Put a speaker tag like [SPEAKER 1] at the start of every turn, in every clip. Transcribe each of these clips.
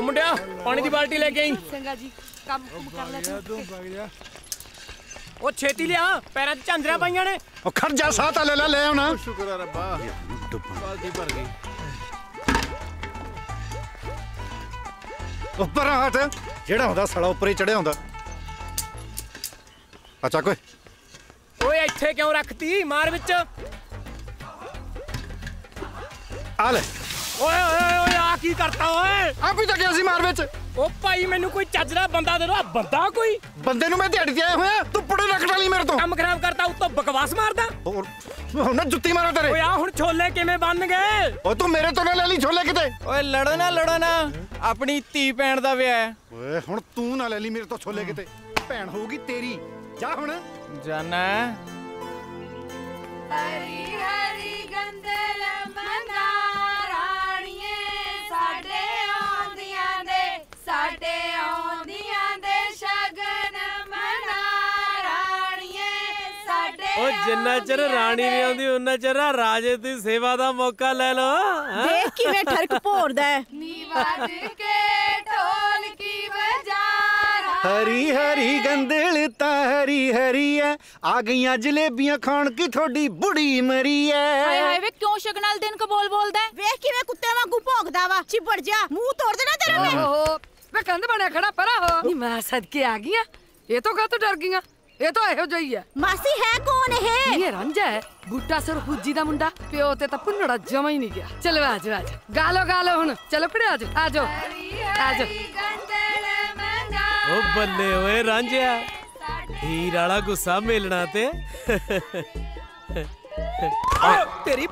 [SPEAKER 1] मुंडिया पानी दी बाल्टी लेके आई।
[SPEAKER 2] चंगा जी काम कर ले तू भाग जा।
[SPEAKER 1] ओ छेती लिया पैरां च झांजरां पाईयां ने।
[SPEAKER 3] ओ खड़ जा साह तां ले ले आउणा।
[SPEAKER 4] शुक्र है रब्बा बाल्टी भर गई।
[SPEAKER 3] ऊपर हट जेड़ा हुंदा साला ऊपर ही चढ़िया हुंदा। अच्छा कोई
[SPEAKER 1] ओए इत्थे क्यों रखती मार विच।
[SPEAKER 3] आ ले।
[SPEAKER 1] ओए ओए ओए आ की करता ओए।
[SPEAKER 3] आप ही तो गया सी मार विच।
[SPEAKER 1] ओ भाई मैनू कोई चजरा बंदा दे दो। बंदा कोई
[SPEAKER 3] बंदे नु मैं दिहाड़ी ते आया होया तू पुड़े रख डाली मेरे तो।
[SPEAKER 1] काम खराब करता उत्तों बकवास मारदा।
[SPEAKER 3] और हुन ना जुत्ती मारा तेरे।
[SPEAKER 1] ओए आ हुन छोले किवें बन गए।
[SPEAKER 3] ओ तू मेरे तो ना ले ली छोले किते।
[SPEAKER 4] ओए लड़ो ना अपनी धी भैन दा विआह है।
[SPEAKER 3] ओए हुन तू ना ले ली मेरे तो छोले किते। भैन होगी तेरी जा हुन
[SPEAKER 4] जाना।
[SPEAKER 2] हरी हरी गंदल मंदा राणीए साडे आंदियां दे शगन मना राणीए साडे।
[SPEAKER 1] ओ जिन्ना चਿਰ राणी नहीं आउंदी उन्ना चਿਰ राजे दी सेवा दा मौका ले लो।
[SPEAKER 5] देख किवें ठरक भोरदा है।
[SPEAKER 2] नी बज के ढोल की बजा
[SPEAKER 3] हरी हरी गंदल ता हरी हरी है आ गईयां जलेबियां खाण की थोड़ी बुढ़ी मरी है।
[SPEAKER 5] हाय हाय वे क्यों शगनाल दिन को बोलदा है। वेख किवें कुत्ते वांगू भौंकदा वा। चिपड़ जा मुंह तोड़ देना तेरा मैं।
[SPEAKER 2] ओहो वे कंध बना खड़ा परा हो। नी मैं सदके आ गई ये तो का तो डर गई ये तो एहो जोई है।
[SPEAKER 5] मासी है कौन है।
[SPEAKER 2] ये रंजा है बूटा सर फुज्जी दा मुंडा प्यो ते ता पुन्नड़ा जमा ही नहीं गया। चलो आजो गालो हुन चलो खड़े आजो।
[SPEAKER 1] ओ बल्ले ओए रांझिया हीर वाला गुस्सा मिलना ते तेरी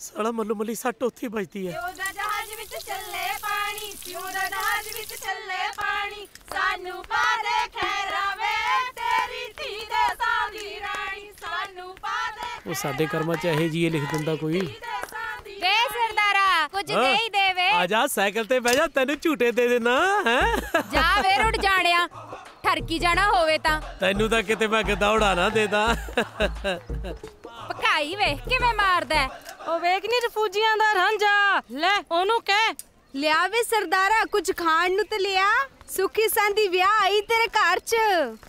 [SPEAKER 1] साला मल्लू मल्ली सट उथी बजती है।
[SPEAKER 2] जहाज विच चले पानी जहाज विच चले पानी सानू पा दे खैरावे तेरी धी दे सादी रानी सानू पा दे।
[SPEAKER 1] ओ साडे कर्मां च एहे जी लिख दिंदा कोई।
[SPEAKER 5] वे सरदारा कुछ दे ही देवे।
[SPEAKER 1] आजा साइकिल ते बैठ जा तेनू झूटे दे देना है।
[SPEAKER 5] जा वे रुड़ जाणिया ठरकी जाना होवे ता
[SPEAKER 1] तेनू तां किते मैं गदौड़ा ना देदा।
[SPEAKER 5] पकाई वे किवें मारदा है।
[SPEAKER 2] ओ वेख नी रफूजियां दा रांझा ले ओनू कह
[SPEAKER 5] लिया वे सरदारा कुछ खाण नु ते लिया। सुखी सांदी विआह आई तेरे घर च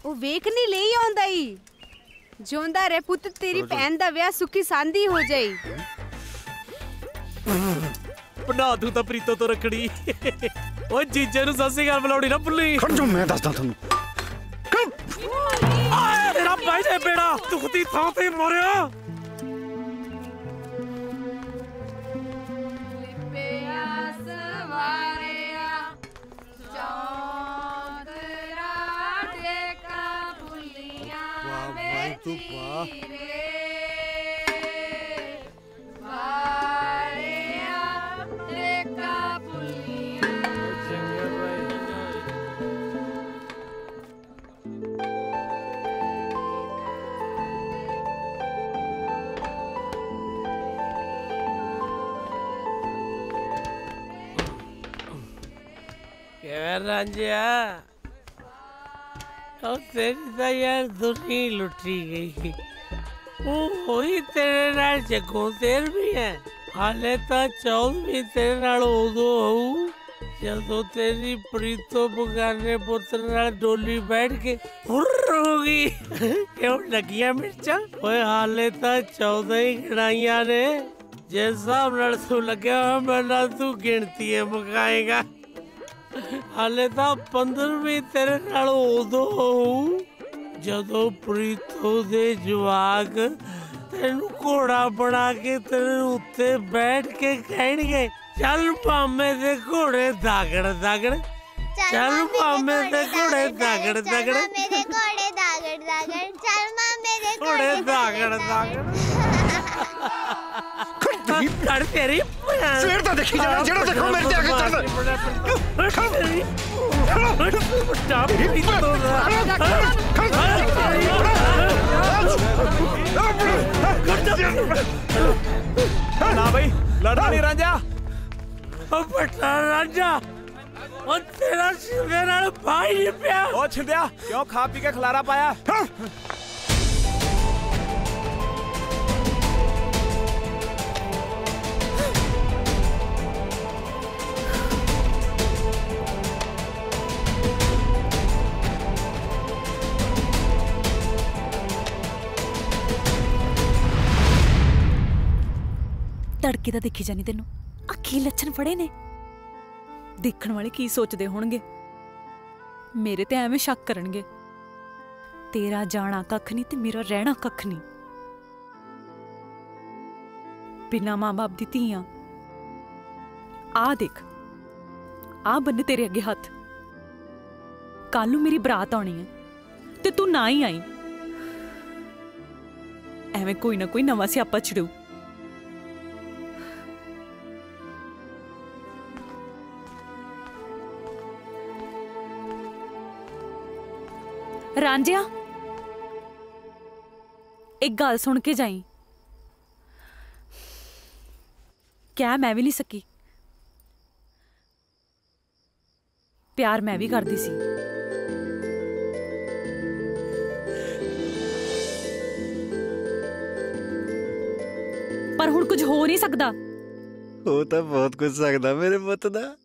[SPEAKER 5] ओ वेख नी ले आउंदा ही। जोंदा रे पुੱਤ तेरी भैन दा विआह सुखी सांदी हो जाई।
[SPEAKER 1] बना दूं तां प्रीतो तो रखड़ी। ओ जीजे नु सत श्री अकाल बुलाउणी ना भुल्ली।
[SPEAKER 3] खड़ जो मैं दसदा थानू।
[SPEAKER 1] तेरा भाई दे बेड़ा दुखदी थां ते मरिया। रांझिया तेरी तो यार दुनिया लुटी गई। वही तेरे नाल जगों तेर भी है हाले तो 14वीं तेरे नाल उदो होऊ जदों तेरी प्रीतो बगाने पुत्र नाल डोली बैठ के हुर्र होगी। क्यों लगिया मिर्चा ओए हाले तो 14 ही गिनाइया ने जिस हिसाब नाल तू लग्या मैं तू गिनती है मुकाएगा। हाले तो 15वीं तेरे नाल उदो होऊ जदों प्रीतो दे जवाक तेनू घोड़ा बना के तेरे उत्ते बैठ के कहणगे चल मामे दे घोड़े दागड़ दागड़। चल मामे दे घोड़े दागड़ दागड़।
[SPEAKER 6] चल मामे दे
[SPEAKER 1] घोड़े दागड़ दागड़। कर तेरी
[SPEAKER 3] शेर तो देखी जाना जेड़ा देखो मेरे ते आके चढ़दा।
[SPEAKER 4] ना भाई लड़ना नहीं रांझा।
[SPEAKER 1] बड़ा रांझा और तेरा शिंदे नाल भाई नहीं पिया।
[SPEAKER 4] ओ छिंदिया क्यों खा पी के खलारा पाया।
[SPEAKER 6] तड़के दा देखी जानी तेनू अखी लच्छन फड़े ने। देखण वाले की सोचदे होणगे, मेरे ते एवें शक करनगे। तेरा जाना कख नहीं ते मेरा रहना कख नहीं। बिना मां बाप दी धीआं आ देख, आ बन्ने तेरे अगे हथ। कल नूं मेरी बरात आनी है ते तू ना ही आई, एवें कोई ना कोई नवां स्यापा छड़ू। रांझिया, एक गल सुन के जाई। क्या मैं भी नहीं सकी? प्यार मैं भी करदी सी। पर हुण कुछ हो नहीं सकदा।
[SPEAKER 3] हो तो बहुत कुछ सकदा मेरे पुत दा।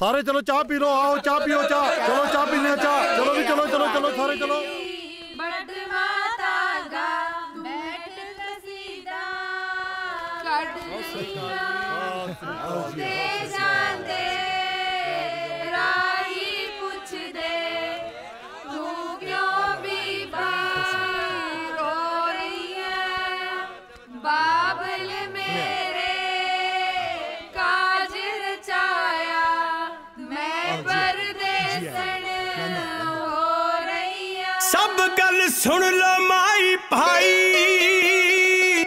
[SPEAKER 7] सारे चलो चाह पी लो, आओ चाह पियो, चाह चलो, चाह पीने चाह, चलो भी चलो चलो चलो सारे चलो।
[SPEAKER 1] सब गल सुन लो माई भाई,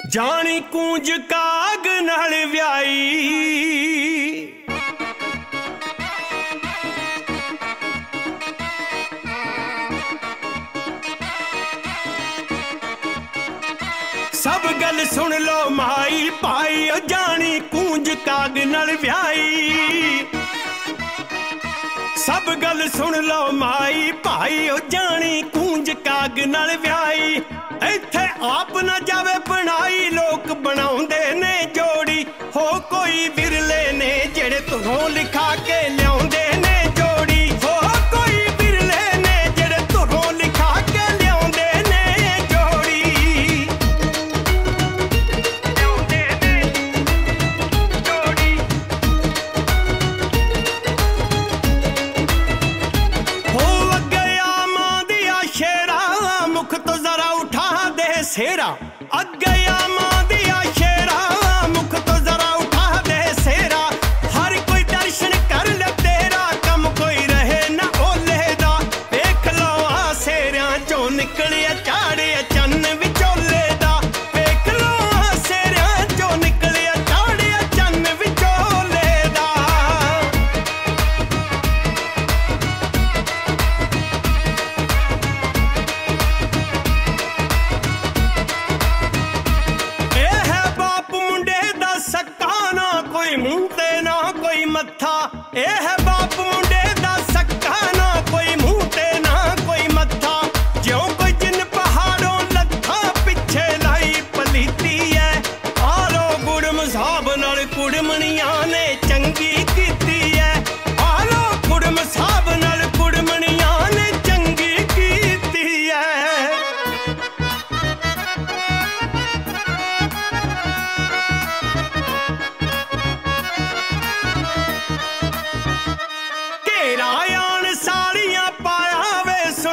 [SPEAKER 1] जानी कूंज काग नाल व्याई। सब गल सुन लो माई भाई, जानी कूंज काग नाल व्याई। सब गल सुन लो माई भाई, जानी कूंज काग नाल व्याई। इत्थे आप न जावे बनाई, लोग बनाउंदे ने जोड़ी। हो कोई विरले ने जेड़े तुहों लिखा के लियाउंदे ने जोड़ी। हो कोई विरले ने जेड़े तुहों लिखा के लियाउंदे ने जोड़ी। लियाउंदे ने जोड़ी। मुख तो जरा उठा दे सेरा, अगया मां दिया शेरा। मुख तो जरा उठा दे सेरा, हर कोई दर्शन कर ले तेरा। कम कोई रहे ना ओले दा, देख लो आ सेरिया चों निकलिया चाड़िया चन्न विचोले दा। देख लो आ सेरिया चों निकलिया चाड़िया चन्न विचोले दा। मुंह ते ना कोई मत्था, ए है बाप मुंडे दा सक्का। ना कोई मुंह ते ना कोई मत्था, ज्यों कोई जिन पहाड़ों लत्था। पिछे लाई पलीती है, आलो गुड़म साहब नाल कुड़मणियां ने चंगी कीती है। आलो गुड़म साहब नाल कुड़मणियां ने चंगी कीती है। घेरा यान सालियां पाया वे, सुन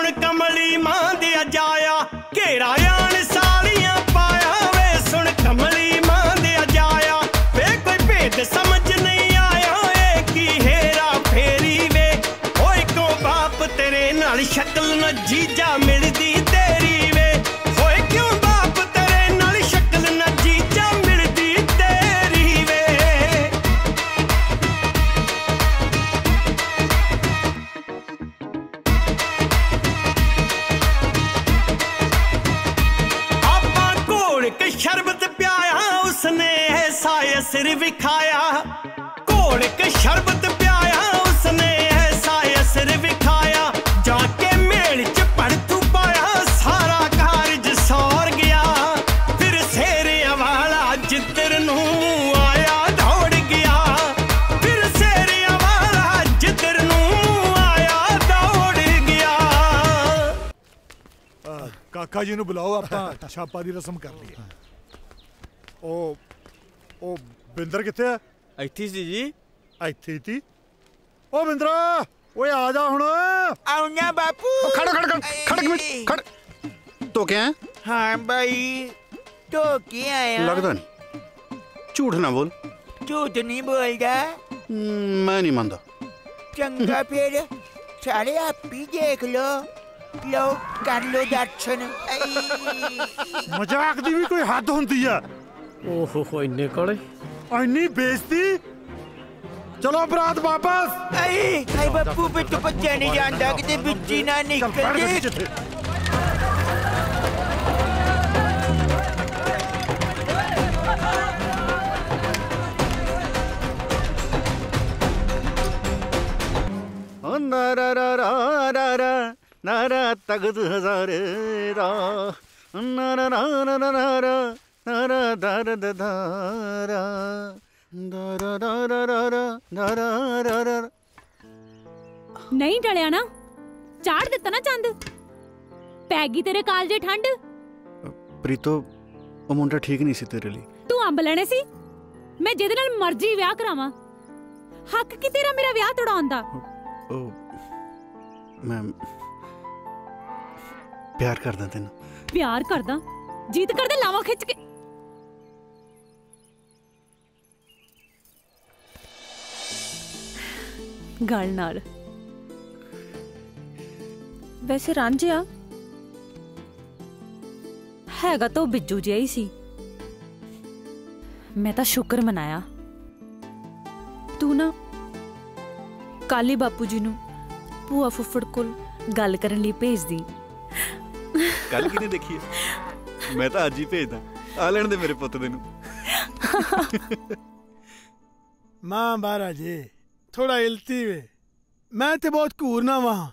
[SPEAKER 1] कमली मां दे जाया। वे कोई भेद समझ नहीं
[SPEAKER 8] ऐसा असर विखाया, घोल के शरबत प्याया उसने ऐसा असर विखाया, जाके मेल च पड़तू पाया सारा कारज सौर गया, फिर शेरिया वाला जिधर नू आया दौड़ गया, फिर शेरिया वाला जिधर नू आया दौड़ गया।
[SPEAKER 7] काका जी ਨੂੰ ਬੁਲਾਓ, ਆਪਾਂ ਛਾਪਾ ਦੀ ਰਸਮ ਕਰ ਲਈਏ। ਉਹ ਬਿੰਦਰ ਕਿੱਥੇ ਆ?
[SPEAKER 4] ਇੱਥੇ ਸੀ ਜੀ।
[SPEAKER 7] ਇੱਥੇ ਸੀ। ਉਹ ਬਿੰਦਰਾ ਓਏ ਆ ਜਾ ਹੁਣ।
[SPEAKER 4] ਆਉਣਾ ਬਾਪੂ।
[SPEAKER 3] खड़ खड़ खड़ खड़ एक मिनट खड़। तो क्या है?
[SPEAKER 4] हाँ भाई तो क्या आया?
[SPEAKER 3] लगता नहीं, झूठ ना बोल।
[SPEAKER 4] झूठ नहीं बोलता।
[SPEAKER 3] मैं नहीं मानता।
[SPEAKER 4] चंगा फिर सारे आप ही देख लो, लो कर लो दर्शन।
[SPEAKER 7] ਮਜ਼ਾਕ ਦੀ ਵੀ ਕੋਈ ਹੱਦ ਹੁੰਦੀ ਆ।
[SPEAKER 1] ਓਹੋ ਇੰਨੇ ਕੋਲੇ
[SPEAKER 7] ਇੰਨੀ ਬੇਇੱਜ਼ਤੀ। ਚਲੋ ਬਰਾਤ ਵਾਪਸ।
[SPEAKER 4] आई बापू पे तो बच्चा नहीं जानता कि बिच्ची ना निकल।
[SPEAKER 3] नारा रा रा रा रा नारा तगद हजारे रा नारा रा रा रा रा रा नारा दार दारा दारा रा रा रा रा दारा रा रा।
[SPEAKER 6] नहीं टलिया ना, चाड़ दिता ना चंद, पै गई तेरे कालजे ठंड।
[SPEAKER 3] प्रीतो ਉਹ ਮੁੰਡਾ ਠੀਕ ਨਹੀਂ ਸੀ ਤੇਰੇ ਲਈ।
[SPEAKER 6] तू अंब लेने सी, मैं जिहदे नाल मर्जी विआह करावां, हक की तेरा मेरा विआह तोड़ाउण दा।
[SPEAKER 3] मैं प्यार करदा तेनू।
[SPEAKER 6] प्यार करदा, जीत करदे लावा खिच के। गल नाल वैसे रांझिया हैगा तो बिज्जू जिहा ही सी। मैं तो शुक्र मनाया तू ना काली बापू जी नू भूआ फुफड़ कोल गल करन लई भेज दी।
[SPEAKER 3] ਕੱਲ ਕਿਨੇ ਦੇਖੀ ਹੈ? ਮੈਂ ਤਾਂ ਅੱਜ ਹੀ ਭੇਜਦਾ। ਆ ਲੈਣ ਦੇ ਮੇਰੇ ਪੁੱਤ ਦੇ ਨੂੰ।
[SPEAKER 9] मां बारा जी थोड़ा इलती वे, मैं ते बहुत घूरना वहां,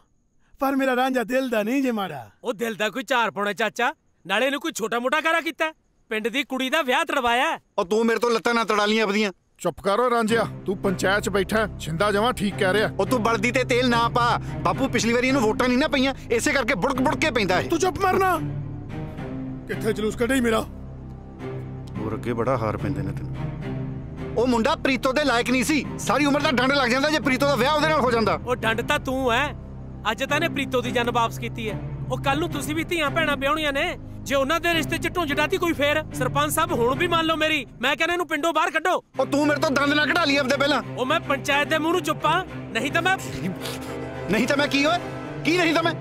[SPEAKER 9] पर मेरा रांझा दिल दा नहीं जे माड़ा।
[SPEAKER 1] ਉਹ ਦਿਲ ਦਾ ਕੋਈ ਝਾਰ ਪਾਉਣਾ ਚਾਚਾ, ਨਾਲੇ ਇਹਨੂੰ ਕੋਈ ਛੋਟਾ ਮੋਟਾ ਕਾਰਾ ਕੀਤਾ, ਪਿੰਡ ਦੀ ਕੁੜੀ ਦਾ ਵਿਆਹ ਤੜਵਾਇਆ।
[SPEAKER 3] ਉਹ ਤੂੰ ਮੇਰੇ ਤੋਂ ਲੱਤਾਂ ਨਾ ਤੜਾ ਲੀਆਂ ਆਪਦੀਆਂ।
[SPEAKER 7] ਚੁੱਪ ਕਰੋ ਰਾਂਝਿਆ, ਤੂੰ ਪੰਚਾਇਤ 'ਚ ਬੈਠਾ, ਛਿੰਦਾ ਜਮਾ ਠੀਕ ਕਹਿ ਰਿਹਾ।
[SPEAKER 3] ਉਹ ਤੂੰ ਬਲਦੀ ਤੇ ਤੇਲ ਨਾ ਪਾ ਬਾਪੂ, ਪਿਛਲੀ ਵਾਰੀ ਇਹਨੂੰ ਵੋਟਾਂ ਨਹੀਂ ਨਾ ਪਈਆਂ, ਇਸੇ ਕਰਕੇ ਬੁੜਕ ਬੁੜਕ ਕੇ ਪੈਂਦਾ ਇਹ।
[SPEAKER 9] तू चुप मरना, किथे जलूस कढे मेरा।
[SPEAKER 3] ਹੋਰ ਅੱਗੇ ਬੜਾ ਹਾਰ ਪੈਂਦੇ ਨੇ ਤੈਨੂੰ। ਉਹ ਮੁੰਡਾ ਪ੍ਰੀਤੋ ਦੇ ਲਾਇਕ ਨਹੀਂ ਸੀ, ਸਾਰੀ ਉਮਰ ਦਾ ਡੰਡ ਲੱਗ ਜਾਂਦਾ ਜੇ ਪ੍ਰੀਤੋ ਦਾ ਵਿਆਹ ਉਹਦੇ ਨਾਲ ਹੋ ਜਾਂਦਾ।
[SPEAKER 1] ਉਹ ਡੰਡ ਤਾਂ ਤੂੰ ਐ, ਅੱਜ ਤਾਂ ਨੇ ਪ੍ਰੀਤੋ ਦੀ ਜਾਨ ਵਾਪਸ ਕੀਤੀ ਐ। ਉਹ ਕੱਲ ਨੂੰ ਤੁਸੀਂ ਵੀ ਧੀਆਂ ਭੈਣਾਂ ਵਿਆਹੁਣੀਆਂ ਨੇ, ਜੇ ਉਹਨਾਂ ਦੇ ਰਿਸ਼ਤੇ 'ਚ ਢੁੰਝ ਡਾਤੀ ਕੋਈ ਫੇਰ। ਸਰਪੰਚ ਸਾਹਿਬ ਹੁਣ ਵੀ ਮੰਨ ਲਓ ਮੇਰੀ, ਮੈਂ ਕਹਿੰਦਾ ਇਹਨੂੰ ਪਿੰਡੋਂ ਬਾਹਰ ਕੱਢੋ।
[SPEAKER 3] ਉਹ ਤੂੰ ਮੇਰੇ ਤੋਂ ਦੰਦ ਨਾ ਕਢਾ ਲਈ ਆਪਦੇ ਪਹਿਲਾਂ।
[SPEAKER 1] ਉਹ ਮੈਂ ਪੰਚਾਇਤ ਦੇ ਮੂੰਹ ਨੂੰ ਚੁੱਪਾਂ, ਨਹੀਂ ਤਾਂ ਮੈਂ
[SPEAKER 3] ਕੀ ਓਏ, ਕੀ ਨਹੀਂ ਤਾਂ ਮੈਂ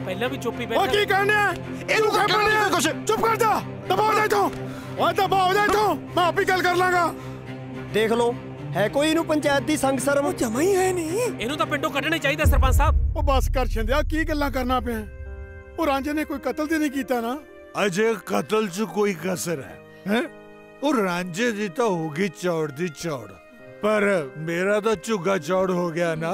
[SPEAKER 1] ਪਹਿਲਾਂ ਵੀ ਚੁੱਪੀ
[SPEAKER 9] ओ
[SPEAKER 1] ਬੈਠਾ।
[SPEAKER 9] की कहने
[SPEAKER 3] ਇਹਨੂੰ ਕਰ ਕਹਿਣਾ ਕੁਛ।
[SPEAKER 9] चुप कर जा, दबाओ दे तू, ओए दबाओ दे तू, मैं आप ही गल कर लांगा।
[SPEAKER 10] देख लो है कोई इनू पंचायत दी संग शर्म जमा ही है नहीं।
[SPEAKER 1] ਇਹਨੂੰ ਤਾਂ ਪਿੰਡੋਂ ਕੱਢਣਾ ਚਾਹੀਦਾ ਸਰਪੰਚ ਸਾਹਿਬ।
[SPEAKER 9] ओ बस कर छिंदिया, की गल्लां करना पे। ओ रांझे ने कोई कत्ल ते नहीं कीता ना?
[SPEAKER 7] ਅਜੇ ਕਤਲ 'ਚ ਕੋਈ ਕਸਰ ਹੈ? ਉਹ ਰਾਂਝੇ ਦੀ ਤਾਂ ਹੋਗੀ ਚੌੜ ਦੀ ਚੌੜ, ਪਰ ਮੇਰਾ ਤਾਂ ਝੁੱਗਾ ਚੌੜ ਹੋ ਗਿਆ ਨਾ।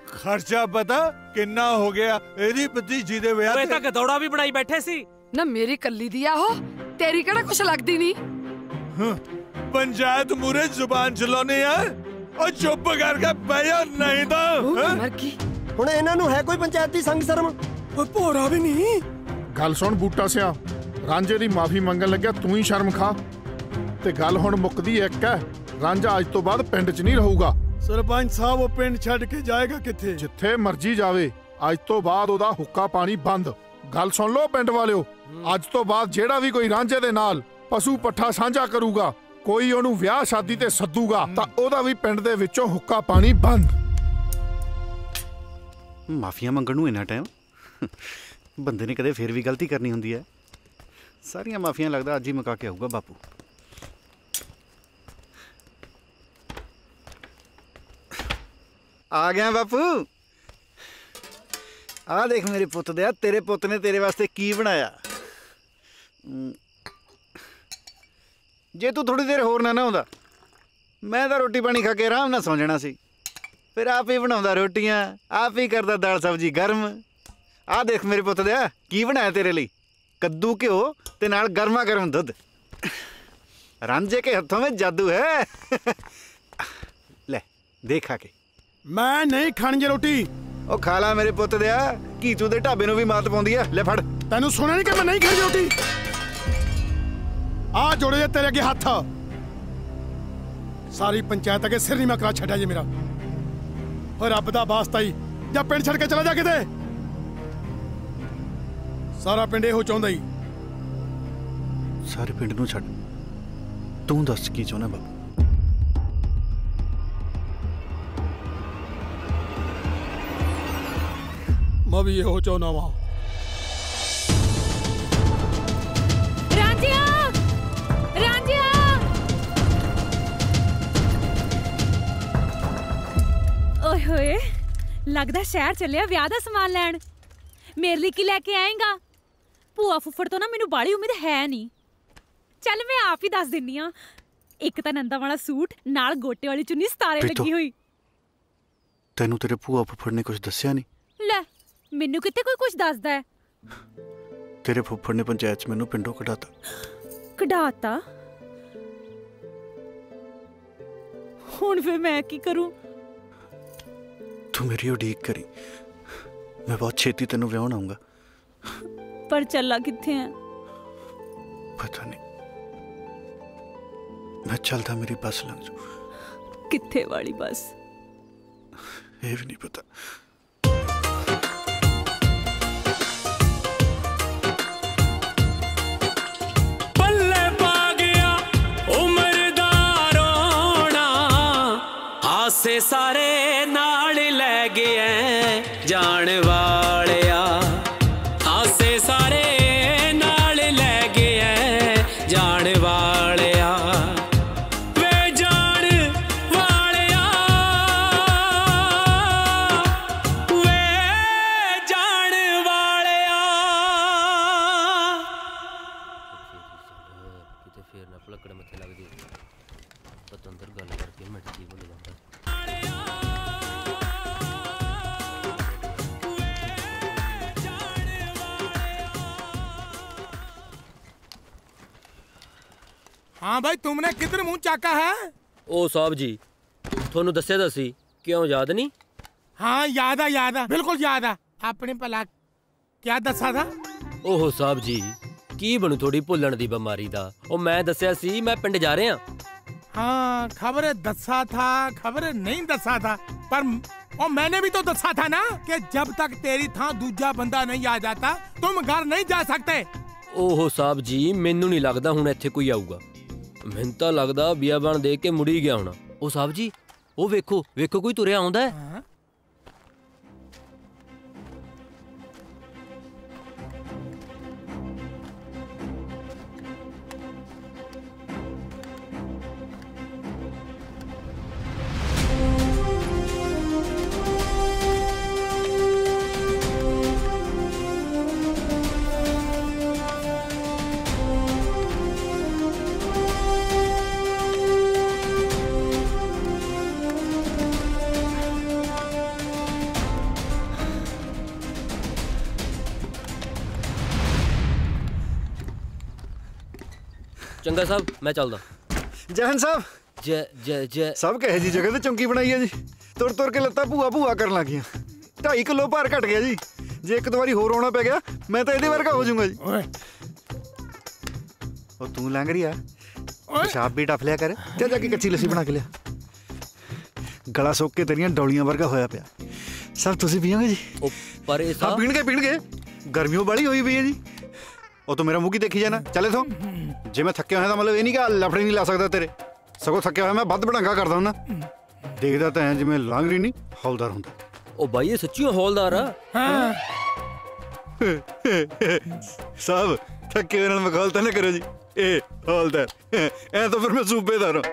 [SPEAKER 7] ਖਰਚਾ ਪਤਾ ਕਿੰਨਾ ਹੋ ਗਿਆ ਇਹਦੀ ਭਤੀਜੀ ਦੇ ਵਿਆਹ
[SPEAKER 1] ਓਏ
[SPEAKER 7] ਤੇ?
[SPEAKER 1] ਤਾਂ ਗਦੌੜਾ ਵੀ ਬਣਾਈ ਬੈਠੇ ਸੀ
[SPEAKER 11] ਨਾ। ਮੇਰੀ ਕੱਲੀ ਦੀ ਆਹੋ, ਤੇਰੀ ਕਿਹੜਾ ਕੁਛ ਲੱਗਦੀ ਨਹੀਂ।
[SPEAKER 7] ਪੰਚਾਇਤ ਮੂਰੇ ਜ਼ੁਬਾਨ ਚਲਾਉਣੀ ਆ। ਉਹ ਚੁੱਪ ਕਰਕੇ ਬਹਿ ਜਾ, ਨਹੀਂ ਤਾਂ
[SPEAKER 11] ਮਰ ਗਈ।
[SPEAKER 10] हुण इन्हां नू है कोई पंचायत दी संग शर्म?
[SPEAKER 9] ओए भोरा भी नहीं।
[SPEAKER 7] ਗੱਲ ਸੁਣ ਬੂਟਾ ਸਿਆ, ਰਾਂਝੇ ਦੀ ਮਾਫੀ ਮੰਗਣ ਲੱਗਿਆ ਤੂੰ ਹੀ ਸ਼ਰਮ ਖਾ। ਤੇ ਗੱਲ ਹੁਣ ਮੁੱਕਦੀ ਇੱਕ ਹੈ, ਰਾਂਝਾ ਅੱਜ ਤੋਂ ਬਾਅਦ ਪਿੰਡ 'ਚ ਨਹੀਂ ਰਹੂਗਾ।
[SPEAKER 9] सरपंच साहब वो पिंड छड़ के जाएगा किथे?
[SPEAKER 7] ਜਿੱਥੇ ਮਰਜ਼ੀ ਜਾਵੇ, ਅੱਜ ਤੋਂ ਬਾਅਦ ਉਹਦਾ ਹੁੱਕਾ ਪਾਣੀ ਬੰਦ। ਗੱਲ ਸੁਣ ਲਓ ਪਿੰਡ ਵਾਲਿਓ, ਅੱਜ ਤੋਂ ਬਾਅਦ ਜਿਹੜਾ ਵੀ ਕੋਈ ਰਾਂਝੇ ਦੇ ਨਾਲ ਪਸ਼ੂ ਪੱਠਾ ਸਾਂਝਾ ਕਰੂਗਾ, ਕੋਈ ਉਹਨੂੰ ਵਿਆਹ ਸ਼ਾਦੀ ਤੇ ਸੱਦੂਗਾ, ਤਾਂ ਉਹਦਾ ਵੀ ਪਿੰਡ ਦੇ ਵਿੱਚੋਂ ਹੁੱਕਾ ਪਾਣੀ ਬੰਦ।
[SPEAKER 3] ਮਾਫੀਆਂ ਮੰਗਣ ਨੂੰ ਇੰਨਾ ਟਾਈਮ? ਬੰਦੇ ਨੇ ਕਦੇ ਫੇਰ ਵੀ ਗਲਤੀ ਕਰਨੀ ਹੁੰਦੀ ਹੈ। ਸਾਰੀਆਂ ਮਾਫੀਆਂ ਲੱਗਦਾ ਅੱਜ ਹੀ ਮੁਕਾ ਕੇ ਆਊਗਾ ਬਾਪੂ। ਆ ਗਿਆ ਬਾਪੂ। ਆ ਦੇਖ ਮੇਰੇ ਪੁੱਤ ਦੇ, ਤੇਰੇ ਪੁੱਤ ਨੇ ਤੇਰੇ ਵਾਸਤੇ ਕੀ ਬਣਾਇਆ। ਜੇ ਤੂੰ ਥੋੜੀ ਦੇਰ ਹੋਰ ਨਾ ਨਹਾਉਂਦਾ ਮੈਂ ਤਾਂ ਰੋਟੀ ਪਾਣੀ ਖਾ ਕੇ ਆਰਾਮ ਨਾਲ ਸੌਂ ਜਾਣਾ ਸੀ। ਫਿਰ ਆਪ ਹੀ ਬਣਾਉਂਦਾ ਰੋਟੀਆਂ, ਆਪ ਹੀ ਕਰਦਾ ਦਾਲ ਸਬਜ਼ੀ ਗਰਮ। ਆਹ ਦੇਖ ਮੇਰੇ ਪੁੱਤ ਦਿਆ ਕੀ ਬਣਾਇਆ ਤੇਰੇ ਲਈ, ਕੱਦੂ ਘਿਓ ਤੇ ਨਾਲ ਗਰਮਾ ਗਰਮ ਦੁੱਧ। ਰਾਂਝੇ ਕੇ ਹੱਥੋਂ ਵਿੱਚ ਜਾਦੂ ਹੈ। ਲੈ ਦੇਖ ਖਾ ਕੇ।
[SPEAKER 9] ਮੈਂ ਨਹੀਂ ਖਾਣੀ ਜੇ ਰੋਟੀ।
[SPEAKER 3] ਉਹ ਖਾ ਲਾ ਮੇਰੇ ਪੁੱਤ ਦਿਆ, ਘੀਚੂ ਦੇ ਢਾਬੇ ਨੂੰ ਵੀ ਮਾਤ ਪਾਉਂਦੀ ਆ। ਲੈ ਫੜ।
[SPEAKER 9] ਤੈਨੂੰ ਸੁਣਿਆ ਨਹੀਂ ਕਿ ਮੈਂ ਨਹੀਂ ਖਾਣੀ ਰੋਟੀ? ਆ ਜੋੜੇ ਜੇ ਤੇਰੇ ਅੱਗੇ ਹੱਥ। ਸਾਰੀ ਪੰਚਾਇਤ ਅੱਗੇ ਸਿਰ ਨਹੀਂ ਮੈਂ ਕਰਾ ਛੱਡਿਆ ਜੇ ਮੇਰਾ। ਓ ਰੱਬ ਦਾ ਵਾਸਤਾ ਹੀ ਜਾਂ ਪਿੰਡ ਛੱਡ ਕੇ ਚਲਾ ਜਾ ਕਿਤੇ। ਸਾਰਾ ਪਿੰਡ ਇਹੋ ਚਾਹੁੰਦਾ ਹੀ।
[SPEAKER 3] ਸਾਰੇ ਪਿੰਡ ਨੂੰ ਛੱਡ, ਤੂੰ ਦੱਸ ਕੀ ਚਾਹੁੰਦਾ ਬਾਬੂ?
[SPEAKER 9] ਮੈਂ ਵੀ ਇਹੋ ਚਾਹੁੰਦਾ ਵਾਂ।
[SPEAKER 6] ਰਾਂਝਿਆ, ਰਾਂਝਿਆ। ਓਏ ਹੋਏ, ਲੱਗਦਾ ਸ਼ਹਿਰ ਚੱਲਿਆ ਵਿਆਹ ਦਾ ਸਮਾਨ ਲੈਣ। ਮੇਰੇ ਲਈ ਕੀ ਲੈ ਕੇ ਆਏਗਾ? ਭੂਆ ਫੁੱਫੜ ਤੋਂ ਨਾ ਮੈਨੂੰ ਬਾੜੀ ਉਮੀਦ ਹੈ ਨਹੀਂ। ਚੱਲ ਮੈਂ ਆਪ ਹੀ ਦੱਸ ਦਿੰਨੀ ਆ। ਇੱਕ ਤਾਂ ਨੰਦਾ ਵਾਲਾ ਸੂਟ ਨਾਲ ਗੋਟੇ ਵਾਲੀ ਚੁੰਨੀ ਸਤਾਰੇ ਲੱਗੀ ਹੋਈ।
[SPEAKER 3] ਤੈਨੂੰ ਤੇਰੇ ਭੂਆ ਫੁੱਫੜ ਨੇ ਕੁਝ ਦੱਸਿਆ ਨਹੀਂ?
[SPEAKER 6] ਲੈ ਮੈਨੂੰ ਕਿਤੇ ਕੋਈ ਕੁਝ ਦੱਸਦਾ ਹੈ?
[SPEAKER 3] ਤੇਰੇ ਫੁੱਫੜ ਨੇ ਪੰਚਾਇਤ 'ਚ ਮੈਨੂੰ ਪਿੰਡੋਂ ਕਢਾਤਾ।
[SPEAKER 6] ਕਢਾਤਾ? ਹੁਣ ਫਿਰ ਮੈਂ ਕੀ ਕਰੂੰ?
[SPEAKER 3] ਤੂੰ ਮੇਰੀ ਉਡੀਕ ਕਰੀ, ਮੈਂ ਬਹੁਤ ਛੇਤੀ ਤੈਨੂੰ ਵਿਆਹਣ ਆਊਂਗਾ।
[SPEAKER 6] ਪਰ ਚੱਲਾ ਕਿੱਥੇ ਹੈ?
[SPEAKER 3] ਪਤਾ ਨਹੀਂ, ਮੈਂ ਚੱਲਦਾ ਮੇਰੀ ਬੱਸ ਲੰਘ ਜੂ।
[SPEAKER 6] ਕਿੱਥੇ ਵਾਲੀ ਬੱਸ?
[SPEAKER 3] ਇਹ ਵੀ ਨਹੀਂ ਪਤਾ।
[SPEAKER 8] ਪੱਲੇ ਪਾ ਗਿਆ ਉਮਰ ਦਾ ਰੋਣਾ, ਹਾਸੇ ਸਾਰੇ ਨਾਲ ਲੈ ਗਿਆ ਜਾਣ ਵਾਲਿਆ। ਹਾਸੇ ਸਾਰੇ ਨਾਲ ਲੈ ਗਿਆ ਜਾਣ ਵਾਲਿਆ। ਵੇ ਜਾਣ ਵਾਲਿਆ, ਵੇ ਜਾਣ ਵਾਲਿਆ।
[SPEAKER 12] ਕਿਤੇ ਫੇਰ ਨਾ ਪਲਕੜ ਮੱਥੇ ਲੱਗਦੀ। ਪਤੰਦਰ ਗੱਲ ਕਰਕੇ ਮਿੱਟ ਜੀ ਬੋਲ ਜਾਂਦਾ।
[SPEAKER 9] हाँ भाई, तुमने किधर मुंह चाका है?
[SPEAKER 12] ओ साहब जी, थोनू दस्या दा सी, क्यों याद नहीं?
[SPEAKER 9] हाँ याद आ बिल्कुल याद आ। आपने भला क्या दसा था?
[SPEAKER 12] ओहो साहब जी, की बनू थोड़ी भुल्लण दी बीमारी दा। ओ मैं दस्या सी मैं पिंड जा रहा।
[SPEAKER 9] हाँ खबर दसा था, खबर नहीं दसा था, पर और मैंने भी तो दसा था ना कि जब तक तेरी थां दूजा बंदा नहीं आ जाता तुम घर नहीं जा सकते।
[SPEAKER 12] ओहो साहब जी, मैनू नहीं लगदा हुण इत्थे कोई आऊगा। मैनूं तां लगदा बियाबान दे के मुड़ी गया होना। ओ साहब जी, ओ वेखो वेखो कोई तुरिया आउंदा है। चंगा साहब, मैं चलदा।
[SPEAKER 3] जहन साहब,
[SPEAKER 12] जय जय जय।
[SPEAKER 3] सब कहे जी जगह ते चौंकी बनाई है जी। तुर तुर के लत्ता भूआ भूआ कर लग गया। 2.5 किलो भार घट गया जी। जे एक दो बारी होर आउणा पै गया मैं तो इहदे वर्गा हो जाऊंगा जी। और तू लंघ रही आ, पेशाब भी टफ लिया कर। जा जाके कच्ची लस्सी बना के लिया। गला सुक के तेरियां डौलियां वर्गा होया पिया। सब तुसीं पीओगे जी?
[SPEAKER 12] पर ये साहब
[SPEAKER 3] पीणगे गर्मियों वाली हुई पई है जी। और तू मेरा मुंह की देखी जाना। चले थो जे मैं थक्या होया मतलब ये नहीं कि लफड़े नहीं ला सकता तेरे। सगों थक्या होया मैं बद भड़ंगा करदा हुंदा। देखदा तां जिवें लांगरी नहीं हौलदार हुंदा।
[SPEAKER 12] ओ भाई ये सच्ची हौलदार आ।
[SPEAKER 9] हाँ।
[SPEAKER 3] साहब थके हुए नाल मखौलता ना करो जी। ए हौलदार ऐ तो फिर मैं सूबेदार हूं।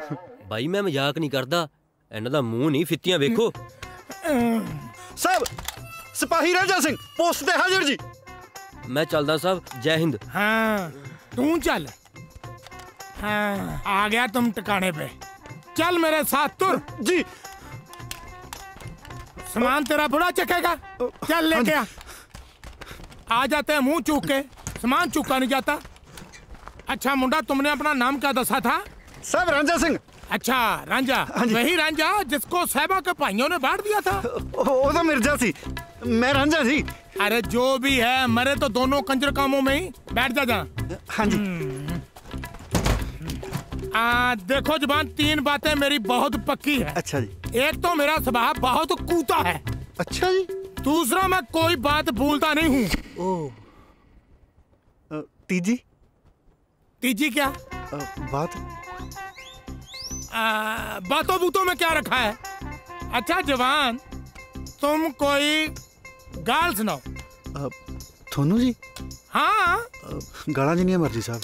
[SPEAKER 12] भाई मैं मजाक नहीं करदा। इन्हां दा मुंह नहीं फित्तियां वेखो।
[SPEAKER 3] साहब सिपाही राजा सिंह पोस्ट ते हाजिर जी।
[SPEAKER 12] मैं चलदा साहब, जय हिंद।
[SPEAKER 9] हाँ तू चल। हाँ, आ गया तुम ठिकाने पे। चल मेरे साथ तुर।
[SPEAKER 3] जी।
[SPEAKER 9] सामान तेरा बुरा चकेगा। चल लेके आ जाते हैं मुंह चूक के, सामान चूका नहीं जाता। अच्छा मुंडा, तुमने अपना नाम क्या दसा था?
[SPEAKER 3] साहब रांझा सिंह।
[SPEAKER 9] अच्छा रांझा, वही रांझा जिसको साहबा के भाइयों ने बांट दिया था।
[SPEAKER 3] वो तो मिर्जा सी, मैं रांझा जी।
[SPEAKER 9] अरे जो भी है, मरे तो दोनों कंजर कामों में ही। बैठ जा जा।
[SPEAKER 3] हाँ जी।
[SPEAKER 9] देखो जबान, 3 बातें मेरी बहुत पक्की है।
[SPEAKER 3] अच्छा जी।
[SPEAKER 9] एक तो मेरा स्वभाव बहुत कूता है।
[SPEAKER 3] अच्छा जी।
[SPEAKER 9] दूसरा, मैं कोई बात भूलता नहीं हूँ।
[SPEAKER 3] ओह। तीजी?
[SPEAKER 9] तीजी क्या?
[SPEAKER 3] बात?
[SPEAKER 9] बातों बूतों में क्या रखा है? अच्छा जवान, तुम कोई गाल सुनाओ।
[SPEAKER 3] थोनू जी?
[SPEAKER 9] हाँ।
[SPEAKER 3] गाला जिन्नी मर्जी साहब।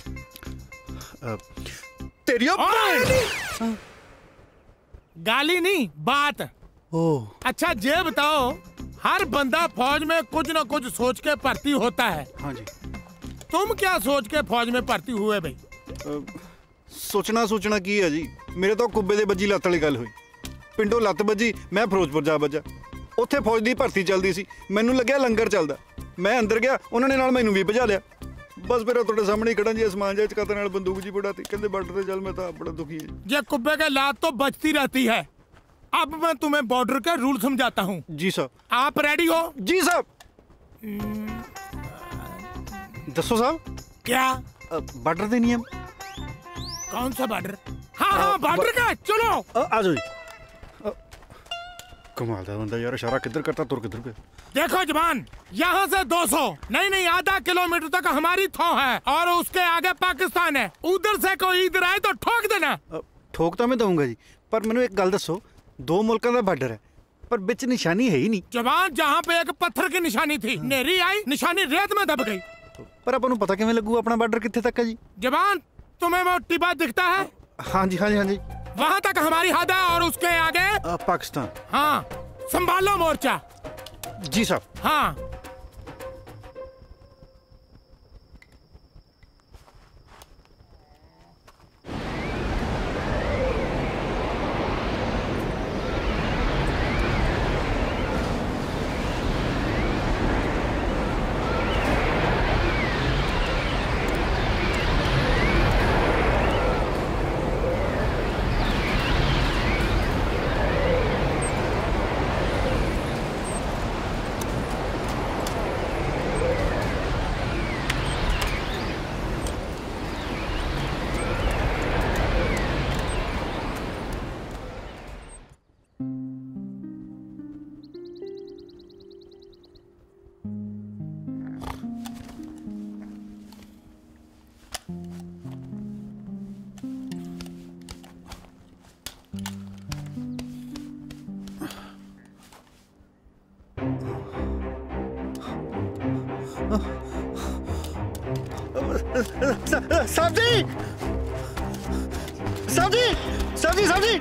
[SPEAKER 3] तेरी
[SPEAKER 9] गाली नहीं, बात।
[SPEAKER 3] ओह।
[SPEAKER 9] अच्छा ये बताओ, हर बंदा फौज में कुछ न कुछ सोच के भर्ती होता है।
[SPEAKER 3] हाँ जी।
[SPEAKER 9] तुम क्या सोच के फौज में भर्ती हुए भाई?
[SPEAKER 3] सोचना की है जी, मेरे तो कुब्बे दे बजी लत्त वाली गल हुई। पिंडों लत्त बजी, मैं फिरोजपुर जा बजा। उत्थे फौज दी भर्ती चलदी सी, मैनू लग्या लंगर चलदा। मैं अंदर गया, उन्होंने नाल मैनू भी भजा लिया। बस फिर तुहाडे सामने खड़ा जी, आसमान जे चकाते नाल बंदूक जी बुड़ाती, कहंदे बॉर्डर ते चल। मैं तो बड़ा दुखी है।
[SPEAKER 9] ये कुब्बे के लात तो बचती रहती है। अब मैं तुम्हें बॉर्डर के रूल समझाता हूँ।
[SPEAKER 3] जी साहब।
[SPEAKER 9] आप रेडी हो?
[SPEAKER 3] जी साहब। दसो साहब।
[SPEAKER 9] क्या?
[SPEAKER 3] बॉर्डर दे नियम।
[SPEAKER 9] कौन सा बॉर्डर? हाँ बॉर्डर का। चलो
[SPEAKER 3] आ जाओ। कमाल दा बंदा यार, इशारा किधर करता तुर किधर पे।
[SPEAKER 9] देखो जवान, यहाँ से 200 नहीं आधा किलोमीटर तक हमारी थौ है और उसके आगे पाकिस्तान है। उधर से कोई इधर आए तो ठोक देना।
[SPEAKER 3] ठोक तो मैं दूंगा जी, पर मैंने एक गल दसो, 2 मुल्कों का बॉर्डर है पर बिच निशानी है ही नहीं।
[SPEAKER 9] जवान, जहाँ पे एक पत्थर की निशानी थी, नेरी आई, निशानी रेत में दब गई।
[SPEAKER 3] पर अपन पता किवें लगू अपना बॉर्डर कित्थे तक है जी?
[SPEAKER 9] जवान, तुम्हें वो टिब्बा दिखता है?
[SPEAKER 3] हाँ जी हाँ जी हाँ जी।
[SPEAKER 9] वहाँ तक हमारी हद है और उसके आगे
[SPEAKER 3] पाकिस्तान।
[SPEAKER 9] हाँ, संभालो मोर्चा।
[SPEAKER 3] जी साहब।
[SPEAKER 9] हाँ।
[SPEAKER 3] साहब जी, साहब जी, साहब जी, साहब जी,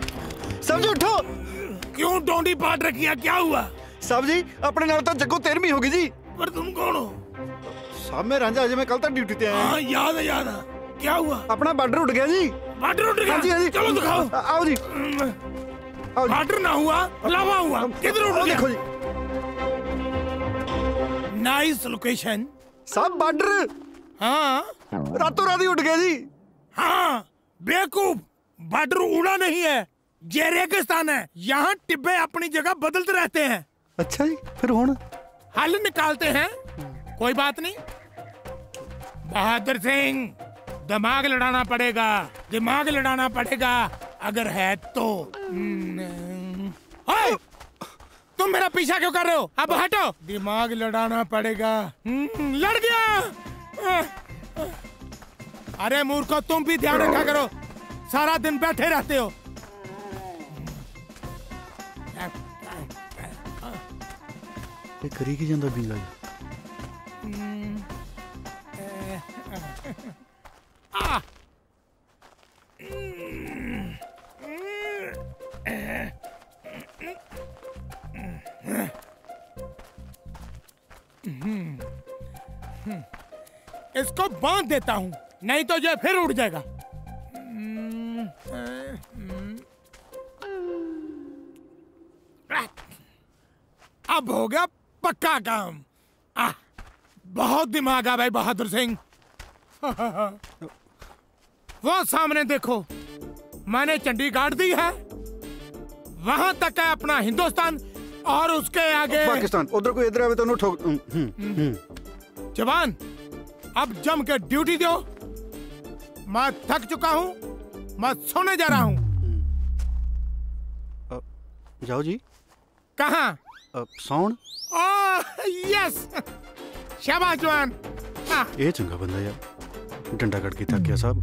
[SPEAKER 3] साहब जी उठो।
[SPEAKER 9] क्यों डोंडी पाट रखी है? क्या हुआ?
[SPEAKER 3] साहब जी, अपने नाल तो जग्गो 13वीं होगी जी।
[SPEAKER 9] पर तुम कौन हो?
[SPEAKER 3] साहब मैं रांझा, अजय मैं कल तक ड्यूटी ते आया।
[SPEAKER 9] हाँ याद है याद है। क्या हुआ?
[SPEAKER 3] अपना बॉर्डर उठ गया जी।
[SPEAKER 9] बॉर्डर उठ गया?
[SPEAKER 3] हाँ जी हाँ जी।
[SPEAKER 9] चलो दिखाओ।
[SPEAKER 3] आओ जी।
[SPEAKER 9] बॉर्डर ना हुआ, लावा हुआ। किधर उठ गया?
[SPEAKER 3] देखो जी।
[SPEAKER 9] Nice location.
[SPEAKER 3] साहब बॉर्डर।
[SPEAKER 9] हाँ,
[SPEAKER 3] रातों रात ही उठ गया जी।
[SPEAKER 9] हाँ बेवकूफ, बॉर्डर उड़ा नहीं है, ये रेगिस्तान है। यहाँ टिब्बे अपनी जगह बदलते रहते हैं।
[SPEAKER 3] अच्छा जी, फिर हुण
[SPEAKER 9] हल निकालते हैं। कोई बात नहीं बहादुर सिंह, दिमाग लड़ाना पड़ेगा, दिमाग लड़ाना पड़ेगा अगर है तो। ओए, तुम मेरा पीछा क्यों कर रहे हो? अब हटो। दिमाग लड़ाना पड़ेगा। लड़ गया। अरे मूर्खो, तुम भी ध्यान रखा करो, सारा दिन बैठे रहते हो।
[SPEAKER 3] करी की जांदा बीला जी।
[SPEAKER 9] इसको बांध देता हूँ, नहीं तो ये फिर उड़ जाएगा। अब हो गया पक्का काम। बहुत दिमाग आ भाई बहादुर सिंह। वो सामने देखो, मैंने चंडी गाड़ दी है, वहां तक है अपना हिंदुस्तान और उसके आगे
[SPEAKER 3] पाकिस्तान। उधर कोई इधर आवे तो ठोक।
[SPEAKER 9] जवान अब जम के ड्यूटी दो। मैं थक चुका हूं, मैं सोने जा रहा हूं।
[SPEAKER 3] जाओ जी।
[SPEAKER 9] कहाँ?
[SPEAKER 3] सौन।
[SPEAKER 9] यस, शाबाश जवान।
[SPEAKER 3] ये चंगा बंदा यार, डंडा कट के थक गया साहब।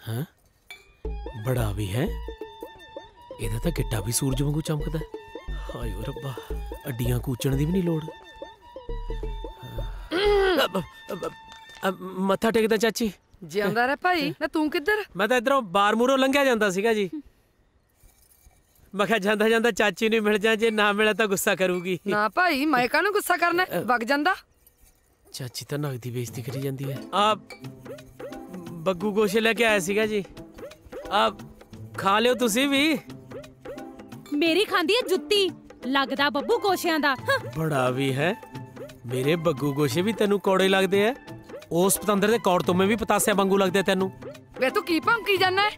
[SPEAKER 1] हाँ बड़ा भी है, ਇਹਦਾ ਤਾਂ ਗਿੱਟਾ ਵੀ ਸੂਰਜ ਵਾਂਗੂ ਚਮਕਦਾ। ਹਾਏ ਓ ਰੱਬਾ, ਅੱਡੀਆਂ ਕੂਚਣ ਦੀ ਵੀ ਨਹੀਂ ਲੋੜ। ਮੱਥਾ ਟੇਕਦਾ ਚਾਚੀ।
[SPEAKER 11] ਜਿਉਂਦਾ ਰਹਿ ਭਾਈ। ਨਾ ਤੂੰ ਕਿੱਧਰ?
[SPEAKER 1] ਮੈਂ ਤਾਂ ਇਧਰੋਂ ਬਾਰ ਮੂਹਰੋਂ ਲੰਘਿਆ ਜਾਂਦਾ ਸੀਗਾ ਜੀ। ਮੈਂ ਕਿਹਾ ਜਾਂਦਾ ਜਾਂਦਾ ਚਾਚੀ ਨੂੰ ਮਿਲ ਜਾ, ਜੇ ਨਾ ਮਿਲਿਆ ਤਾਂ ਗੁੱਸਾ ਕਰੂਗੀ।
[SPEAKER 11] ਨਾ ਭਾਈ, ਮੈਂ ਕਾਹਨੂੰ ਗੁੱਸਾ ਕਰਨਾ, ਵਗ ਜਾਂਦਾ।
[SPEAKER 1] ਚਾਚੀ ਤਾਂ ਨਗਦੀ ਬੇਇੱਜ਼ਤੀ ਕਰੀ ਜਾਂਦੀ ਹੈ। ਆ ਬੱਗੂ ਗੋਸ਼ੇ ਲੈ ਕੇ ਆਇਆ ਸੀਗਾ ਜੀ, ਆ ਖਾ ਲਿਓ ਤੁਸੀਂ ਵੀ।
[SPEAKER 6] ਮੇਰੀ ਖਾਂਦੀ ਹੈ ਜੁੱਤੀ, ਲੱਗਦਾ ਬੱਬੂ ਗੋਸ਼ਿਆਂ ਦਾ।
[SPEAKER 1] ਬੜਾ ਵੀ ਹੈ, ਮੇਰੇ ਬੱਗੂ ਗੋਸ਼ੇ ਵੀ ਤੈਨੂੰ ਕੌੜੇ ਲੱਗਦੇ ਆ। ਉਸ ਪਤੰਦਰ ਦੇ ਕੌੜ ਤੋਂ ਮੈਂ ਵੀ ਪਤਾਸਿਆਂ ਵਾਂਗੂ ਲੱਗਦੇ ਤੈਨੂੰ।
[SPEAKER 11] ਵੇ ਤੂੰ ਕੀ ਭੌਂਕੀ ਜਾਂਦਾ?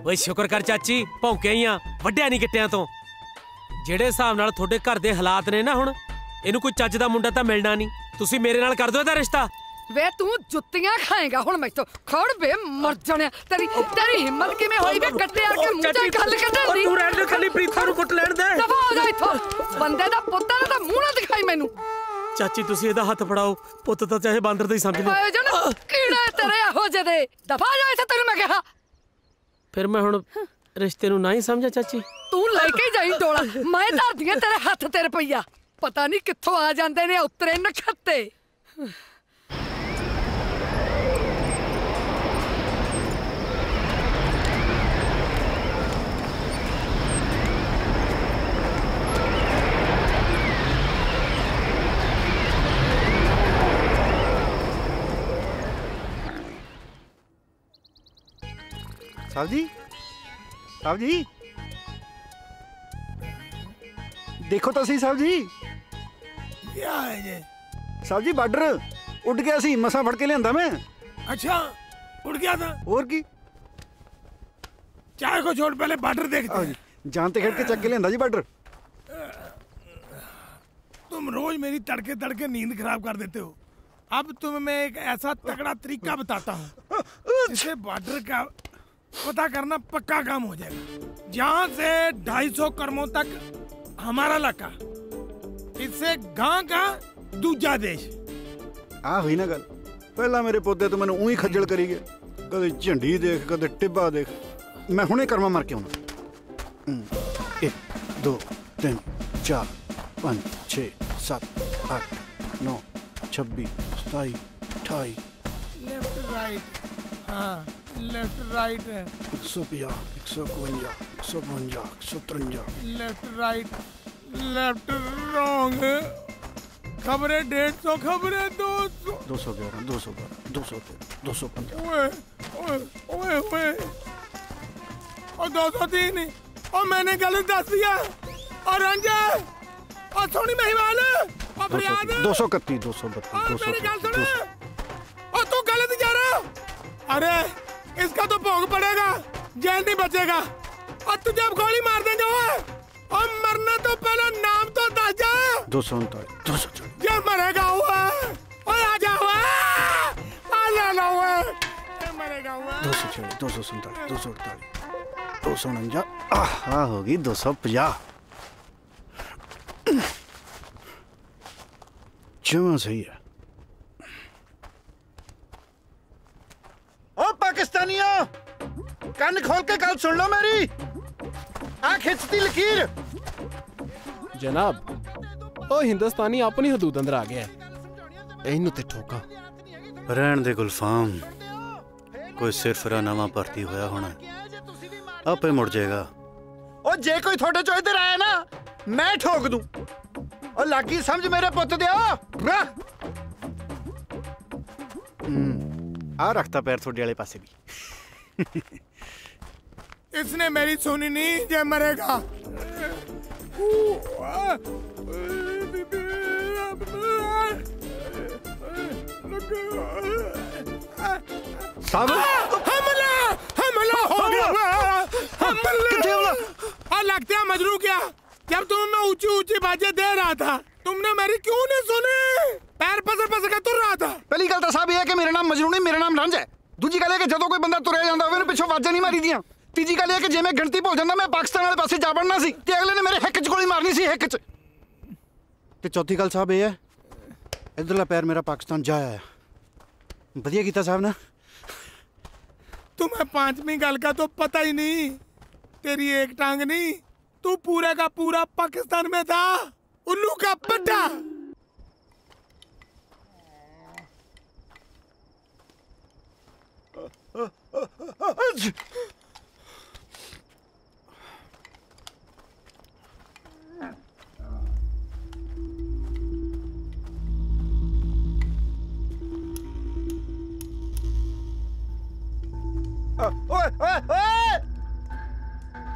[SPEAKER 1] ਓਏ ਸ਼ੁਕਰ ਕਰ ਚਾਚੀ, ਭੌਂਕਿਆ ਹੀ ਆ, ਵੱਡਿਆ ਨਹੀਂ ਗਿੱਟਿਆਂ ਤੋਂ। ਜਿਹੜੇ ਹਿਸਾਬ ਨਾਲ ਤੁਹਾਡੇ ਘਰ ਦੇ ਹਾਲਾਤ ਨੇ ਨਾ ਹੁਣ, ਇਹਨੂੰ ਕੋਈ ਚੱਜ ਦਾ ਮੁੰਡਾ ਤਾਂ ਮਿਲਣਾ ਨਹੀਂ। ਤੁਸੀਂ ਮੇਰੇ ਨਾਲ ਕਰ ਦਿਓ ਇਹਦਾ ਰਿਸ਼ਤਾ।
[SPEAKER 11] ਵੇ ਤੂੰ ਜੁੱਤੀਆਂ ਖਾਏਗਾ ਹੁਣ ਮੈਥੋਂ। ਖੜ ਬੇ ਮਰ ਜਾਣਿਆ, ਤੇਰੀ ਹਿੰਮਤ ਕਿਵੇਂ ਹੋਈ ਵੇ ਗੱਟੇ ਆ ਕੇ ਮੂੰਹ ਤੇ ਗੱਲ ਕੱਢਣ ਦੀ।
[SPEAKER 1] ਤੂੰ ਰਹਿਣ ਦੇ, ਖਾਲੀ ਪ੍ਰੀਤਾਂ ਨੂੰ ਕੁੱਟ ਲੈਣ ਦੇ।
[SPEAKER 11] ਦਫਾ ਹੋ ਜਾ ਇੱਥੋਂ, ਬੰਦੇ ਦਾ ਪੁੱਤ ਨਾ ਤਾਂ ਮੂੰਹ ਨਾ ਦਿਖਾਈ ਮੈਨੂੰ।
[SPEAKER 1] ਚਾਚੀ ਤੁਸੀਂ ਇਹਦਾ ਹੱਥ ਫੜਾਓ, ਪੁੱਤ ਤਾਂ ਚਾਹੇ ਬਾਂਦਰ ਦਾ ਹੀ ਸਮਝ ਲਓ।
[SPEAKER 11] ਆਏ ਜਨ ਕੀੜੇ ਤੇਰੇ ਇਹੋ ਜਿਹੇ ਦੇ, ਦਫਾ ਜਾ ਇੱਥੇ, ਤੈਨੂੰ ਮੈਂ ਕਿਹਾ।
[SPEAKER 1] ਫਿਰ ਮੈਂ ਹੁਣ ਰਿਸ਼ਤੇ ਨੂੰ ਨਾ ਹੀ ਸਮਝਾ ਚਾਚੀ?
[SPEAKER 11] ਤੂੰ ਲੈ ਕੇ ਜਾਈ ਡੋਲਾ, ਮੈਂ ਧਰਦੀਆਂ ਤੇਰੇ ਹੱਥ ਤੇ ਰੁਪਈਆ। ਪਤਾ ਨਹੀਂ ਕਿੱਥੋਂ ਆ ਜਾਂਦੇ ਨੇ ਉਤਰੇ ਨਖੱਤੇ।
[SPEAKER 3] साहब जी, साहब जी देखो तो सही साहब जी।
[SPEAKER 9] क्या है ये?
[SPEAKER 3] साहब जी बार्डर उड़ गया सी, मसा फड़ के लिया मैं।
[SPEAKER 9] अच्छा उड़ गया था?
[SPEAKER 3] और की
[SPEAKER 9] चाय को छोड़, पहले बार्डर देखते हैं।
[SPEAKER 3] जानते खेड़ के चक के लिया जी बार्डर।
[SPEAKER 9] तुम रोज मेरी तड़के तड़के नींद खराब कर देते हो। अब तुम्हें मैं एक ऐसा तगड़ा तरीका बताता हूँ जिससे बार्डर का पता करना पक्का काम हो जाएगा। जहाँ से 250 करमों तक हमारा इलाका, इससे गांव का दूजा देश।
[SPEAKER 3] आ हुई ना गल, पहला मेरे पोते तो मैंने ऊही खज्जल करी गए, कदे झंडी देख कदे टिब्बा देख। मैं हुणे कर्मा मार के आउणा। 1 2 3 4 5 6 7 8 9 26 27 28।
[SPEAKER 9] लेफ्ट राइट, हाँ लेफ्ट राइट है।
[SPEAKER 3] 150 152 152 153।
[SPEAKER 9] Left right, left wrong. खबरें 150, खबरें 200।
[SPEAKER 3] 211 212 213 215।
[SPEAKER 9] ओए ओए ओए ओए, और 203। और मैंने गलत दस दिया। और रंजा और सोनी महिवाल और फरियाद
[SPEAKER 3] 231 232
[SPEAKER 9] मेरी गल सुन, और तू गलत जा रहा। अरे इसका तो भोग पड़ेगा, जेल नहीं बचेगा। और तुझे अब गोली मार देंगे वो, और मरने तो पहले नाम तो दस जा।
[SPEAKER 3] 239 240।
[SPEAKER 9] ये मरेगा हुआ, और आ जा हुआ, आ जाना हुआ, ये मरेगा हुआ।
[SPEAKER 3] 246 247 248 249। आहा होगी 250। जमा सही है। ओ पाकिस्तानियों, कान खोल के गल सुन लो मेरी। आ खिंचती लकीर।
[SPEAKER 13] जनाब, ओ हिंदुस्तानी अपनी हदूद अंदर आ गया है, इन्हू ते ठोका।
[SPEAKER 3] रहन दे गुलफाम, कोई सिरफरा नवा भर्ती होया होना, आपे मुड़ जाएगा। ओ जे कोई थोड़े चो इधर आया ना, मैं ठोक दूं। और लागी समझ मेरे पुत दिया। आ रखता पैर थोड़े वाले पासे भी।
[SPEAKER 9] इसने मेरी सुनी नहीं, ये मरेगा।
[SPEAKER 3] साहब
[SPEAKER 9] हमला हो गया। लगता है मजनू क्या, जब तुम मैं ऊंची ऊंची बातें दे रहा था तुमने मेरी क्यों नहीं सुनी? पैर पसर पसर के तुर रहा था।
[SPEAKER 3] पहली गल तो साहब ये है कि मेरा नाम मजनू नहीं, मेरा नाम रंज है। दूजी गल है कि जदों कोई बंदा तुरया जांदा होवे पिछों आवाज़ां नहीं मारी दियां। तीजी गल है कि जे मैं गिणती भुल जांदा मैं पाकिस्तान वाले पासे जा बढ़ना सी ते अगले ने मेरे हिक च गोली मारनी सी, हिक च। ते चौथी गल साहब ये है इधरला पैर मेरा पाकिस्तान जा आया। बढ़िया कीता साहब ने।
[SPEAKER 9] तुम्हें पांचवी गल का तो पता ही नहीं। तेरी एक टांग नहीं, तू पूरे का पूरा पाकिस्तान में था। उल्लू का पट्टा।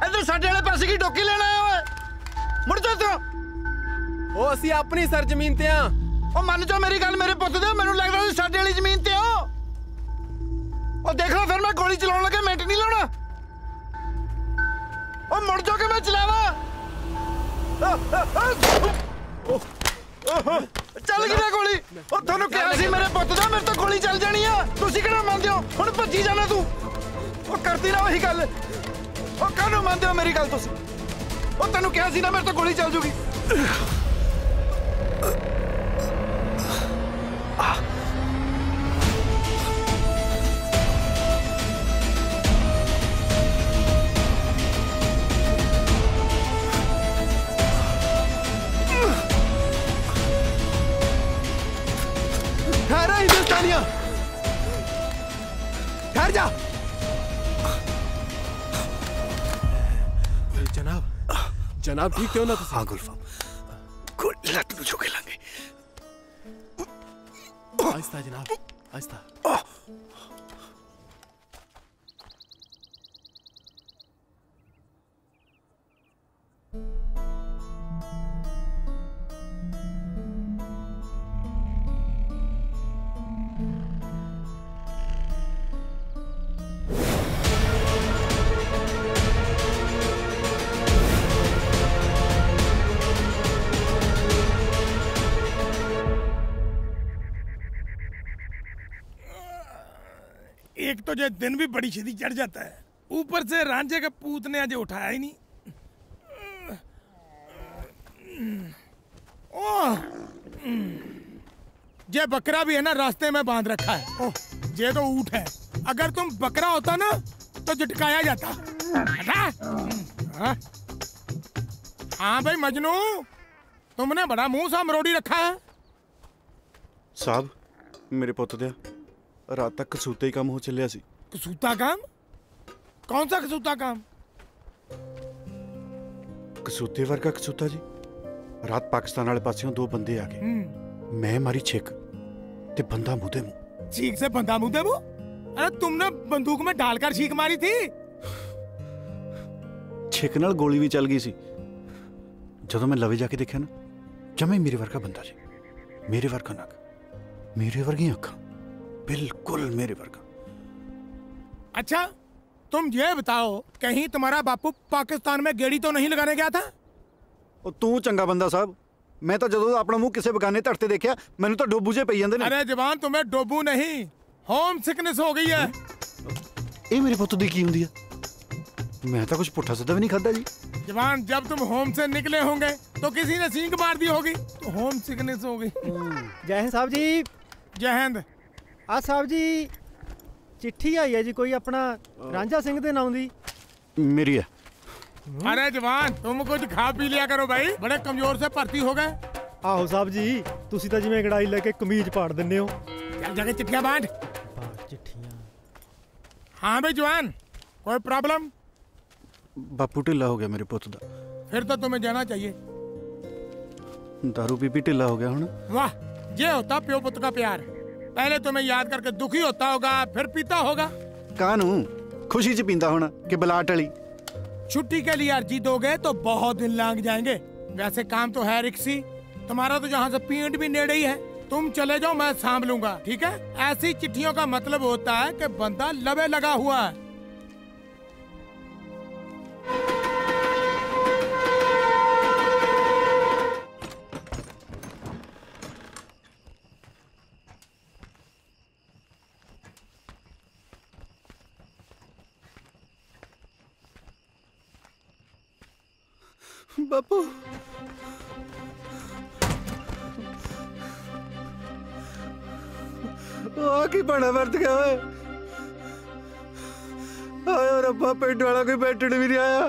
[SPEAKER 3] इधर साडे वाले पासे की डोकी लेना है। ओए मुड़ जा तू।
[SPEAKER 13] ओ ਅਸੀਂ ਆਪਣੀ ਸਰ ਜ਼ਮੀਨ ਤੇ ਆ।
[SPEAKER 3] ओ मन जाओ मेरी गल मेरे पुੱਤ ਦੇ, ਮੈਨੂੰ ਲੱਗਦਾ ਤੁਸੀਂ ਸਾਡੇ ਵਾਲੀ ਜ਼ਮੀਨ ਤੇ ਹੋ। ओ देख लो फिर मैं गोली चलाने लगे मिनट नहीं लाना। ओ मुड़ जाओ कि मैं चलावा। चल गई ना गोली। ओ थानू क्या सी मेरे पुੱਤ ਦਾ मेरे तो गोली चल जानी है। ਤੁਸੀਂ ਕਿਹੜਾ ਮੰਨਦੇ ਹੋ? ਹੁਣ ਭੱਜੀ ਜਾਣਾ ਤੂੰ। ओ करती ना वही गल। ओ काहनू ਮੰਨਦੇ ਹੋ मेरी गल ਤੁਸੀਂ? ओ ਤੈਨੂੰ ਕਿਹਾ ਸੀ ਨਾ ਮੇਰੇ ਤੋਂ ਗੋਲੀ ਚੱਲ ਜੂਗੀ।
[SPEAKER 13] ठहरा हिंदुस्तानिया, ठहर जा। जनाब जनाब ठीक क्यों ना?
[SPEAKER 3] हाँ गुलफाम, गोली लट नु चुके लांगे।
[SPEAKER 13] आहिस्ता जनाब, आहिस्ता।
[SPEAKER 9] एक तो जो दिन भी बड़ी छेती चढ़ जाता है, ऊपर से रांझे के पूत ने आज उठाया ही नहीं। ओह, ये बकरा भी है ना रास्ते में बांध रखा है। ओह, ये तो ऊंट है। अगर तुम बकरा होता ना तो झटकाया जाता। हाँ? हाँ भाई मजनू, तुमने बड़ा मुंह सा मरोड़ी रखा है।
[SPEAKER 3] साहब मेरे पुੱਤ ਦਿਆ रात तक कसूते ही काम हो चलिया सी।
[SPEAKER 9] कसूता काम? कौन सा कसूता काम?
[SPEAKER 3] कसूते वर्गा कसूता जी। रात पाकिस्तान वाले पासियों दो बंदे आ गए। मैं मारी छिक ते बंदा मुंह दे मुंह।
[SPEAKER 9] छीक से बंदा मुंह दे मुंह? अरे तुमने बंदूक में डालकर छीक मारी थी।
[SPEAKER 3] छिक नाल गोली भी चल गई सी। जदों मैं लवे जाके देखा ना, जमे मेरे वर्गा बंदा जी, मेरे वर्गा नक, मेरे वर्गी अखा, बिल्कुल मेरे वर्गा।
[SPEAKER 9] अच्छा तुम ये बताओ, कहीं तुम्हारा बापू पाकिस्तान में गेड़ी तो नहीं लगाने गया था?
[SPEAKER 3] ओ तू चंगा बंदा साहब, मैं तो जदों अपना मुंह किसी बेगाने धड़ ते देखा मैनू तो डोबू जे पई जांदे ने।
[SPEAKER 9] अरे जवान तुम्हें डोबू नहीं, होम सिकनेस हो गई है।
[SPEAKER 3] ये मेरे पुੱਤ दी की हुंदी है? मैं तो कुछ पुट्ठा सीधा भी नहीं खाता जी।
[SPEAKER 9] जवान जब तुम होम से निकले होंगे तो किसी ने सींग मार दी होगी तो होम सिकनेस हो गई।
[SPEAKER 10] जय हिंद साहब जी।
[SPEAKER 9] जय हिंद।
[SPEAKER 10] आ साहब जी चिट्ठी आई है जी कोई अपना रांझा सिंह दे नाम दी।
[SPEAKER 3] मेरी है।
[SPEAKER 9] अरे जवान तुम कुछ खा पी लिया करो भाई, बड़े कमजोर से भर्ती हो गए।
[SPEAKER 10] आहो साहब जी तुसी तो जिवें गड़ाई लेके कमीज पाड़ दिंदे हो।
[SPEAKER 9] चल जाके चिट्ठियां बांट।
[SPEAKER 10] चिट्ठियां।
[SPEAKER 9] हाँ भाई जवान, कोई प्रॉब्लम?
[SPEAKER 3] बापू ढिला हो गया मेरे पुੱਤ ਦਾ।
[SPEAKER 9] फिर तो तुम्हें जाना चाहिए।
[SPEAKER 3] दारू पी पी ढिला हो गया हुण।
[SPEAKER 9] वाह, ये होता प्यो पुत्र का प्यार। पहले तुम्हें याद करके दुखी होता होगा, फिर पीता होगा।
[SPEAKER 3] कानू खुशी च पींदा होना कि बलाट वाली।
[SPEAKER 9] छुट्टी के लिए अर्जी दोगे तो बहुत दिन लग जाएंगे। वैसे काम तो है रिक्सी, तुम्हारा तो जहाँ से पीएंट भी नेड़े ही है। तुम चले जाओ, मैं सांभ लूंगा, ठीक है? ऐसी चिट्ठियों का मतलब होता है कि बंदा लबे लगा हुआ है।
[SPEAKER 3] बापू की बड़ा वर्त गया है। आया रब्बा, पेट वाला कोई बैठने भी नहीं आया।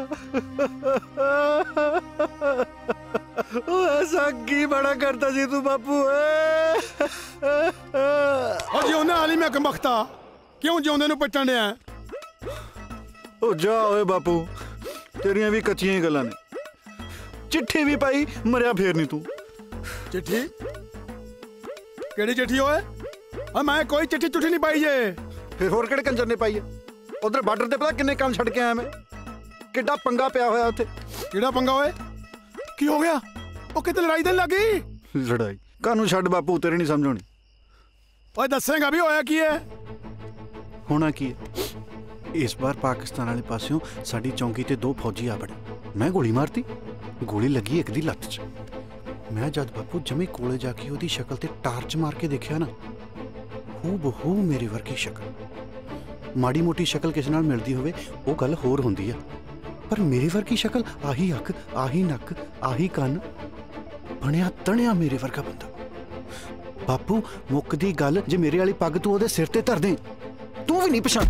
[SPEAKER 3] ऐसा की बड़ा करता जी तू बापू
[SPEAKER 7] जिउने आली मैं कमख्ता क्यों जिਉਂਦੇ ਨੂੰ ਪੱਟਣ ਡਿਆ?
[SPEAKER 3] ओ जा ओए बापू, तेरियां भी कच्चियां ही गल्लां ने। चिट्ठी भी पाई, मरिया फेर नहीं तू।
[SPEAKER 7] चिट्ठी? केड़ी चिट्ठी होए? मैं कोई चिट्ठी चुट्ठी नहीं पाई जे।
[SPEAKER 3] फिर होर केड़े कंजर ने पाई है? उधर बार्डर ते पता किन्ने काम छड़ के आया मैं। किड्डा पंगा पिया होया उत्थे।
[SPEAKER 7] किहड़ा पंगा होए? की हो गया? ओ किते लड़ाई देन लगी?
[SPEAKER 3] लड़ाई कानू छड़ बापू, तेरे नहीं समझ आनी।
[SPEAKER 7] ओए दसेगा भी होया की है?
[SPEAKER 3] होना की है, इस बार पाकिस्तान वाले पासियों साडी चौंकी ते 2 फौजी आ बड़े। मैं गोली मारती, गोली लगी एक दी लत्त च। मैं जद बापू जमे कोले जाके ओदी शक्ल ते टार्च मार के देखिया ना, हूबहू मेरे वर्गी शक्ल। माड़ी मोटी शक्ल किसी नाल मिलदी होवे वो गल होर हुंदी है, पर मेरे वर्गी शक्ल, आही अख, आही नक, आही कान, बनिया तणिया मेरे वर्गा बंदा। बापू मुक्कदी गल, जे मेरे वाली पग तू ओदे सिर ते धर दे, तू भी नहीं पछाण।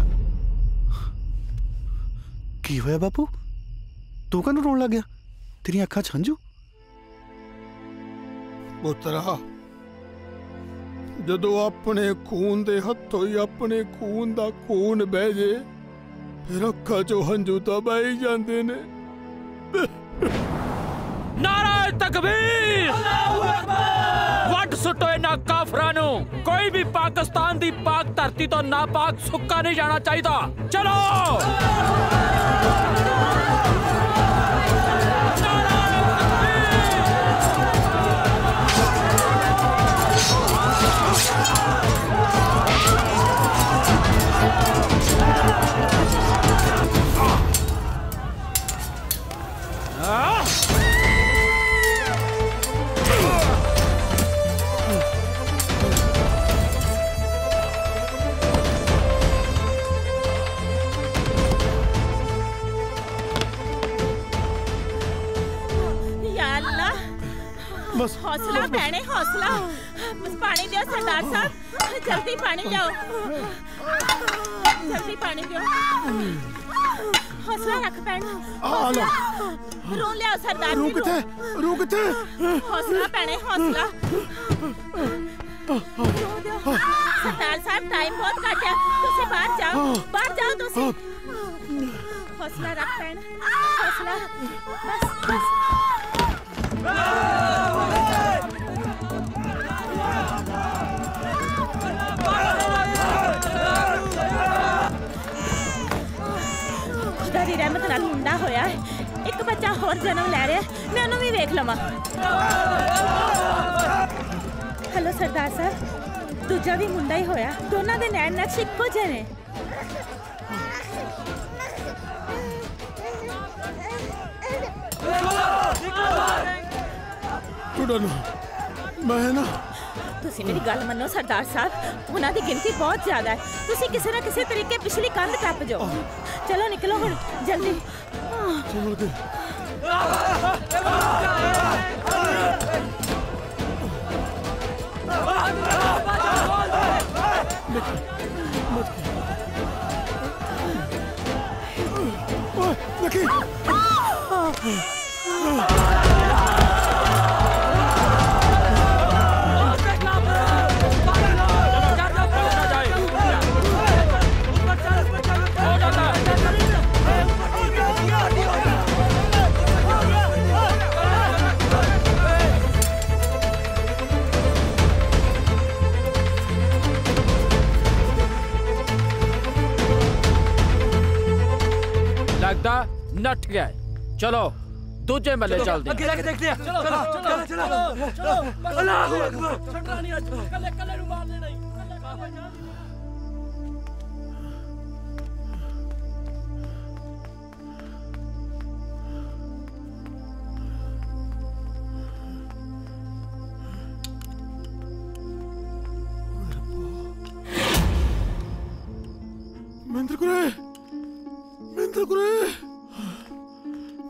[SPEAKER 3] की होया बापू, तू कानू रोन लग गया? तेरी अखां च हंझू?
[SPEAKER 7] पुत्रा, जदों अपने खून दे हथों ही अपने खून दा खून बह जे, फिर अखां चों हंझू तां बह ही जांदे ने।
[SPEAKER 14] नारे तकबीर! वट सुटो इन्हां काफरां नूं। कोई भी पाकिस्तान दी पाक धरती तो नापाक सुक्का नहीं जाना चाहिए। चलो
[SPEAKER 2] हौसला भैने, हौसला। बस पानी दियो सरदार साहब, जल्दी पानी लाओ, जल्दी पानी दियो। हौसला रख भैन, रू लिया सरदार जी।
[SPEAKER 7] रू किथे?
[SPEAKER 2] हौसला भैने, हौसला। सरदार साहब टाइम बहुत घट है, तुसी बाहर जाओ तुसी। हौसला रख भैन, हौसला। बस खुदा दी रहमत नाल मुंडा होया है, एक बच्चा होर जन्म ले रहा है, मैं उन्हें भी वेख लवां। हेलो सरदार साहब, दूजा भी मुंडा ही होया, दोनों दे नैन नक्श इक्को जे ने।
[SPEAKER 7] मैं ना
[SPEAKER 2] तुसी मेरी गल मनो सरदार साहब, उन्हां दी गिनती बहुत ज्यादा है, तुसी किसी ना किसी तरीके पिछली कंध टप जाओ। चलो निकलो हुण जल्दी।
[SPEAKER 14] नट गया है। चलो दूजे मले चल दी।
[SPEAKER 15] देखते हैं। चलो अल्लाहू अकबर। छटरा नहीं आज कल्ले नु मार देना ही।
[SPEAKER 7] महेंद्र कुरे, महेंद्र कुरे,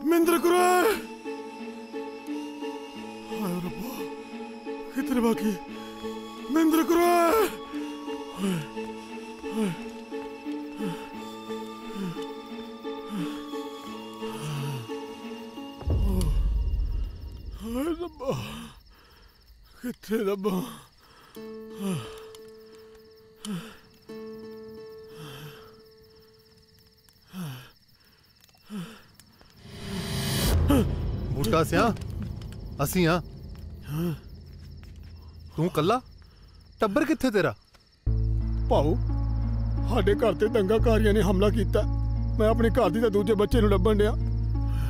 [SPEAKER 7] महेंद्र कुरे। हाय रब्बा, कितने बाकी? महेंद्र कुरे। हाय रब्बा, कितने रब्बा।
[SPEAKER 16] बूटा सिया असी हाँ तू कला टब्बर किथे तेरा
[SPEAKER 7] भाऊ साडे घर ते दंगाकारियां ने हमला किया। मैं अपने घर दी ते दूजे बच्चे नूं लभण दिया।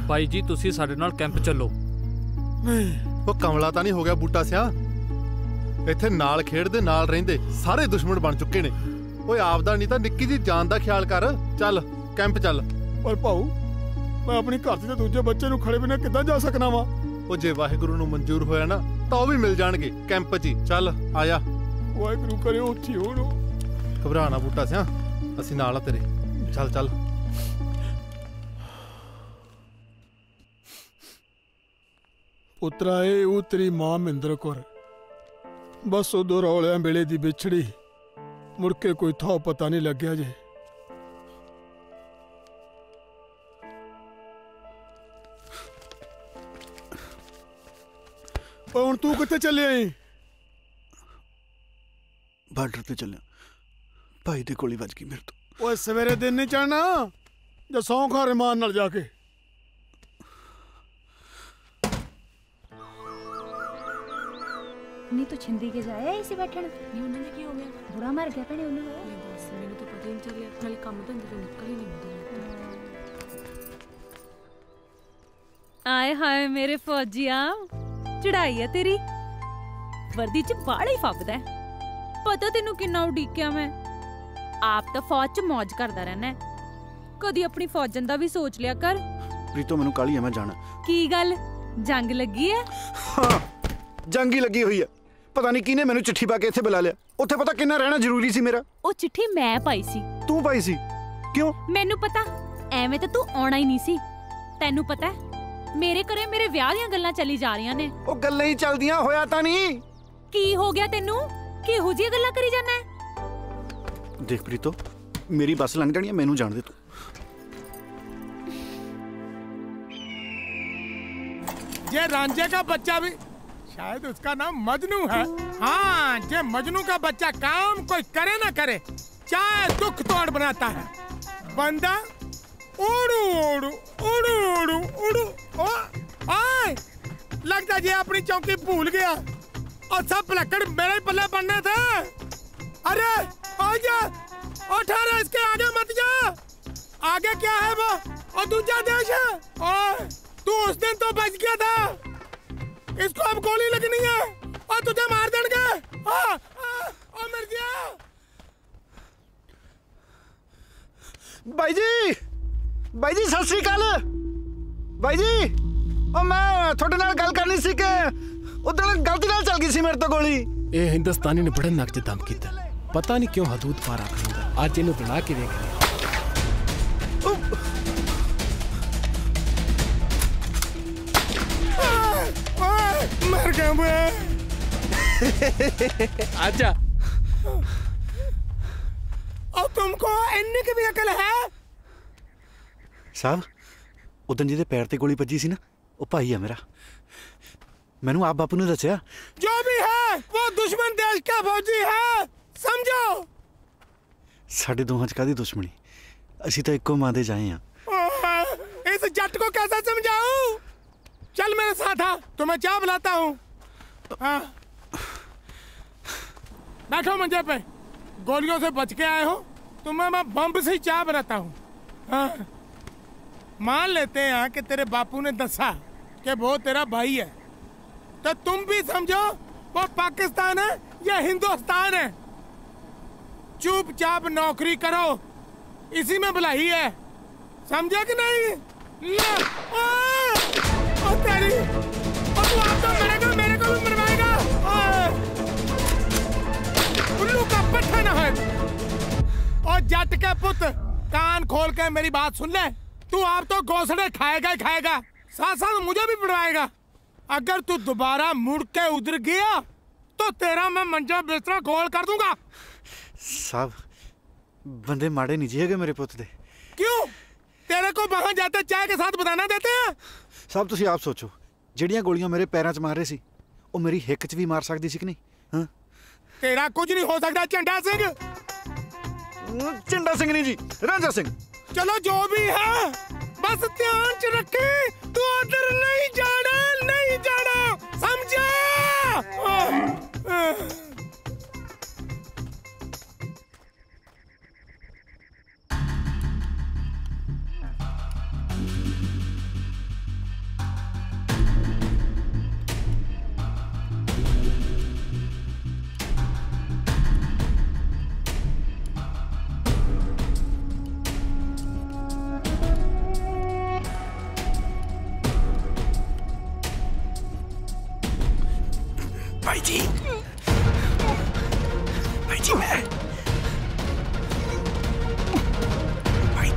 [SPEAKER 14] भाई जी तुसी साडे नाल कैंप चलो।
[SPEAKER 7] नहीं
[SPEAKER 16] वो कमला तां नहीं हो गया बूटा सिया। इत्थे नाल खेडदे नाल रहिंदे सारे दुश्मन बन चुके ने। ओए आपदा नहीं तां निक्की जी जान दा ख्याल कर। चल कैंप चल।
[SPEAKER 7] पर भाऊ मैं अपनी घर से दूजे बच्चे नूं खड़े बिना किद्दां जा सकना वा?
[SPEAKER 16] ओ जे वाहिगुरू नूं मंजूर होया ना तां ओ भी मिल जाणगे कैंप च ही। चल आया।
[SPEAKER 7] वाहिगुरू करे उत्थी होण।
[SPEAKER 16] घबरा ना बूटा सिया असीं नाल आ तेरे। चल चल।
[SPEAKER 7] पुत्रा ए ਉਹ ਤੇਰੀ ਮਾਂ ਮਹਿੰਦਰ ਕੌਰ ਬਸ ਉਦੋਂ ਰੌਲਿਆਂ ਵੇਲੇ ਦੀ ਵਿਛੜੀ ਮੁੜ ਕੇ ਕੋਈ ਥਾਂ ਪਤਾ ਨਹੀਂ ਲੱਗਿਆ ਜੇ। ਹੁਣ ਤੂੰ ਕਿੱਥੇ ਚੱਲਿਆ ਏ?
[SPEAKER 3] ਬਾਰਡਰ ਤੇ ਚੱਲਿਆ। ਭਾਈ ਦੇ ਗੋਲੀ ਵੱਜ ਗਈ ਮੇਰੇ ਤੋਂ।
[SPEAKER 7] ਓਏ ਸਵੇਰੇ ਦਿਨ ਨਹੀਂ ਚੜਨਾ ਜਾਂ ਸੌਂ ਖਾ ਰਮਾਨ ਨਾਲ ਜਾ ਕੇ।
[SPEAKER 17] नहीं तो छिंदी के जाया इसी बैठन नहीं उन्होंने की हो गया बुरा मर गया भैने उन्होंने बस मैंने तो पता ही नहीं चलिया नाले काम धंधे तो निकल ही नहीं होता।
[SPEAKER 6] आए हाय मेरे फौजिया चढ़ाई है तेरी वर्दी च बाड़ा ही फबदा है। पता तेनू किन्ना उड़ीकिया मैं। आप तो फौज च मौज करदा रहना है। कदी अपनी फौजन दा भी सोच लिया कर।
[SPEAKER 3] प्रीतो मैनू काली है मैं जाना।
[SPEAKER 6] की गल जंग लगी है?
[SPEAKER 3] हाँ जंग ही लगी हुई है। पता नहीं किने मैनू चिट्ठी पा के इत्थे बुला लिया। उत्थे पता किन्ना रहना जरूरी सी मेरा।
[SPEAKER 6] ओ चिट्ठी मैं पाई सी।
[SPEAKER 3] तू पाई सी? क्यों?
[SPEAKER 6] मैनू पता एवें तो तू आना ही नहीं सी। तैनू पता है मेरे घरे मेरे ब्याह दियां गल्लां चली जा रही ने।
[SPEAKER 3] ओ गल्लां ही चलदियां होया तां नहीं।
[SPEAKER 6] की हो गया तेनू? किहो जी गल्लां करी जाना है?
[SPEAKER 3] देख प्रीतो मेरी बस लंघ जानी है मैनू जान दे तू।
[SPEAKER 9] ये रांझे का बच्चा भी शायद उसका नाम मजनू है। हाँ ये मजनू का बच्चा काम कोई करे ना करे चाहे दुख तोड़ बनाता है। बंदा उड़ू उड़ू उड़ू उड़ू उड़ू आए लगता ये अपनी चौकी भूल गया और सब लकड़ मेरे ही पल्ले बनने थे। अरे आजा 18 इसके आगे मत जा। आगे क्या है वो और दूसरा देश है। ओए तू उस दिन तो बच गया था। इसको अब गोली लगनी है और तुझे मार देंगे। और मर गया।
[SPEAKER 3] भाई जी सत श्री अकाल। भाई जी ओ मैं थोड़े नाल गल करनी सी कि उधर गलती नाल चल गई सी मेरे तो गोली।
[SPEAKER 13] ए हिंदुस्तानी ने बड़े नक च दम कीता। पता नहीं क्यों हदूद पार आखदा। आज इन्हू दड़ा के देख ले।
[SPEAKER 9] मर गया मैं।
[SPEAKER 13] आजा।
[SPEAKER 9] और तुमको इन्नी की भी अकल है?
[SPEAKER 3] साहब उदन जी दे पैर ते गोली बजी सी ना ओ भाई है मेरा। मैनू आप बापू ने दस्या।
[SPEAKER 9] जो भी है वो दुश्मन देश का फौजी है समझो।
[SPEAKER 3] साडे दोहां च कादी दुश्मनी असी तो इक्को मां दे जाए हां।
[SPEAKER 9] इस जट को कैसे समझाऊं? चल मेरे साथ आ तुम्हें चाय बुलाता हूँ। बैठो मंजे पे गोलियों से बच के आए हो तुम्हें मैं बम से ही चाय बनाता हूँ। मान लेते हैं कि तेरे बापू ने दसा कि वो तेरा भाई है, तो तुम भी समझो वो पाकिस्तान है या हिंदुस्तान है। चुपचाप नौकरी करो, इसी में भलाई है, समझे कि नहीं? ओ तेरी, ओ तू आप तो मरेगा, मेरे को भी मरवाएगा। उल्लू का पट्टा ना है। और जट के पुत, कान खोल के मेरी बात सुन ले। तू आप तो घोंसड़े खाएगा ही खाएगा, साथ साथ मुझे भी पड़वाएगा। अगर तू दोबारा मुड़ के उधर गया तो तेरा मैं मंजा बिस्तरा गोल कर दूंगा।
[SPEAKER 3] साहब बंदे माड़े नहीं जी है मेरे पुत दे।
[SPEAKER 9] क्यों? तेरे को वहां जाते चाय के साथ बताना देते हैं?
[SPEAKER 3] साहब तुसी आप सोचो, ਜਿਹੜੀਆਂ ਗੋਲੀਆਂ ਮੇਰੇ ਪੈਰਾਂ 'ਚ ਮਾਰ ਰਹੇ ਸੀ ਉਹ ਮੇਰੀ ਹਿੱਕ 'ਚ ਵੀ ਮਾਰ ਸਕਦੀ ਸੀ ਕਿ ਨਹੀਂ? ਹਾਂ
[SPEAKER 9] तेरा कुछ नहीं हो सकता झंडा सिंह।
[SPEAKER 3] झंडा सिंह नहीं जी, रांझा सिंह।
[SPEAKER 9] चलो जो भी है, बस ध्यान च रखे तू उधर नहीं जाना, नहीं जाना, समझा?
[SPEAKER 3] भाई जी, भाई जी मैं भाई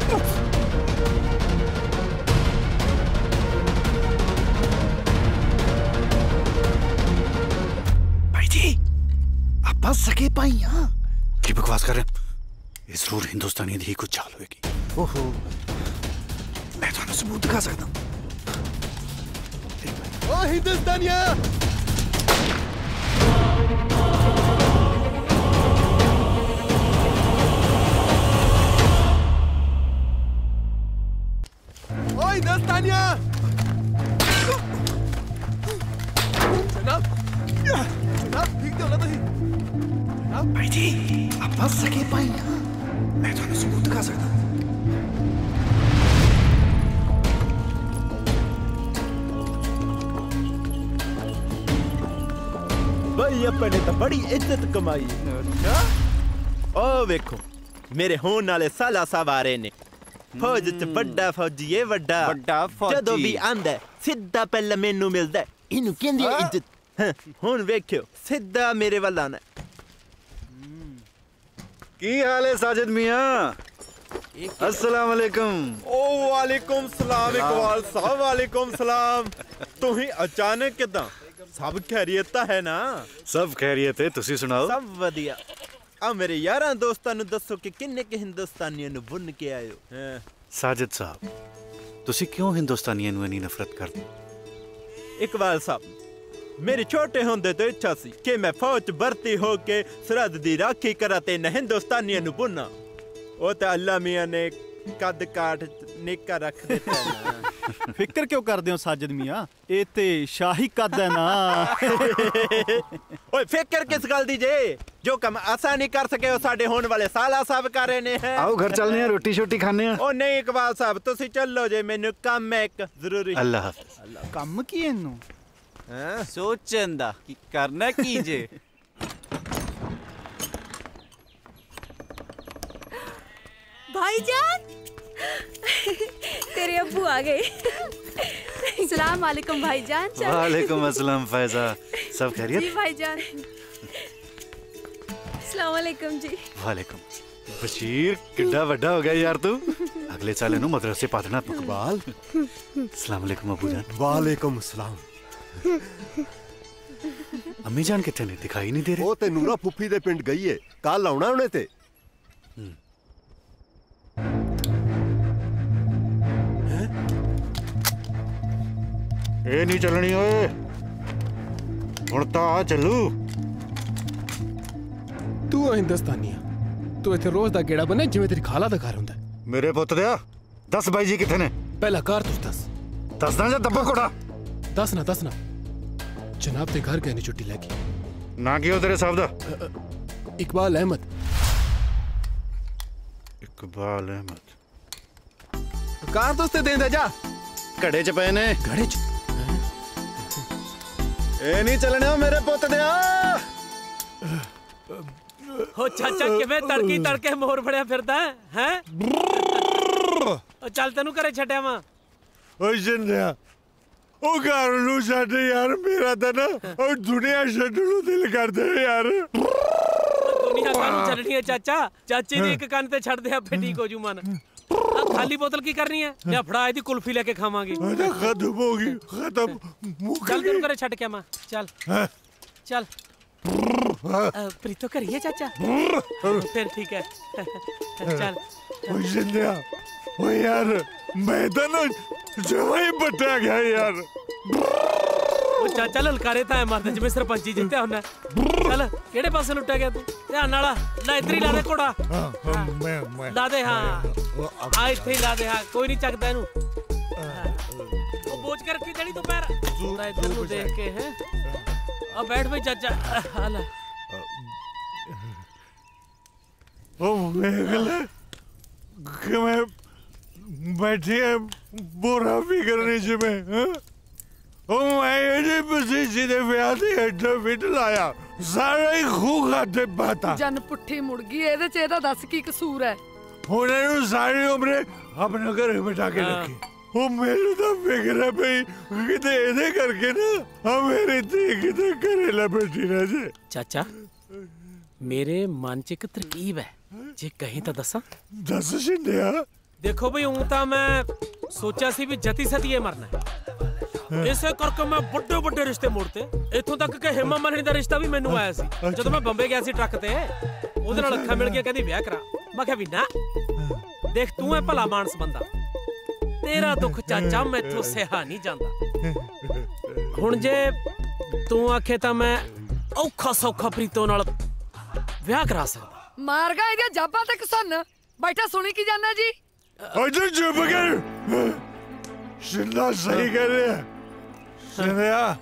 [SPEAKER 3] भाई जी आप सके भाई हाँ की बकवास कर रहे हैं? ये जरूर हिंदुस्तानी दी कुछ चाल होगी। ओहो मैं थानू सबूत दिखा सकता हूँ।
[SPEAKER 16] ओ हिंदुस्तानिया दस्तानिया जनाब जनाब ठीक तो तुसी जनाब।
[SPEAKER 3] भाई जी आप बस सके भाई हाँ मैं थानू सबूत दिखा सकता हूँ।
[SPEAKER 18] भाई अपने तो बड़ी इज्जत कमाई। ओ वेखो मेरे होने वाले साला सवारे ने फौज च बड़ा फौजी है, बड़ा फौजी जदों भी आंदा सीधा पहले मेनू मिलदा इनू कहंदी इज्जत। हुन वेखियो सीधा मेरे वाल आना।
[SPEAKER 3] की हाल है साजिद मियां? अस्सलाम वालेकुम।
[SPEAKER 18] ओ वालेकुम सलाम इकबाल साहब, वालेकुम सलाम। तू ही अचानक किदां? सब खैरियत है ना?
[SPEAKER 3] सब खैरियत है, तुसी सुनाओ?
[SPEAKER 18] सब वधिया। आ मेरे यारां दोस्तां नू दसो कि किन्ने के हिंदुस्तानियां नू बुन के आए हो?
[SPEAKER 3] साजिद साहब तुसी क्यों हिंदुस्तानियां नू इन्नी नफरत करदे?
[SPEAKER 18] इकबाल साहब मेरी छोटे होंदे तो इच्छा सी कि मैं फौज भर्ती होके सरहद दी राखी करा ते न हिंदुस्तानियां नू बुना। ओ ते अल्लाह मियां ने कद काठ निका रख दिता है।
[SPEAKER 19] फिक्र क्यों करदे हो साजिद मियां? ए ते शाही कद है ना।
[SPEAKER 18] ओए फिक्र किस गल दी जे? जो कम आसा नहीं कर सके वो साडे होने वाले साला साहब कर रहे ने।
[SPEAKER 3] आओ घर चलने हैं, रोटी शोटी खाने हैं।
[SPEAKER 18] ओ नहीं इकबाल साहब तुसी चलो जे, मैनू काम है एक जरूरी।
[SPEAKER 3] अल्लाह हाफिज।
[SPEAKER 19] काम की इन्नू
[SPEAKER 20] सोचन दा कि करना की जे।
[SPEAKER 5] भाईजान तेरे अब्बू आ गए। सलाम वालेकुम भाईजान।
[SPEAKER 3] वालेकुम अस्सलाम फैजा, सब खैरियत?
[SPEAKER 5] जी भाईजान। सलाम वालेकुम जी।
[SPEAKER 3] वालेकुम। बशीर किड्डा वड्डा हो गया यार तू। अगले साल इनू मदरसे पादना। इकबाल सलाम वालेकुम अबू जान।
[SPEAKER 16] वालेकुम सलाम।
[SPEAKER 3] अम्मी जान कितने ने दिखाई नहीं दे रहे?
[SPEAKER 16] वो ते नूरा फुफी दे पिंड गई है, कल आउना उन्हें ते।
[SPEAKER 3] ए नहीं चलनी ओए, हुण तां आ चलू।
[SPEAKER 13] तू हिंदुस्तानिया तू इत्थे रोज दा गेड़ा बने जिवें तेरी खाला दा घर हुंदा।
[SPEAKER 3] मेरे पुत्त दिया दस बाई जी किथे ने?
[SPEAKER 13] पहला कार तू दस।
[SPEAKER 3] दसदा जा दब्बा कोड़ा?
[SPEAKER 13] दसना जनाब ते घर गए ने छुट्टी लगी।
[SPEAKER 3] ना क्यों तेरे साहब दा?
[SPEAKER 13] इकबाल अहमद।
[SPEAKER 3] इकबाल अहमद
[SPEAKER 16] कार तो उसते देंदा जा
[SPEAKER 3] घड़े च पे ने
[SPEAKER 16] घड़े च
[SPEAKER 3] ए नहीं चलने मेरे पुत दे
[SPEAKER 1] हो चाचा किवें तड़की तड़के मोर फड़िया फिरदा है चल तेनू घरे छड्डिया वा
[SPEAKER 9] ओ जिंदया ओ घर नू छड्ड यार मेरा तां ना ओ दुनिया छड्डण नू दिल करदा यार
[SPEAKER 1] दुनिया कानू छड्डनी है चाचा चाची दी एक कान ते छड्ड दे आपे ठीक हो जू मन खाली बोतल की करनी है या फड़ा दी कुल्फी लेके खावांगे
[SPEAKER 9] खत्म होगी खत्म
[SPEAKER 1] चल तेनू घरे छड्ड के मां चल चल प्रीतो करिए चाचा फिर ठीक है चल
[SPEAKER 9] ओ जिंदया ओ यार मैं तो ना जवाई बटा गया यार
[SPEAKER 1] ओ चाचा ललकारे था मरद जिवें सरपंची जित्ते होना चल केड़े पासे लुट्टा गया तू ध्यान नाल ला इधर ही ला दे घोड़ा
[SPEAKER 9] मैं
[SPEAKER 1] ला दे हां आ इथे ही ला दे हां कोई नहीं चकदा इनू ओ बोझ के रखी जड़ी तू पैर ला इधर नु देख के हैं अब बैठ भाई चाचा हाल
[SPEAKER 9] ओ मेघले कि मैं बैठी है बुरा फिकर च में ओ मैं जी बसी दे ब्याह ते एड्डा फिट लाया सारा ही खूह खाते पाता
[SPEAKER 11] जन पुट्ठी मुड़ गई ਇਹਦੇ ਚ ਇਹਦਾ ਦੱਸ ਕੀ ਕਸੂਰ ਹੈ
[SPEAKER 9] ਹੁਣ ਇਹਨੂੰ ਸਾਰੀ ਉਮਰ ਆਪਣੇ ਘਰੇ ਬਿਠਾ ਕੇ ਰੱਖੀ ਉਹ ਮੈਨੂੰ ਤਾਂ ਫਿਕਰ ਹੈ ਭਈ ਕਿਤੇ ਇਹਦੇ ਕਰਕੇ ਨਾ ਆ ਮੇਰੀ ਧੀ ਕਿਤੇ ਘਰੇ ਲੈ ਬੈਠੀ ਰਹਿ ਜੇ
[SPEAKER 1] ਚਾਚਾ मेरे मन च एक तरकीब है जे कहीं तो दसा
[SPEAKER 9] दस शिंदिया
[SPEAKER 1] देखो भाई हूं तो मैं सोचा सी भी जती सतीए मरना है इसे करके मैं बड़े बड़े रिश्ते मोड़ते इथों तक कि हेमा मालिनी दा रिश्ता भी मैनू आया सी जब मैं बंबे गया सी ट्रक ते ओदे नाल अखा मिल गया कहदी ब्याह करा मैं कहा भी ना देख तू है भला मानस बंदा तेरा दुख चाचा मैथों सहा नहीं जांदा हुण जे तू आखे तां मैं औखा सौखा प्रीतो नाल ਵਿਆਹ ਕਰਾ ਸਕਦਾ
[SPEAKER 11] ਮਾਰ ਗਾ ਇਹਦੀਆਂ ਜਾਬਾਂ ਤੇ ਕਿਸਨ ਬੈਠਾ ਸੁਣੀ ਕੀ ਜਾਂਦਾ ਜੀ
[SPEAKER 9] ਅਜੇ ਚੁੱਪ ਕਰ ਸਿੰਦਾ ਸਹੀ ਕਰ ਰਿਹਾ ਸਿੰਦਿਆ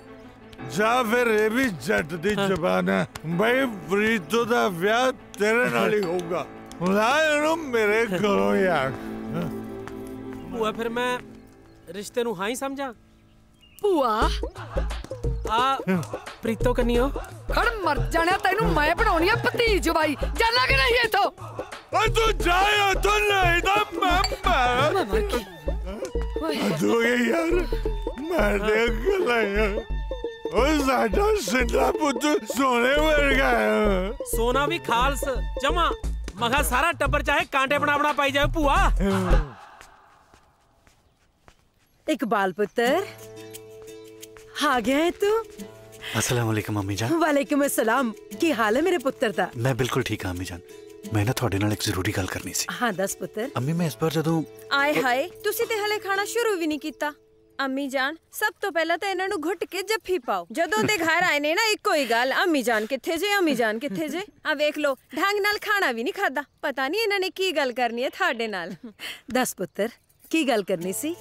[SPEAKER 9] ਜਾ ਫਿਰ ਇਹ ਵੀ ਜੱਟ ਦੀ ਜ਼ਬਾਨ ਹੈ ਬਈ ਪ੍ਰੀਤੋ ਦਾ ਵਿਆਹ ਤੇਰੇ ਨਾਲ ਹੀ ਹੋਊਗਾ ਲਾ ਇਹਨੂੰ ਮੇਰੇ ਕੋਲੋਂ ਯਾਰ
[SPEAKER 1] ਭੂਆ ਫਿਰ ਮੈਂ ਰਿਸ਼ਤੇ ਨੂੰ ਹਾਂ ਹੀ ਸਮਝਾਂ
[SPEAKER 11] ਭੂਆ
[SPEAKER 1] ਆ ਪ੍ਰੀਤੋ ਕੰਨੀਓ
[SPEAKER 11] ਖੜ ਮਰ ਜਾਣਿਆ ਤੈਨੂੰ ਮੈਂ ਬਣਾਉਣੀ ਆ ਭਤੀਜ ਜਵਾਈ ਜਾਣਾ ਕਿ ਨਹੀਂ ਇਥੋਂ
[SPEAKER 9] ਓ ਤੂੰ ਜਾਇਆ ਤੂੰ ਨਹੀਂ ਦਾ ਮਾਮਾ ਤੂੰ ਯਾਰ ਮੈਂ ਦੇ ਗਲਾਇਆ ਓ ਸਾਡਾ ਸਿੰਦਾ ਪੁੱਤ ਸੋਨੇ ਵਰਗਾ
[SPEAKER 1] ਸੋਨਾ ਵੀ ਖਾਲਸ ਜਮਾ ਮਗਾ ਸਾਰਾ ਟੱਬਰ ਚਾਹੇ ਕਾਂਟੇ ਬਣਾ ਪਾਈ ਜਾਵੇ ਭੂਆ
[SPEAKER 21] इकबाल पुत्र आ गया है तू
[SPEAKER 22] अस्सलाम वालेकुम अम्मी जान
[SPEAKER 21] वालेकुम अस्सलाम की हाल है मेरे पुत्र दा
[SPEAKER 22] मैं बिल्कुल ठीक हाँ अम्मी जान मैं ना थोड़े नाल एक जरूरी गल करनी सी
[SPEAKER 21] हाँ दस पुत्र
[SPEAKER 22] अम्मी मैं इस बार जदों
[SPEAKER 5] आए हाय तुसी ते हले खाना शुरू भी नहीं कीता अम्मी जान सब तो पहला तो इन्हां नू घुट के जफ्फी पाओ जदों दे घर आए ने ना इको ही गल अम्मी जान किथे जे अम्मी जान किथे जे आ वेख लो ढंग नाल खाना भी नहीं खादा पता नहीं इन्हां ने की गल करनी है थाडे नाल
[SPEAKER 21] दस पुत्र की गल करनी सी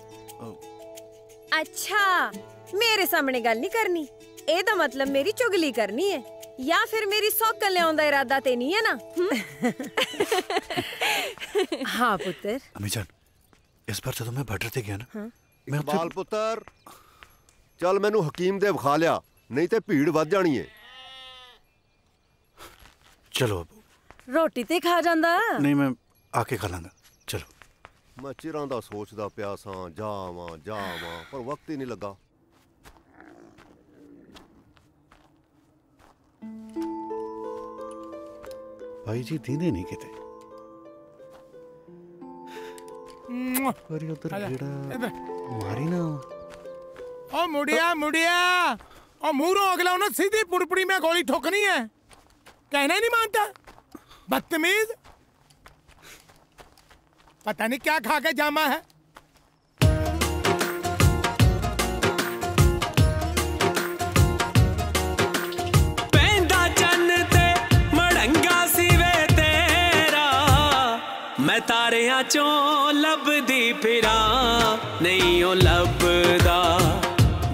[SPEAKER 5] अच्छा मेरे सामने गल नहीं करनी एदा मतलब मेरी चुगली करनी है या फिर मेरी सौकल लियाउण दा इरादा ते नहीं है ना
[SPEAKER 21] हाँ पुत्र
[SPEAKER 22] अम्मी जान इस बार जदों मैं बॉर्डर ते गया ना मैं
[SPEAKER 23] इकबाल पुत्र चल मैनू हकीम दे विखा लिया नहीं ते भीड़ वध जानी है
[SPEAKER 22] चलो अबू
[SPEAKER 21] रोटी ते खा जांदा
[SPEAKER 22] नहीं मैं आके खा लांगा चलो
[SPEAKER 23] मैं चिरां दा सोचदा पिया सां जावां पर वक्त ही नहीं लगा
[SPEAKER 22] भाई जी दीने नहीं किते उधर गेड़ा मारी ना
[SPEAKER 9] ओ मुड़िया ओ मुंह अगला उन्हें सीधी पुड़पुड़ी में गोली ठोकनी है कहना ही नहीं मानता बदतमीज पता नहीं क्या खा के जामा है
[SPEAKER 8] पैंदा चन ते मड़ंगा सिवे तेरा मैं तारियां चों लभदी फिरा नहीं ओ लभदा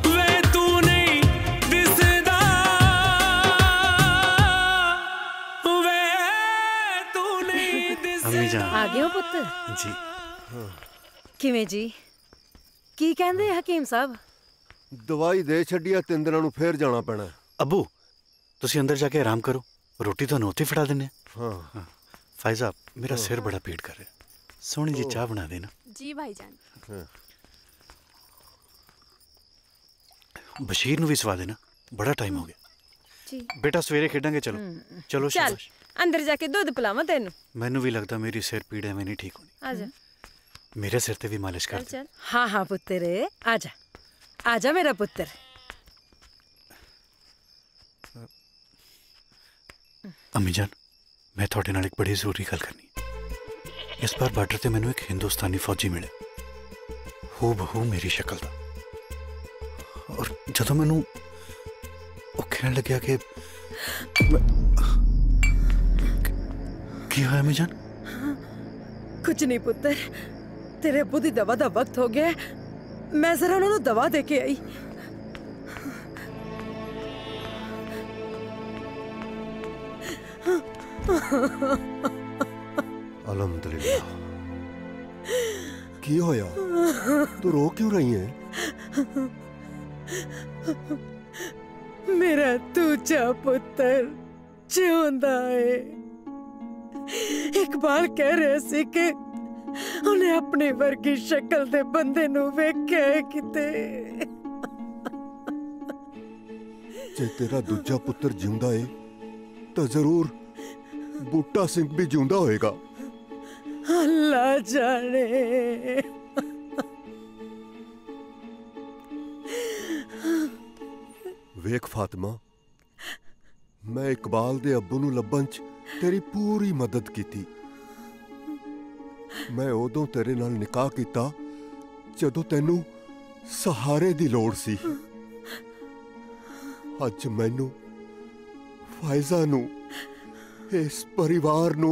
[SPEAKER 8] वे तू नहीं दिसदा वे तू नहीं दिसदा
[SPEAKER 21] आ गए हो पुत्र
[SPEAKER 22] जी
[SPEAKER 21] किवें जी की कहंदे हकीम साहब?
[SPEAKER 23] दवाई दे छड्डिया 3 दिनां नूं फेर जाना पैना।
[SPEAKER 22] अब्बू तुसी अंदर जाके आराम करो, रोटी तो उत्थे फड़ा देने।
[SPEAKER 23] हाँ
[SPEAKER 22] फायजा मेरा सिर बड़ा पीड़ कर रहा, सोहनी जी चाह बना देना।
[SPEAKER 5] जी भाईजान।
[SPEAKER 22] बशीर नूं भी सवा देना, बड़ा टाइम हो गया।
[SPEAKER 21] जी
[SPEAKER 22] बेटा सवेरे खेडांगे, चलो चलो
[SPEAKER 21] चल
[SPEAKER 22] शाबाश।
[SPEAKER 21] अंदर जाके दूध पिलावां तेनू।
[SPEAKER 22] मैनू भी लगता मेरी सिर पीड़ एवें नहीं ठीक होनी।
[SPEAKER 21] आजा
[SPEAKER 22] मेरे सिर ते भी मालिश कर दे।
[SPEAKER 21] चल। हाँ हाँ पुत्तर आजा आजा मेरा पुत्तर।
[SPEAKER 22] अम्मी जान मैं थोड़े नाल एक बड़ी जरूरी गल करनी। इस बार बार्डर ते मैनू एक हिंदुस्तानी फौजी मिले, हू बहू मेरी शक्ल दा। और जदों मैनू वो कहन लग्या कि की होया अम्मी जान?
[SPEAKER 21] कुछ नहीं पुत्तर, तेरे अब्बू दी दवा दा वक्त हो गया, मैं जरा उन्होंने दवा दे के आई।
[SPEAKER 23] अलहमदुलिल्लाह। की होया? तू रो क्यों रही है?
[SPEAKER 21] मेरा दूजा पुत्र जिउंदा है। इकबाल कह रहे सी कि उन्हें अपनी वर्गी शक्ल दे बंदे नू वेख्या है किते।
[SPEAKER 23] जे तेरा दूजा पुत्र जिंदा है तो जरूर बूटा सिंह भी जिंदा होएगा।
[SPEAKER 21] अल्लाह जाने।
[SPEAKER 23] वेख फातिमा, मैं इकबाल दे अब्बू नू लब्बन च तेरी पूरी मदद की थी। मैं उदों तेरे नाल निकाह कीता जदों तैनू सहारे दी लोड़ सी। अज मैनू फायजा नू इस परिवार नू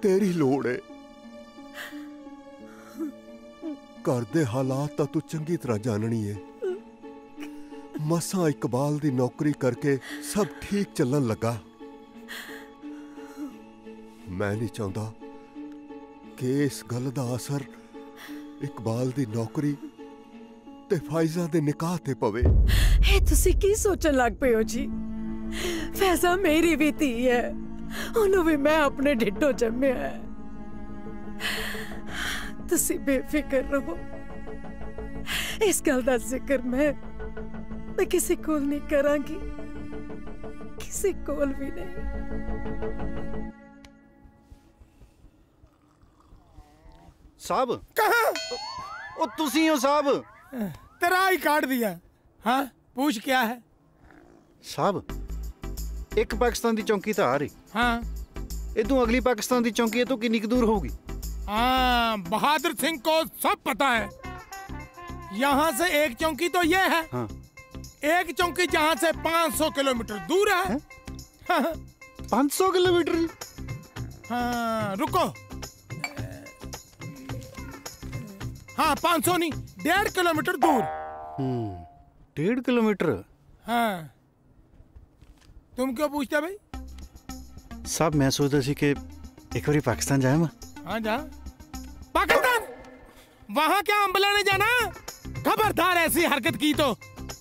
[SPEAKER 23] तेरी लोड़ है। घर दे हालात तां तू चंगी तरह जाननी है। मसा इकबाल दी नौकरी करके सब ठीक चलन लगा। मैं नहीं चाहता कि इस गल दा असर इकबाल दी नौकरी ते फायजा दे निकाह ते पवे।
[SPEAKER 21] ए तुसी की सोचन लग पे हो जी? फैजा मेरी भी धी है, उन्हों भी मैं अपने ढिड्डों जम्मिया है। तुसी बेफिक्र रहो, इस गल दा जिक्र मैं किसी कोल नहीं करांगी, किसी कोल भी नहीं।
[SPEAKER 3] साहब
[SPEAKER 9] कहाँ?
[SPEAKER 3] ओ तुसी हो साहब?
[SPEAKER 9] तेरा ही काट दिया। हाँ पूछ क्या है?
[SPEAKER 3] साहब एक पाकिस्तान दी चौकी तो आ रही।
[SPEAKER 9] हाँ
[SPEAKER 3] इदों अगली पाकिस्तान दी चौकी है तो कितनी दूर होगी?
[SPEAKER 9] हाँ बहादुर सिंह को सब पता है। यहाँ से एक चौकी तो ये है।
[SPEAKER 3] हाँ।
[SPEAKER 9] एक चौकी जहाँ से 500 किलोमीटर दूर है। हाँ।
[SPEAKER 3] 500 किलोमीटर?
[SPEAKER 9] हाँ रुको। हाँ 500 नहीं, 1.5 किलोमीटर दूर।
[SPEAKER 3] 1.5 किलोमीटर?
[SPEAKER 9] हाँ तुम क्यों पूछते भाई?
[SPEAKER 22] साहब मैं सोचता सी कि एक बारी पाकिस्तान जाए मैं।
[SPEAKER 9] हाँ जा। पाकिस्तान? वहाँ क्या अम्बला ने जाना? खबरदार ऐसी हरकत की तो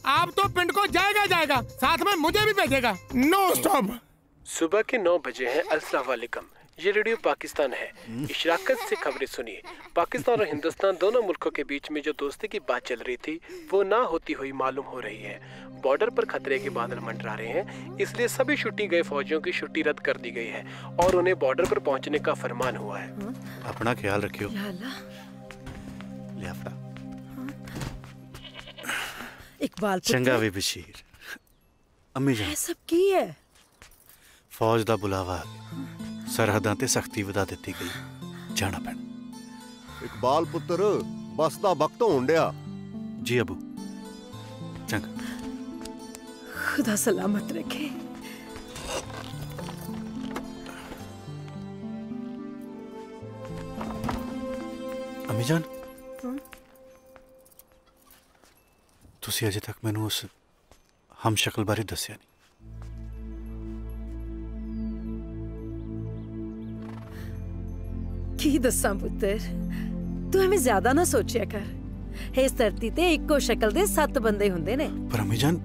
[SPEAKER 9] आप तो पिंड को जाएगा, साथ में मुझे भी भेजेगा। No stop.
[SPEAKER 13] सुबह के 9 बजे हैं। अस्सलाम वालेकुम, ये रेडियो पाकिस्तान है। इशराकत से खबरें सुनिए। पाकिस्तान और हिंदुस्तान दोनों मुल्कों के बीच में जो दोस्ती की बात चल रही थी वो ना होती हुई मालूम हो रही है। बॉर्डर पर खतरे के बादल मंडरा रहे हैं, इसलिए सभी छुट्टी गए फौजियों की छुट्टी रद्द कर दी गई है और उन्हें बॉर्डर पर पहुंचने का फरमान हुआ है।
[SPEAKER 22] अपना ख्याल रखियो।
[SPEAKER 21] इकबाल
[SPEAKER 22] चंगा वे बशीर। अम्मी जान
[SPEAKER 21] सब की है?
[SPEAKER 22] फौज दा बुलावा, सरहदां ते सख्ती वधा दित्ती गई, जाना पैना।
[SPEAKER 23] इकबाल पुत्र बस दा वक्त होण डिया।
[SPEAKER 22] जी अबू चंगा।
[SPEAKER 21] खुदा सलामत रखे।
[SPEAKER 22] अम्मी जान तुसी अजे तक मैनू उस हम शक्ल बारे दस्या नहीं।
[SPEAKER 21] की दस्सां पुत्तर, तू एवें ज्यादा ना सोचिया कर। इस धरती ते इक्को शक्ल दे 7 बंदे हुंदे ने।
[SPEAKER 22] पर अम्मी जान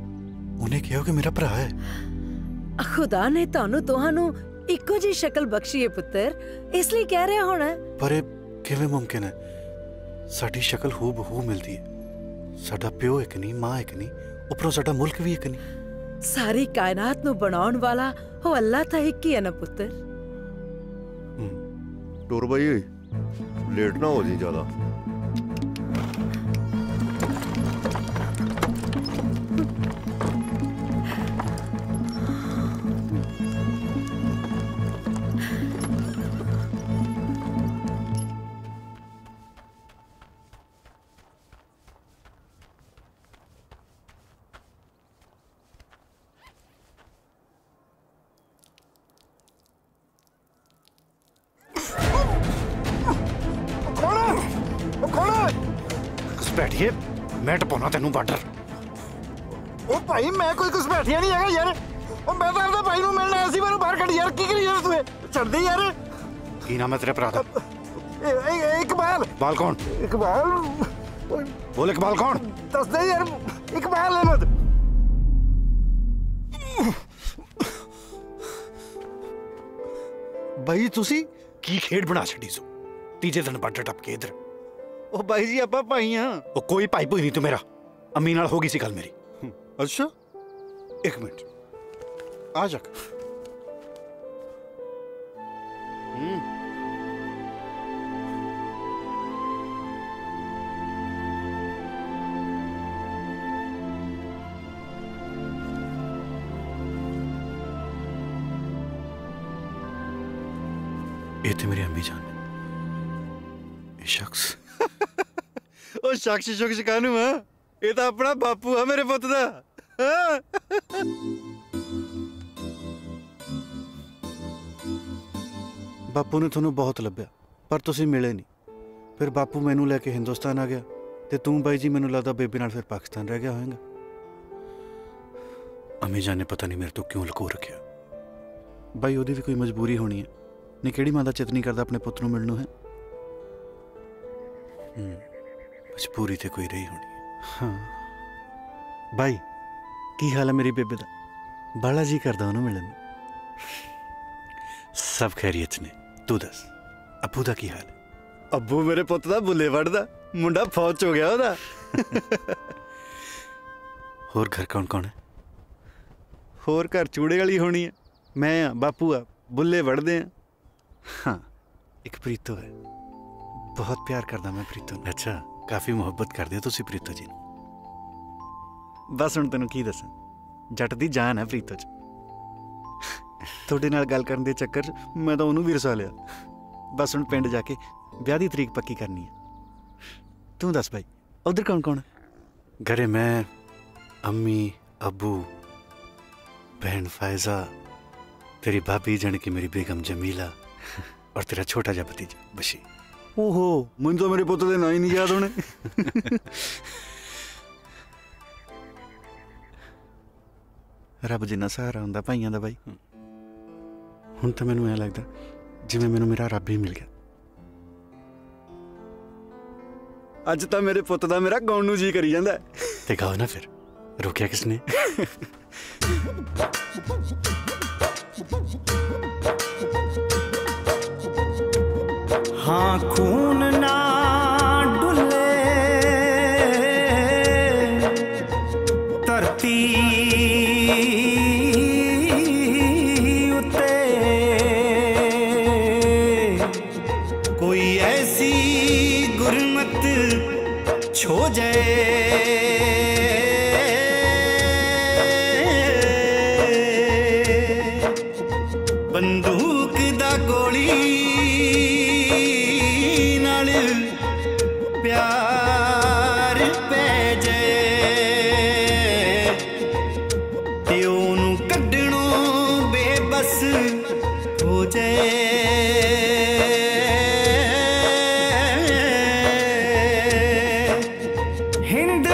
[SPEAKER 22] उन्हें कहो कि मेरा भरा है।
[SPEAKER 21] खुदा ने तानू दोहानू इक्को जी शक्ल बख्शी है पुत्र, इसलिए कह रहा होना।
[SPEAKER 22] पर किवें मुमकिन है? साडी शक्ल हू बहू मिलती है। साडा प्यो एक नहीं, मां एक नहीं, उपरों साडा मुल्क भी एक नहीं।
[SPEAKER 21] सारी कायनात नू बनाउण वाला हो अल्लाह ता एक ही है ना पुत्र।
[SPEAKER 23] टुर भाई लेट ना हो जी ज्यादा।
[SPEAKER 22] बैठिए मैं टपाना तेनू बार्डर।
[SPEAKER 4] ओ भाई मैं कोई घुसपैठिया नहीं है यार। ओ मैं तो अपने भाई नू मिलना आया सी, मैनू बाहर कढ़ यार। की करी यार तू? छड़ दे यार।
[SPEAKER 22] की नाम है तेरे भरा दा?
[SPEAKER 4] इकबाल।
[SPEAKER 22] इकबाल कौन?
[SPEAKER 4] इकबाल
[SPEAKER 22] बोल, इकबाल कौन?
[SPEAKER 4] दस दे यार। इकबाल अहमद।
[SPEAKER 22] भाई तुसी की खेड बना छड़ी सो? तीजे दिन बार्डर टप के इधर।
[SPEAKER 3] ओ भाई जी आपां भाई हां।
[SPEAKER 22] ओ कोई भाई भूई नहीं तू मेरा। अम्मी नाल हो गई सी गल मेरी।
[SPEAKER 3] अच्छा
[SPEAKER 22] एक मिनट आ जा। ये थे मेरी अम्मी जान। ये शख्स
[SPEAKER 3] ओ शख्स कानू हां? ये तो अपना बापू है मेरे पुत दा।
[SPEAKER 22] बापू ने थोनू बहुत लभ्या पर तुसी मिले नहीं। फिर बापू मैनू लैके हिंदुस्तान आ गया ते तू बाई जी मैनू लगदा बेबी नाल फिर पाकिस्तान रह गया होएगा। अम्मी जान ने पता नहीं मेरे तो क्यों लुको रखिया। बाई ओदी भी कोई मजबूरी होनी है। नहीं केड़ी मां दा चित नहीं करदा अपने पुत नू मिलनू है। मजबूरी ते कोई रही होनी है। हाँ बाई की हाल है मेरी बेबे दा? बड़ा जी करदा ओनू मिलन। सब खैरियत ने। तू दस अबू दा की हाल है?
[SPEAKER 3] अबू मेरे पुत दा बुले वड़दा, मुंडा फौज च हो गया ओदा।
[SPEAKER 22] होर घर कौन कौन है?
[SPEAKER 3] होर घर चूड़े वाली होनी है। मैं आ, बापू आ, बुले वड़दे आ।
[SPEAKER 22] हाँ एक प्रीतो है। बहुत प्यार करदा मैं प्रीतो नूं। अच्छा काफी मुहब्बत करदे हो तुसी प्रीतो जी नूं।
[SPEAKER 3] बस हुण तैनूं की दसां, जट दी जान है प्रीतो च। तुहाडे नाल गल करन दे चक्कर च मैं तां ओनू भी रसा लिया। बस हुण पिंड जाके ब्याह दी तरीक पक्की करनी है। तू दस भाई उधर कौन कौन है?
[SPEAKER 22] घरे मैं, अम्मी, अबू, बहन फायजा, तेरी भाभी जाने की मेरी बेगम जमीला और तेरा छोटा जा भतीजा बशीर।
[SPEAKER 3] ओहो मुझे तो मेरे पुत्र दे नाम ही नहीं याद होने।
[SPEAKER 22] रब जिन्ना सहारा हुंदा भाइयां दा भाई। हुण तां मैनूं ऐ लगदा जिवें मैनूं मेरा रब ही मिल गया।
[SPEAKER 3] अज तां मेरे पुत दा मेरा गाउण नूं जी करी जांदा है।
[SPEAKER 22] ते गाओ ना फिर, रोकिया किसने?
[SPEAKER 8] हाँ खून ना डुले धरती उते, कोई ऐसी गुरमत छो जाए बंदूक दा गोली प्यार पै जाए ते ओनू कड्ढणों बेबस हो जाए। हिंद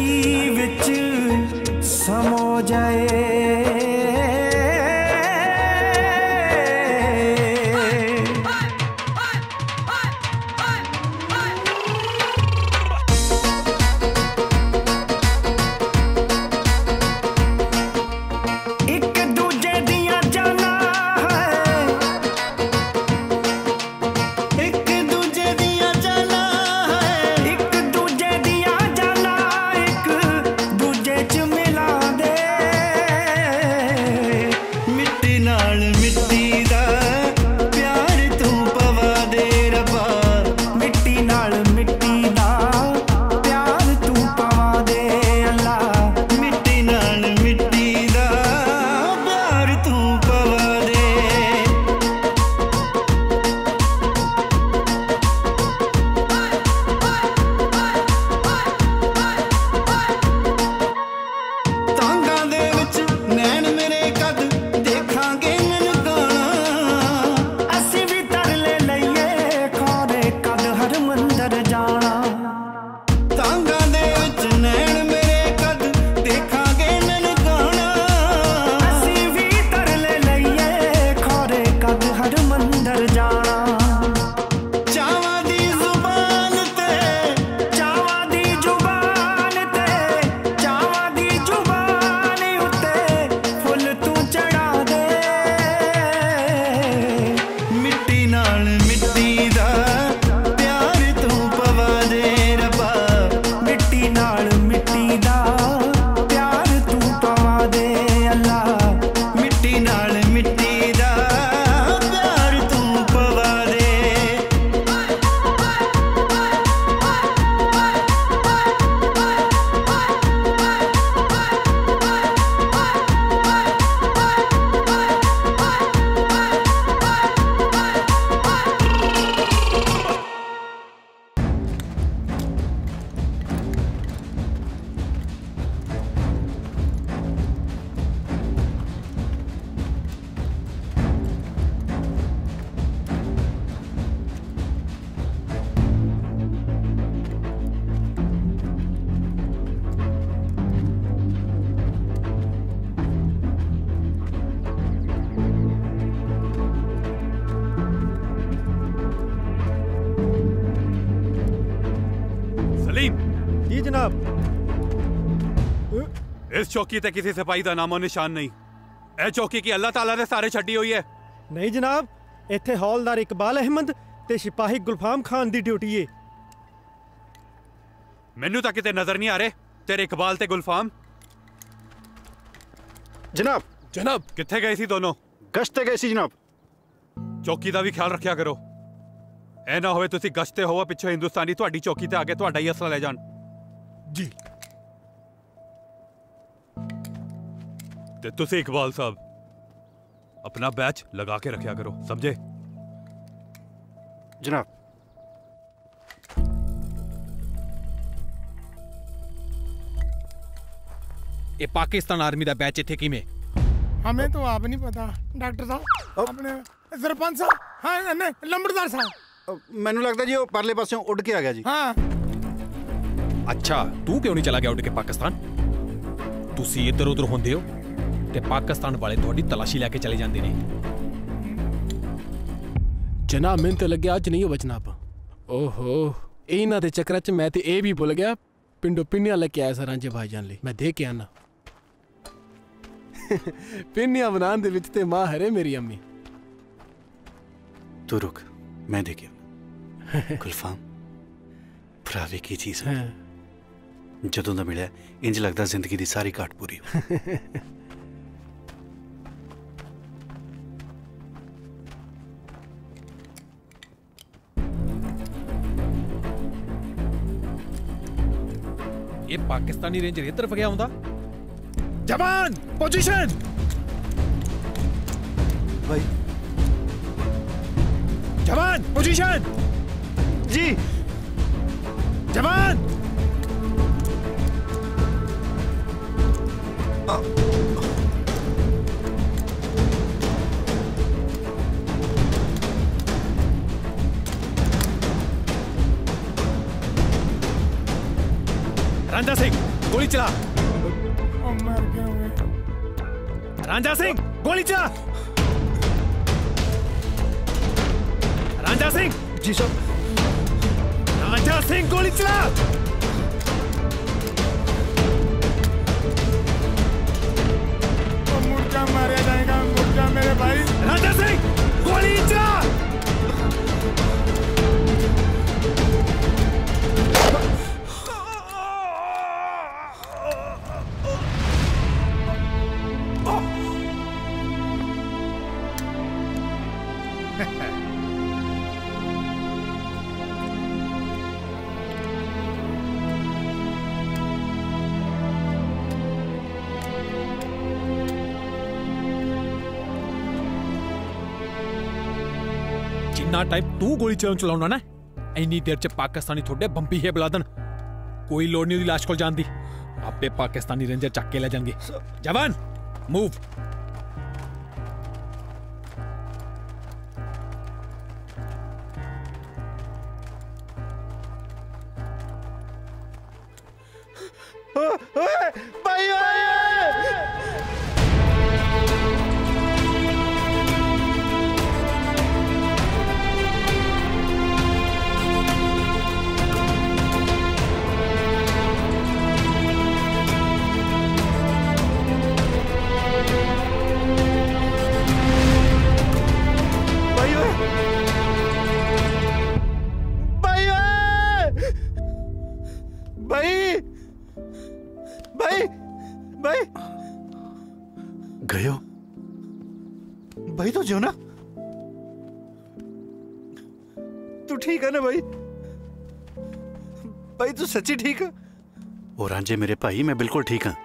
[SPEAKER 8] धरती विच समो जाए।
[SPEAKER 2] जी जनाब।
[SPEAKER 10] इस चौकी ते किसी सिपाही दा नामो निशान नहीं। ए चौकी की अल्लाह ताला ने सारे छड्डी हुई है।
[SPEAKER 2] नहीं जनाब, इत्थे हौलदार इकबाल अहमद ते सिपाही गुलफाम खान दी ड्यूटी है।
[SPEAKER 10] मैनू तां किते नजर नहीं आ रहे तेरे इकबाल ते गुलफाम।
[SPEAKER 3] जनाब
[SPEAKER 10] जनाब किथे गए सी दोनों?
[SPEAKER 3] गश्ते गए सी जनाब।
[SPEAKER 10] चौकी दा भी ख्याल रखिया करो। ए ना होवे तुसी गश्ते होवो पिछे हिंदुस्तानी तुहाडी चौकी ते आके तुहाडा ही असला ले जान।
[SPEAKER 2] जी।
[SPEAKER 10] ते तुसी इकबाल साहब अपना बैच लगा के रखिया करो, समझे?
[SPEAKER 3] जनाब।
[SPEAKER 12] ये पाकिस्तान आर्मी दा बैच इत्थे किवें?
[SPEAKER 9] हमें तो आप नहीं पता डॉक्टर साहब। अपने सरपंच साहब, हाँ नहीं लंबड़दार साहब।
[SPEAKER 3] मैनू लगता जी वो परले पासों उड़ के आ गया जी।
[SPEAKER 9] हाँ।
[SPEAKER 12] अच्छा तू क्यों नहीं चला गया उड़ के पाकिस्तान? तुसी इधर उधर होंदे हो ते पाकिस्तान वाले थोड़ी तलाशी लेके चले जांदे ने।
[SPEAKER 24] जनाब मैंने तो लगे अज नहीं हो जनाब। ओहो इन्हां दे चक्कर च मैं ते ए भी भुल गया पिंडो पिन्नियां लेके आया सर रांझे भाईजान ले। मैं दे के आना। पिन्नियां बनाने दे विच ते माहिर है मेरी अम्मी।
[SPEAKER 22] तू रुक मैं दे के आना। गुलफाम भरावे की चीज है। जदों दा मिलिया इंज लगदा जिंदगी दी सारी घाट पूरी हो।
[SPEAKER 12] ये पाकिस्तानी रेंजर इधर तरफ गया हुंदा।
[SPEAKER 2] जवान पोजीशन।
[SPEAKER 3] भाई
[SPEAKER 2] जवान पोजीशन।
[SPEAKER 3] जी
[SPEAKER 2] जवान।
[SPEAKER 12] रांझा सिंह गोली चला।
[SPEAKER 9] मर गए।
[SPEAKER 12] रांझा सिंह गोली चला। रांझा सिंह।
[SPEAKER 2] जी साहब।
[SPEAKER 12] रांझा सिंह गोली चला।
[SPEAKER 9] मुर्गा मारा जाएगा, मुर्गा मेरे भाई।
[SPEAKER 12] रांझा सिंह गोली चला। जिन्ना टाइम तू गोली चलाउना ना इन्नी देर च पाकिस्तानी थोड़े बंबी है बुला देन। कोई लोड़ नहीं लाश को जान दी, आपे पाकिस्तानी रेंजर चक के ले जाएंगे। जवान मूव।
[SPEAKER 3] भाई
[SPEAKER 22] गए हो?
[SPEAKER 3] भाई तो जो ना, तू ठीक है ना भाई? भाई तू सच्ची ठीक है?
[SPEAKER 22] ओ रांझे मेरे भाई मैं बिल्कुल ठीक हाँ।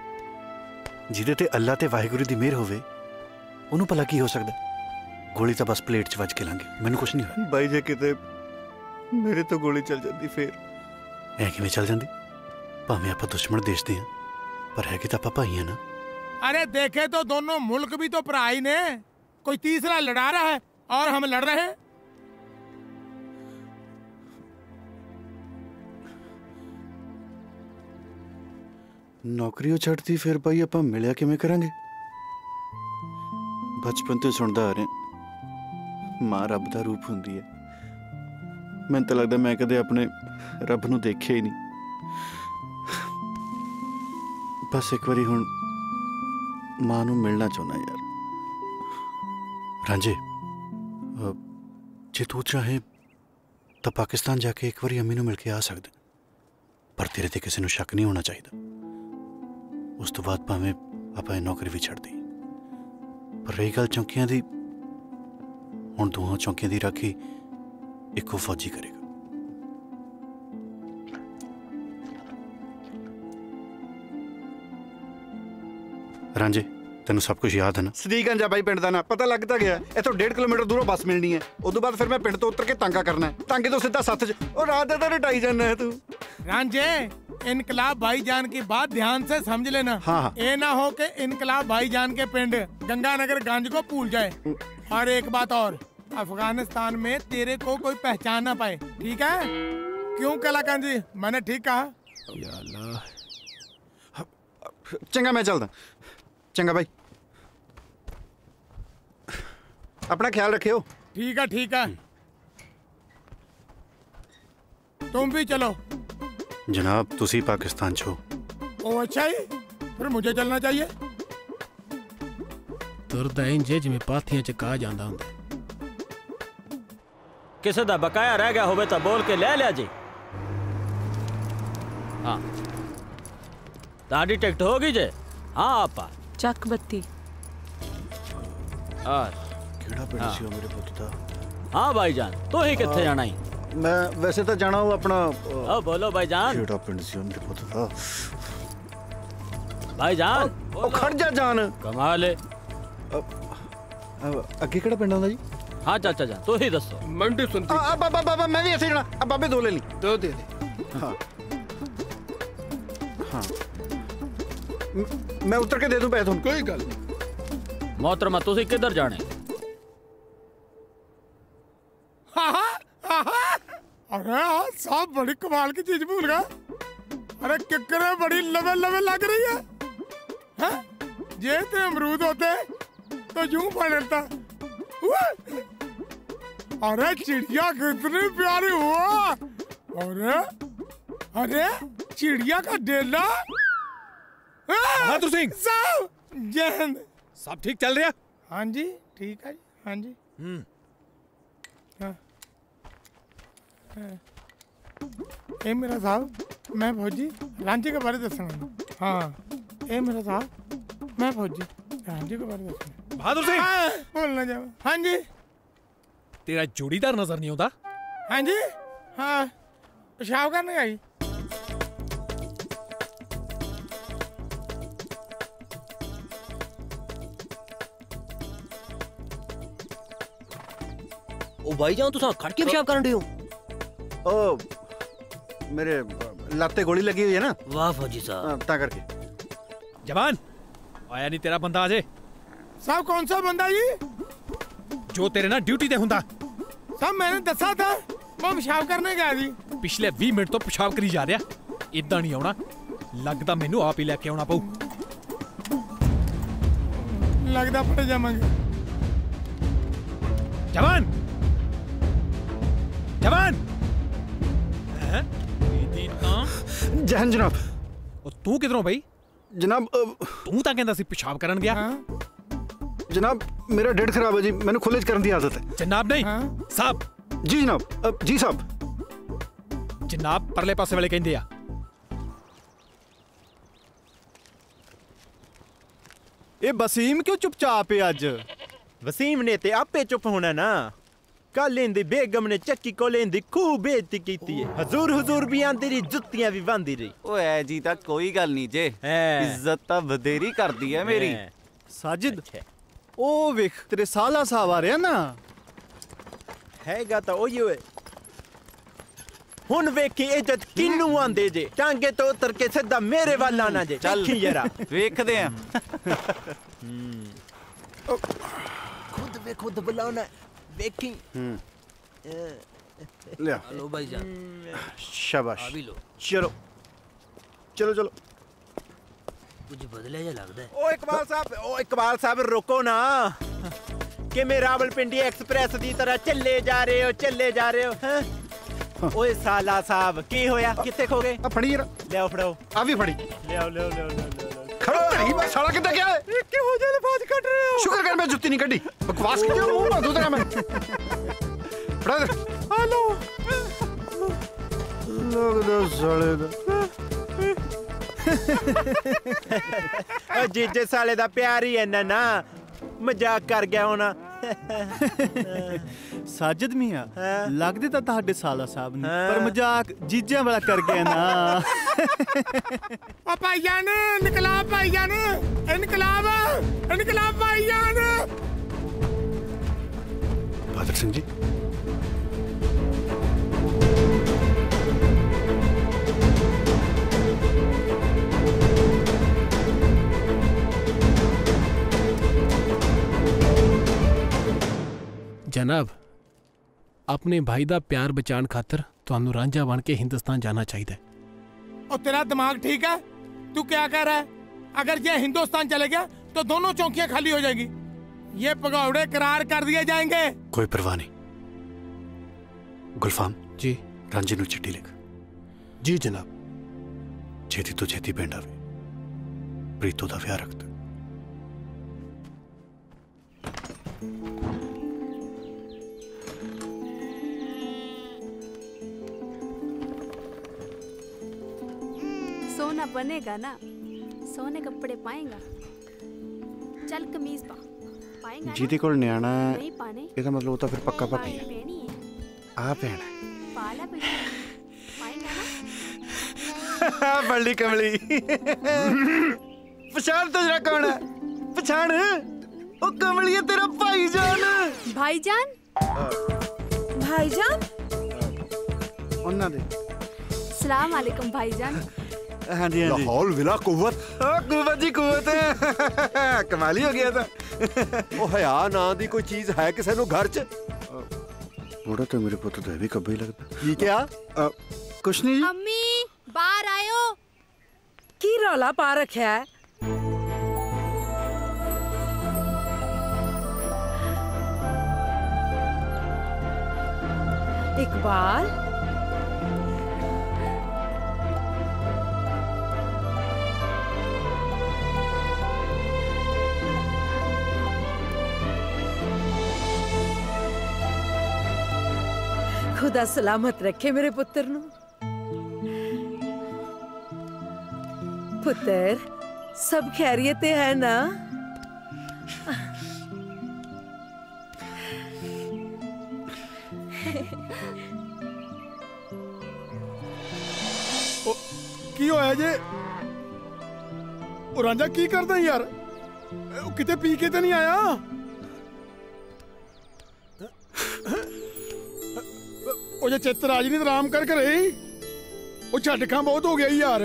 [SPEAKER 22] जिदे ते अल्लाह ते वाहिगुरू दी मेहर होवे ओनू भला की हो सकदा। गोली तो बस प्लेट च वज के लांगे, मैनू कुछ नहीं होया।
[SPEAKER 3] भाई जे किते मेरे तो गोली चल जाती फिर
[SPEAKER 22] ऐ किवें चल जांदी? भावें आपां दुश्मन देश दे हां पर है कि तां आपां भाई हां ना।
[SPEAKER 9] अरे देखे तो दोनों मुल्क भी तो भरा ही ने, कोई तीसरा लड़ा रहा है और हम लड़ रहे हैं।
[SPEAKER 22] नौकरी छड्डती फिर भाई आपां मिलिया किवें करांगे? बचपन तो सुनदा आ रहा मां रब दा रूप हुंदी है। मैनूं तां लगदा मैं कदे अपने रब नूं देखिया ही नहीं। बस एक बारी हुण मां नूं मिलना चाहुंदा यार। रांझे जे तू चाहे तो पाकिस्तान जाके एक बारी अम्मी नूं मिल के आ सकदे, पर तेरे ते किसी नूं शक नहीं होना चाहिए। उस तो बाद भावें आपां नौकरी भी छड्ड दी। पर रही गल चौकियां दी, हुण दोहां चौकियां दी राखी इक्को फौजी करेगा। रांझे तेन सब कुछ याद है ना?
[SPEAKER 3] सदीकगंज भाई पिंड दा ना पता लगता गया। इथों 1.5 किलोमीटर दूरों बस मिलनी है, उदों बाद फिर मैं पिंड तो उतर के टांगा करना है। टांगे तो सीधा सत्थ च और रात दे रटाई जाना है तू।
[SPEAKER 9] रांझे इनकलाब भाईजान की बात ध्यान से समझ लेना।
[SPEAKER 3] हाँ।
[SPEAKER 9] ये ना हो कि इनकलाब भाईजान के पिंड गंगानगर गंज को भूल जाए। और एक बात और, अफगानिस्तान में तेरे को कोई पहचान ना पाए, ठीक है? क्यों कलाकंद जी, मैंने ठीक कहा?
[SPEAKER 3] चंगा मैं चलदा। चंगा भाई, अपना ख्याल रखियो।
[SPEAKER 9] ठीक है ठीक है, तुम भी चलो।
[SPEAKER 22] जनाब तुसी पाकिस्तान छो।
[SPEAKER 9] ओ अच्छा ही, फिर मुझे चलना चाहिए।
[SPEAKER 24] तुरदा इंजे जिवें पाथियां च कहा जांदा हुंदा।
[SPEAKER 7] किसे दा बकाया रह गया होवे तो बोल के ले लिया जी। हाँ ताड़ी टिकट होगी जे? हाँ आपा
[SPEAKER 6] चक बत्ती।
[SPEAKER 22] केड़ा पिंड सी ओ मेरे पुत्त दा?
[SPEAKER 7] हाँ भाईजान, तू ही कित्थे जाना ही?
[SPEAKER 3] मैं वैसे तो जाना हूँ अपना।
[SPEAKER 7] ओ बोलो भाईजान।
[SPEAKER 22] केड़ा पिंड सी ओ मेरे पुत्त दा?
[SPEAKER 7] भाईजान
[SPEAKER 3] ओ खड़ जा जान।
[SPEAKER 7] कमाल है।
[SPEAKER 3] अगे केड़ा पिंड आंदा जी?
[SPEAKER 7] हाँ चाचा जान तू ही दसो।
[SPEAKER 3] मंडी सुनती। बाबा मैं भी ऐसे जाना। अब बाबे दो ले ली। दो दे दे। हाँ हाँ मैं उतर के दे दूं पैसे तुम।
[SPEAKER 7] कोई गल नहीं। मोहतरमा तुसी किधर जाने?
[SPEAKER 9] अरे साहब बड़ी कमाल की चीज भूल गया। अरे किकरे बड़ी लवे लवे लग रही है, हाँ? ये तो अमरूद होते तो यूं पड़ता। अरे चिड़िया कितनी प्यारी हुआ। अरे अरे चिड़िया का डेला।
[SPEAKER 12] बहादुर सिंह
[SPEAKER 9] साहब जय हिंद।
[SPEAKER 12] सब ठीक चल रहा?
[SPEAKER 9] हाँ जी ठीक है जी, हाँ जी। ए मेरा साहब मैं फौजी रांची के बारे दसना। हाँ ए मेरा साहब मैं फौजी रांची के बारे दसना।
[SPEAKER 12] बहादुर सिंह
[SPEAKER 9] बोलना जाओ। हाँ जी।
[SPEAKER 12] तेरा जोड़ीदार नजर नहीं होता?
[SPEAKER 9] हाँ जी हाँ पेशाब करने आई।
[SPEAKER 14] ओ भाईजान तुसा खड़ के पेशाब करन दे हो?
[SPEAKER 3] ओ मेरे लाते गोली लगी हुई है ना।
[SPEAKER 14] वाह फौजी साहब।
[SPEAKER 3] ता करके।
[SPEAKER 12] जवान आया नहीं तेरा बंदा अजय?
[SPEAKER 9] साहब कौन सा बंदा जी?
[SPEAKER 12] जो तेरे ना ड्यूटी ते हुंदा।
[SPEAKER 9] साहब मैंने दसा था मैं पेशाब करने गया जी।
[SPEAKER 12] पिछले 20 मिनट तो पेशाब करी जा रहा, इदा नहीं आना। लगदा मैनू आप ही लेके आना पऊ।
[SPEAKER 9] लगदा पड़ जावांगे।
[SPEAKER 12] जवान जवान
[SPEAKER 3] जहन जनाब।
[SPEAKER 12] तू किधरों भाई?
[SPEAKER 3] जनाब
[SPEAKER 12] तू तां कहंदा सी पेशाब करन गया।
[SPEAKER 3] जनाब मेरा डेट खराब है जी, मैंने खुले करने की आदत है।
[SPEAKER 12] जनाब नहीं साहब।
[SPEAKER 3] जी जनाब। जी साहब।
[SPEAKER 12] जनाब परले पासे वाले कहंदे आ।
[SPEAKER 19] ये वसीम क्यों चुपचाप है अज?
[SPEAKER 15] वसीम ने ते आपे चुप होना ना। कल इंदी बेगम ने चक्की को लेंदी खूब बेइज्जती कीती है। हजूर हुजूर भी आंदी रही, जुत्तियां भी बांधी रही।
[SPEAKER 20] ओए जी ता कोई गल नहीं जे, इज्जत ता बधेरी कर दी है मेरी।
[SPEAKER 19] साजिद ओ वेख तेरे साला साहब आ रहा ना।
[SPEAKER 15] हैगा तो ओही होए। हुन वेखी इज्जत किन्नू आंदे जे, टांगे तो उतर के सीधा मेरे वाल आना जे।
[SPEAKER 20] चल
[SPEAKER 15] देखी जरा
[SPEAKER 20] वेखदे हैं।
[SPEAKER 15] खुद वे खुद बुलाना देखी।
[SPEAKER 3] ले
[SPEAKER 14] हेलो भाईजान।
[SPEAKER 3] शाबाश।
[SPEAKER 14] अभी लो।
[SPEAKER 3] चलो चलो चलो।
[SPEAKER 14] कुछ बदले जा लगदा है।
[SPEAKER 15] ओ इकबाल साहब रुको ना। कि मैं रावलपिंडी एक्सप्रेस दी तरह चले जा रहे हो हैं? ओए साला साहब की होया, किथे खो गए?
[SPEAKER 3] आ फड़ी जरा।
[SPEAKER 15] ले आओ फड़ाओ।
[SPEAKER 3] आ भी फड़ी।
[SPEAKER 15] ले आओ।
[SPEAKER 3] खड़ो नहीं मैं साला कितना क्या है?
[SPEAKER 15] क्या हो जाए बात कट रहे हो?
[SPEAKER 3] शुक्र कर मैं जुत्ती नहीं कटी। बकवास की क्यों मुंह बंद होता है मैं। फड़ा दे।
[SPEAKER 15] हेलो।
[SPEAKER 3] लोग दो साले दा।
[SPEAKER 15] ओ जीजे साले दा प्यार ही है ना, मजाक कर गया होना।
[SPEAKER 19] साजिद मियां लगदे ਤਾਂ ਤੁਹਾਡੇ ਸਾਲਾ ਸਾਹਿਬ ਨੇ, ਪਰ ਮਜ਼ਾਕ ਜੀਜਿਆਂ ਵਾਲਾ ਕਰ ਗਏ ਨਾ।
[SPEAKER 9] ओ भाईजान इनकलाब भाईजान इनकलाब भाईजान।
[SPEAKER 22] बहादुर सिंह जी
[SPEAKER 24] जनाब अपने भाई दा प्यार बचान खातर ਤੁਹਾਨੂੰ ਰਾਂਝਾ बन के हिंदुस्तान जाना चाहिए।
[SPEAKER 9] और तेरा दिमाग ठीक है? तू क्या कह रहा है? अगर ये हिंदुस्तान चले गया तो दोनों चौकियां खाली हो जाएगी। ये पगौड़े करार कर दिए जाएंगे।
[SPEAKER 22] कोई परवाह नहीं। गुलफाम
[SPEAKER 24] जी
[SPEAKER 22] रांझे नू चिट्ठी लिख।
[SPEAKER 24] जी जनाब।
[SPEAKER 22] छेती तो छेती पिंड आवे, प्रीतो दा विआह रखता।
[SPEAKER 5] सोना बनेगा ना, सोने कपड़े पाएगा। चल कमीज पा। पाएगा
[SPEAKER 3] ਜਿਹਦੇ ਕੋਲ ਨਿਆਣਾ ਹੈ
[SPEAKER 5] नहीं पाने
[SPEAKER 3] ਇਹਦਾ ਮਤਲਬ ਉਹ ਤਾਂ ਫਿਰ ਪੱਕਾ ਭਾਬੀ ਹੈ।
[SPEAKER 5] पहनी है
[SPEAKER 3] ਆ ਭੈਣ
[SPEAKER 5] पाला पहनी पाएगा ना।
[SPEAKER 3] बड़ी कमली पछाण तो जरा कौन है? पछाण ओ कमली है तेरा भाईजान।
[SPEAKER 5] भाईजान भाईजान
[SPEAKER 3] ਉਹਨਾਂ ਦੇ
[SPEAKER 5] सलाम वालेकुम भाईजान।
[SPEAKER 3] हाँ जी
[SPEAKER 23] लाहौल विला कुव्वत।
[SPEAKER 3] कुव्वत जी कुव्वत कमाल ही हो गया था।
[SPEAKER 23] ओ हया ना दी कोई चीज है किसे नु घर च?
[SPEAKER 3] बड़ा तो मेरे पुत्र तो भी कब्बे ही लगता।
[SPEAKER 23] की क्या?
[SPEAKER 3] कुछ नहीं जी।
[SPEAKER 5] अम्मी बाहर आयो,
[SPEAKER 21] रौला पा रखा है? इकबाल, खुदा सलामत रखे मेरे पुत्र नू। पुत्र, सब खैरियत है ना?
[SPEAKER 4] की होया जे? रांझा की करदा यार? किते पी के तो नहीं आया? ओ जे चित्र आज नहीं आराम कर रही, ओ झटका बहुत हो गया यार।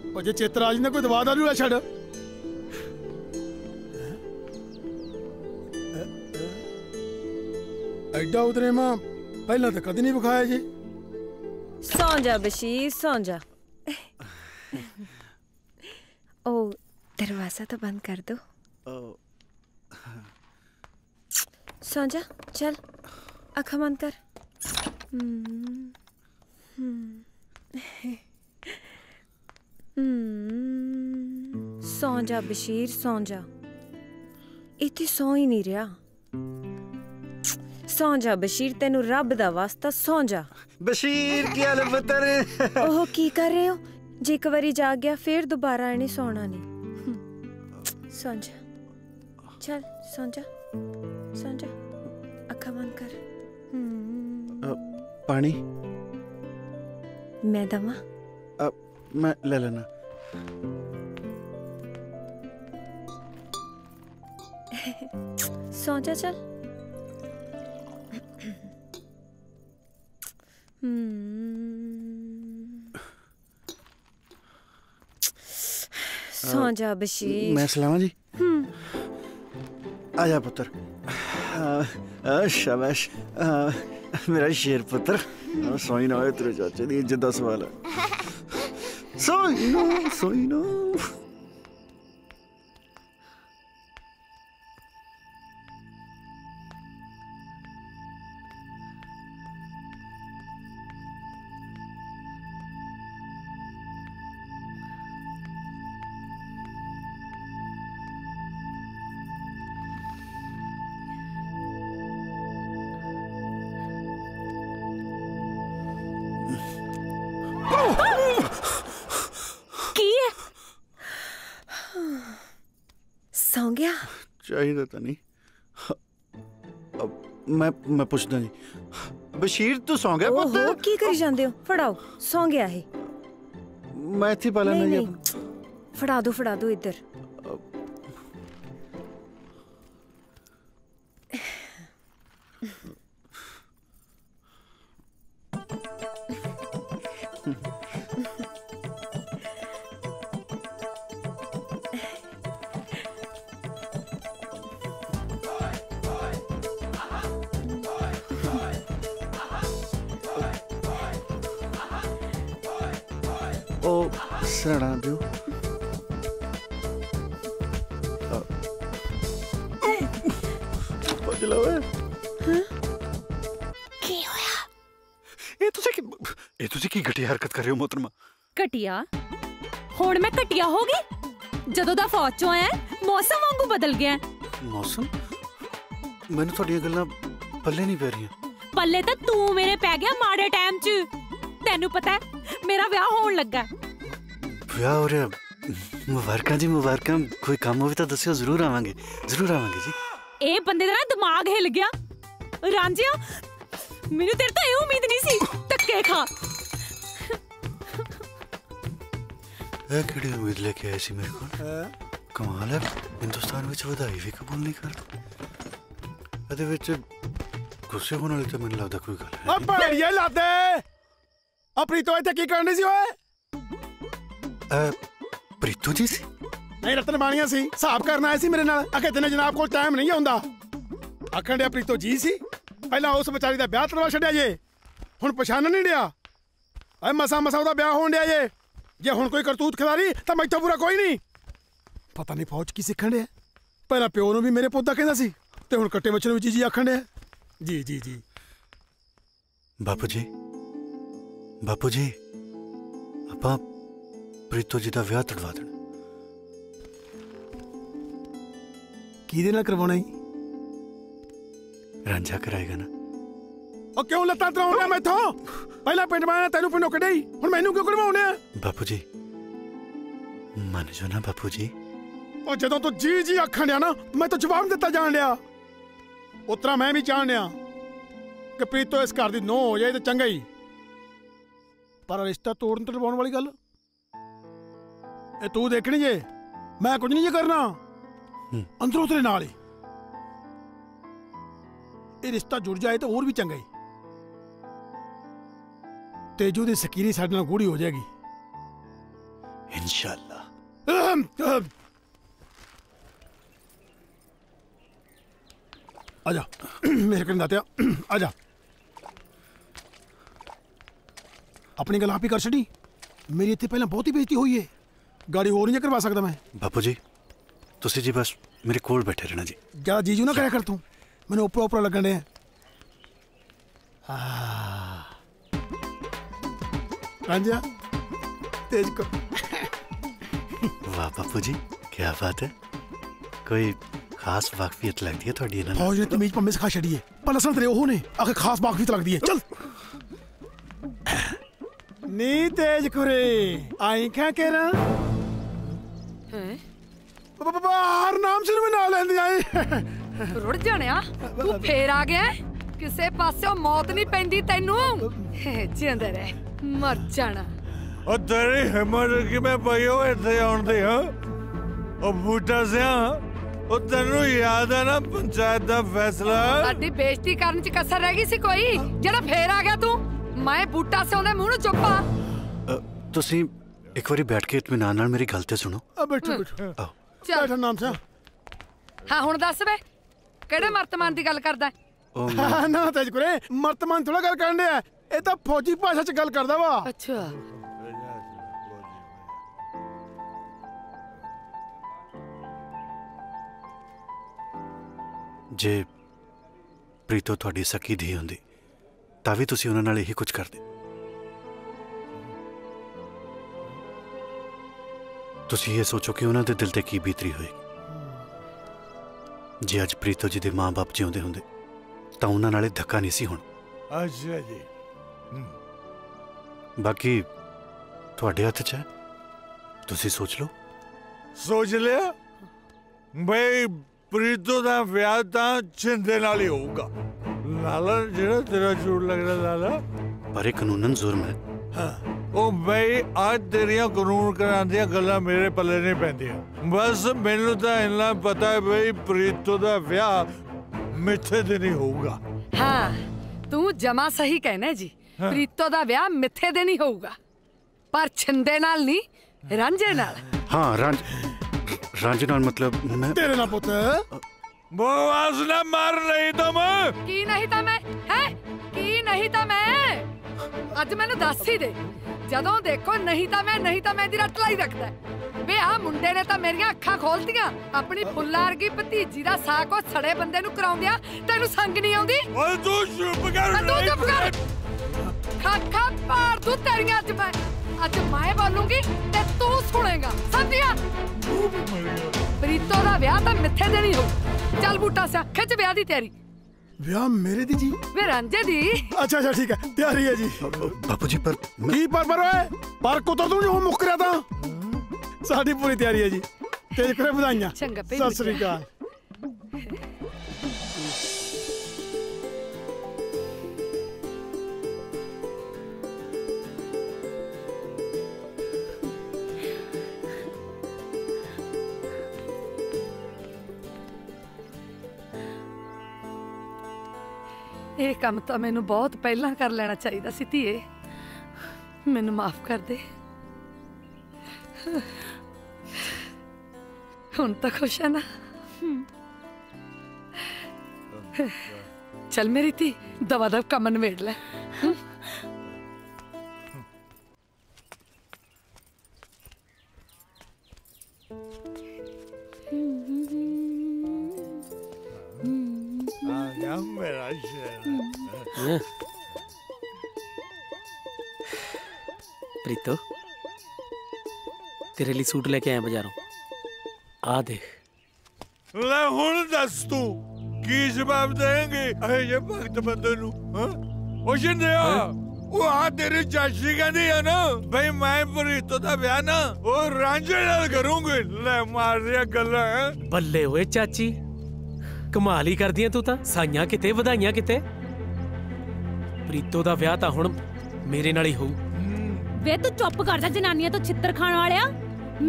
[SPEAKER 4] ओ जे चित्र आज ने कोई दवा दारू ला छड़। एडा उतरे मां पहला तो कदी नहीं विखाया जी।
[SPEAKER 21] सौ जा बशीर, सौ जा।
[SPEAKER 5] ओ दरवाजा तो बंद कर दो। सौ जा, चल आँख बंद कर। सौ जा बशीर, सौ जा। इत्थे सौ ही नहीं रहा। सौ जा बशीर, तेनू रब दा वास्ता सौ जा।
[SPEAKER 3] बशीर की हाल पुत्र?
[SPEAKER 5] ओह की कर रहे हो? जे एक बारी जाग गया फिर दोबारा इन्हें सोना नहीं। सौ जा, चल सौ जा, सौ जा, अखा बंद कर।
[SPEAKER 3] पानी
[SPEAKER 5] मैं दमा?
[SPEAKER 3] मैं ले लेना।
[SPEAKER 5] सौ जा, चल। सौ जा बशीर।
[SPEAKER 3] मैं सलामा जी। आजा पुत्र। शाबाश मेरा शेर पुत्र। सोई ना हो तेरे चाचे दी इज्जत दा सवाल है। सोई ना, सोई ना।
[SPEAKER 5] सौ गया?
[SPEAKER 3] चाहिए तो नहीं। अब मैं पूछता नहीं। बशीर तू सौ गया पुत्र?
[SPEAKER 5] ओहो की करी जांदे हो? फड़ाओ, सौ गया है।
[SPEAKER 3] मैं थी पाला नहीं।
[SPEAKER 5] फड़ा दो इधर।
[SPEAKER 3] ओ सड़ा दो। बदला हुआ है।
[SPEAKER 6] की होया?
[SPEAKER 22] ये तुसी की घटिया हरकत कर रहे हो मोहतरमा?
[SPEAKER 6] घटिया? हुण मैं घटिया हो गई? जदों दा फौज चों आया मौसम वांगू बदल गया।
[SPEAKER 22] मौसम? मैंने थोड़ियां गल्लां पल्ले नहीं पै रही।
[SPEAKER 6] पल्ले तो तू मेरे पै गया माड़े टाइम च। तेनू पता है मेरा ब्याह होने लगा।
[SPEAKER 22] ब्याह हो रहा? मुबारकां जी मुबारकां। कोई काम हो तो दस्सियो, जरूर आवांगे जी।
[SPEAKER 6] ए बंदे दा ना दिमाग हिल गया। रांझिया मैनू तेरे तो ये उम्मीद नहीं सी। धक्के खा।
[SPEAKER 22] ए केड़ी उम्मीद लेके आए सी मेरे कोल? कमाल है, हिंदुस्तान विच वधाई भी कबूल नहीं करते। ਇਹਦੇ ਵਿੱਚ ਗੁੱਸੇ ਹੋਣ ਵਾਲੀ ਤਾਂ ਮੈਨੂੰ ਲੱਗਦਾ ਕੋਈ ਗੱਲ ਹੈ।
[SPEAKER 4] ਓ ਭੈੜੀਏ ਲਾਦੇ ਆ ਪ੍ਰੀਤੋ ਇੱਥੇ ਕੀ ਕਰਨ ਸੀ ਓਏ?
[SPEAKER 22] ਪ੍ਰੀਤੋ ਜੀ ਸੀ?
[SPEAKER 4] ਨਹੀਂ ਰਤਨ ਬਾਣੀਆਂ ਸੀ, ਹਿਸਾਬ ਕਰਨ ਆਏ ਸੀ ਮੇਰੇ ਨਾਲ। ਆਖੇ ਤੈਨੂੰ ਜਨਾਬ ਕੋਲ ਟਾਈਮ ਨਹੀਂ ਆਉਂਦਾ। ਆਖਣ ਡਿਆ ਪ੍ਰੀਤੋ ਜੀ ਸੀ। ਪਹਿਲਾਂ ਉਸ ਵਿਚਾਰੀ ਦਾ ਵਿਆਹ ਕਰਵਾ ਛੱਡਿਆ ਜੇ।
[SPEAKER 9] ਹੁਣ ਪਛਾਣ ਨਹੀਂ ਡਿਆ ਐ ਮਸਾ ਮਸਾ ਉਹਦਾ ਵਿਆਹ ਹੋਣ ਡਿਆ ਜੇ ਹੁਣ ਕੋਈ ਕਰਤੂਤ ਖਿਲਾਰੀ ਤਾਂ ਮੈਥੋਂ ਪੂਰਾ ਕੋਈ ਨਹੀਂ ਪਤਾ ਨਹੀਂ ਫੌਜ ਕੀ ਸਿੱਖਣ ਡਿਆ ਪਹਿਲਾਂ ਪਿਓ ਨੂੰ ਵੀ ਮੇਰੇ ਪੁੱਤ ਦਾ ਕਹਿੰਦਾ ਸੀ ਤੇ ਹੁਣ ਕੱਟੇ ਬੱਚੇ ਨੂੰ ਵੀ ਜੀ ਆਖਣ ਡਿਆ ਜੀ ਜੀ ਜੀ
[SPEAKER 22] ਬਾਪੂ ਜੀ ਆਪਾਂ ਪ੍ਰੀਤੋ ਜੀ ਦਾ ਵਿਆਹ ਤੜਵਾ ਦੇਣਾ
[SPEAKER 9] ਕਿਹਦੇ ਨਾਲ ਕਰਵਾਉਣਾ ਹੀ
[SPEAKER 22] ਰਾਂਝਾ ਕਰਾਏਗਾ ਨਾ
[SPEAKER 9] ਉਹ ਕਿਉਂ ਲੱਤਾਂ ਤਰਾਉਣਾ ਮੈਥੋਂ ਪਹਿਲਾਂ ਪਿੰਡ ਮਾਇਆ ਤੈਨੂੰ ਪਿੰਡੋਂ ਕੱਢਿਆ ਹੁਣ ਮੈਨੂੰ ਕਿਉਂ ਕਢਵਾਉਣੇ ਆ
[SPEAKER 22] ਬਾਪੂ ਜੀ ਮੰਨ ਜੋ ਨਾ ਬਾਪੂ ਜੀ
[SPEAKER 9] ਉਹ ਜਦੋਂ ਤੂੰ ਜੀ ਜੀ ਆਖਣ ਡਿਆ ਨਾ ਮੈਂ ਤਾਂ ਜਵਾਬ ਨਹੀਂ ਦਿੱਤਾ ਜਾਣ ਡਿਆ ਉਤਰਾ ਮੈਂ ਵੀ ਚਾਹਣ ਡਿਆ ਕਿ ਪ੍ਰੀਤੋ ਇਸ ਘਰ ਦੀ ਨੋ ਹੋ ਜਾਏ ਤੇ ਚੰਗਾ ਹੀ ਪਰ ਰਿਸ਼ਤਾ ਤੋੜਨ ਤੜਵਾਉਣ ਵਾਲੀ ਗੱਲ ਇਹ ਤੂੰ ਦੇਖਣੀ ਜੇ ਮੈਂ ਕੁਝ ਨਹੀਂ ਜੇ ਕਰਨਾ ਅੰਦਰੋਂ ਤੇਰੇ ਨਾਲ ਹੀ ਇਹ ਰਿਸ਼ਤਾ ਜੁੜ ਜਾਏ ਤਾਂ ਹੋਰ ਵੀ ਚੰਗਾ ਹੀ ਤੇਜੂ ਦੀ ਸਕੀਰੀ ਸਾਡੇ ਨਾਲ ਗੂੜੀ ਹੋ ਜਾਏਗੀ
[SPEAKER 22] इंशाल्लाह
[SPEAKER 9] आजा मेरे करीब दातिया आजा अपनी गल आप ही कर छड़ी मेरी इतने पहले बहुत ही बेइज्जती हुई है गाड़ी और नहीं करवा सकता मैं
[SPEAKER 22] बापू जी तुसी जी बस मेरे कोल बैठे रहना जी
[SPEAKER 9] ज्यादा जीजू ना करे कर तू मैंने ऊपर ऊपर लगन डे रांझा तेज को
[SPEAKER 22] वाह बापू जी क्या बात है कोई खास वाकफियत लगती है थोड़ी ना
[SPEAKER 9] फौज ने तमीज पर मिस खा छड़ी है पर लसन तेरे ओह ने आखिर खास वाकफियत लगती है चल नी तेज कुरे आई क्या कह रहा
[SPEAKER 21] हैं
[SPEAKER 9] बाहर नाम से मैं ना लेंदी आई
[SPEAKER 21] रुड़ जानिया तू फेर आ गया किसे पासे मौत नहीं पैंदी तैनू जिंदा रह मर जाना
[SPEAKER 11] ਉਹ ਤੇਰੀ ਹਿੰਮਤ ਕਿਵੇਂ ਪਈ ਹੋ ਇੱਥੇ ਆਉਣ ਦੀ ਹਾਂ ਉਹ ਬੂਟਾ ਸਿਆ ਉਹ ਤੈਨੂੰ ਯਾਦ ਹੈ ਨਾ ਪੰਚਾਇਤ ਦਾ ਫੈਸਲਾ
[SPEAKER 21] ਸਾਡੀ ਬੇਇੱਜ਼ਤੀ ਕਰਨ ਚ ਕਸਰ ਰਹਿ ਗਈ ਸੀ ਕੋਈ ਜਿਹੜਾ ਫੇਰ ਆ ਗਿਆ ਤੂੰ ਮੈਂ ਬੂਟਾ ਸਿਆ ਦੇ ਮੂੰਹ ਨੂੰ ਚੁੱਪਾ
[SPEAKER 22] ਤੁਸੀਂ ਇੱਕ ਵਾਰੀ ਬੈਠ ਕੇ ਇਤਮਾਨ ਨਾਲ ਮੇਰੀ ਗੱਲ ਤੇ ਸੁਣੋ
[SPEAKER 9] ਬੈਠੋ
[SPEAKER 21] ਚੱਲ
[SPEAKER 9] ਨਾਮ ਸਿਆ
[SPEAKER 21] ਹਾਂ ਹੁਣ ਦੱਸ ਵੇ ਕਿਹੜੇ ਮਰਤਮਾਨ ਦੀ ਗੱਲ ਕਰਦਾ
[SPEAKER 9] ਨਾ ਤੇਜ ਕੁਰੇ ਮਰਤਮਾਨ ਥੋੜਾ ਗੱਲ ਕਰਨ ਡਿਆ ਇਹ ਤਾਂ ਫੌਜੀ ਭਾਸ਼ਾ ਚ ਗੱਲ ਕਰਦਾ ਵਾ
[SPEAKER 21] ਅੱਛਾ
[SPEAKER 22] ਜੇ ਪ੍ਰੀਤੋ ਤੁਹਾਡੀ ਸਕੀ ਧੀ ਹੁੰਦੀ ਤਾਂ ਵੀ ਤੁਸੀਂ ਉਹਨਾਂ ਨਾਲ ਇਹੀ ਕੁਝ ਕਰਦੇ ਤੁਸੀਂ ਇਹ ਸੋਚੋ ਕਿ ਉਹਨਾਂ ਦੇ ਦਿਲ ਤੇ ਕੀ ਬੀਤਰੀ ਹੋਏਗੀ ਜੇ ਅੱਜ ਪ੍ਰੀਤੋ ਜੀ ਦੇ ਮਾਂ-ਬਾਪ ਜਿਉਂਦੇ ਹੁੰਦੇ ਤਾਂ ਉਹਨਾਂ ਨਾਲੇ ਧੱਕਾ ਨਹੀਂ ਸੀ ਹੋਣਾ
[SPEAKER 11] ਅੱਛਾ ਜੀ
[SPEAKER 22] ਬਾਕੀ ਤੁਹਾਡੇ ਹੱਥ 'ਚ ਹੈ ਤੁਸੀਂ ਸੋਚ ਲਓ
[SPEAKER 11] ਸੋਚ ਲਿਆ ਬਈ ਪ੍ਰੀਤੋ ਦਾ ਵਿਆਹ ਤਾਂ ਛਿੰਦੇ ਨਾਲ ਹੀ ਹੋਊਗਾ ਲਾਲਾ ਜਿਹੜਾ ਤੇਰਾ ਝੂਠ ਲੱਗਦਾ ਲਾਲਾ
[SPEAKER 22] ਪਰ ਇਹ ਕਾਨੂੰਨਨ ਜ਼ੁਰਮ ਹੈ
[SPEAKER 11] ਹਾਂ ਉਹ ਬਈ ਅੱਜ ਤੇਰੀਆਂ ਕਾਨੂੰਨ ਕਰਾਂਦੀਆਂ ਗੱਲਾਂ ਮੇਰੇ ਪੱਲੇ ਨਹੀਂ ਪੈਂਦੀਆਂ ਬਸ ਮੈਨੂੰ ਤਾਂ ਇੰਨਾ ਪਤਾ ਹੈ ਬਈ ਪ੍ਰੀਤੋ ਦਾ ਵਿਆਹ ਮਿੱਥੇ ਤੇ ਨਹੀਂ ਹੋਊਗਾ
[SPEAKER 21] ਹਾਂ ਤੂੰ ਜਮਾ ਸਹੀ ਕਹਿਣਾ ਜੀ ਪ੍ਰੀਤੋ ਦਾ ਵਿਆਹ ਮਿੱਥੇ ਦੇ ਨਹੀਂ ਹੋਊਗਾ ਪਰ ਛਿੰਦੇ ਨਾਲ ਨਹੀਂ ਰਾਂਝੇ ਨਾਲ
[SPEAKER 22] ਹਾਂ ਰਾਂਝੇ ਨਾਲ ਮਤਲਬ ਮੈਂ
[SPEAKER 9] ਤੇਰੇ ਨਾਲ ਪੁੱਤ
[SPEAKER 11] ਬਵਾਸ ਨਾ ਮਾਰ ਨਹੀਂ ਤਾਂ ਮੈਂ
[SPEAKER 21] ਕੀ ਨਹੀਂ ਤਾਂ ਮੈਂ ਹੈ ਕੀ ਨਹੀਂ ਤਾਂ ਮੈਂ ਅੱਜ ਮੈਨੂੰ ਦੱਸ ਹੀ ਦੇ ਜਦੋਂ ਦੇਖੋ ਨਹੀਂ ਤਾਂ ਮੈਂ ਦੀ ਰੱਟ ਲਾਈ ਰੱਖਦਾ ਵੇ ਆ ਮੁੰਡੇ ਨੇ ਤਾਂ ਮੇਰੀਆਂ ਅੱਖਾਂ ਖੋਲਤੀਆਂ ਆਪਣੀ ਫੁੱਲਾਂ ਵਰਗੀ ਭਤੀਜੀ ਦਾ ਸਾਹ ਕੋ ਸੜੇ ਬੰਦੇ ਨੂੰ ਕਰਾਉਂਦਿਆਂ ਤੈਨੂੰ ਸੰਗ ਨਹੀਂ ਆਉਂਦੀ
[SPEAKER 11] ਓਏ ਤੂੰ ਚੁੱਪ ਕਰ
[SPEAKER 21] ਖਾ ਪਾੜ ਦੂ ਤੇਰੀਆਂ ਅੱਜ ਮੈਂ ਬੋਲੂੰਗੀ ਤੇ ਤੂੰ ਸੁਣੇਗਾ ਸਮਝਿਆ ਪ੍ਰੀਤੋ ਦਾ ਵਿਆਹ ਤਾਂ ਮਿੱਥੇ ਦੇ ਨਹੀਂ ਹੋ ਚੱਲ ਬੂਟਾ ਸਿਆ ਖਿੱਚ ਵਿਆਹ ਦੀ ਤਿਆਰੀ
[SPEAKER 9] ਵਿਆਹ ਮੇਰੇ ਦੀ ਜੀ
[SPEAKER 21] ਵੇ ਰਾਂਝੇ ਦੀ
[SPEAKER 9] ਅੱਛਾ ਠੀਕ ਹੈ ਤਿਆਰੀ ਹੈ ਜੀ
[SPEAKER 22] ਬਾਪੂ ਜੀ ਪਰ
[SPEAKER 9] ਕੀ ਪਰ ਓਏ ਪਰ ਕੁਤਰ ਤੂੰ ਜੋ ਮੁੱਕ ਰਿਹਾ ਤਾਂ ਸਾਡੀ ਪੂਰੀ ਤਿਆਰੀ ਹੈ ਜੀ ਤੇਜ ਕਰੇ ਵਧਾਈਆਂ
[SPEAKER 21] ਚੰਗਾ
[SPEAKER 9] ਸਤਿ ਸ੍ਰੀ ਅਕਾਲ
[SPEAKER 21] ਇਹ ਕੰਮ ਤਾਂ ਮੈਨੂੰ ਬਹੁਤ ਪਹਿਲਾਂ ਕਰ ਲੈਣਾ ਚਾਹੀਦਾ ਸੀ ਧੀਏ ਮੈਨੂੰ ਮਾਫ ਕਰ ਦੇ ਹੁਣ ਤਾਂ ਖੁਸ਼ ਹੈ ਨਾ ਚੱਲ ਮੇਰੀ ਧੀ ਦਵਾ ਦਵ ਕੰਮ ਨਿਬੇੜ ਲੈ
[SPEAKER 11] सोनिया मेरा शेर।
[SPEAKER 13] प्रीतो तेरे लिए सूट लेके आया बाजारों, आ देख।
[SPEAKER 11] ले हुण दस तू की जवाब देंगे ये भक्त बंदे नू? ओ शिंदिया वो आ तेरी चाची कहती है ना भाई मैं प्रीतो दा ब्याह ना वो रांझे नाल करूंगी। ले मार दिया गल्ला है।
[SPEAKER 13] बल्ले ओए चाची, कमाल ही कर दिया तू तां। साइयां किते वधाइयां किते। प्रीतो दा ब्याह तां हुण मेरे नाल ही होऊ।
[SPEAKER 6] वे तू चुप कर जा जनानियां तो छित्तर खाण वालिया।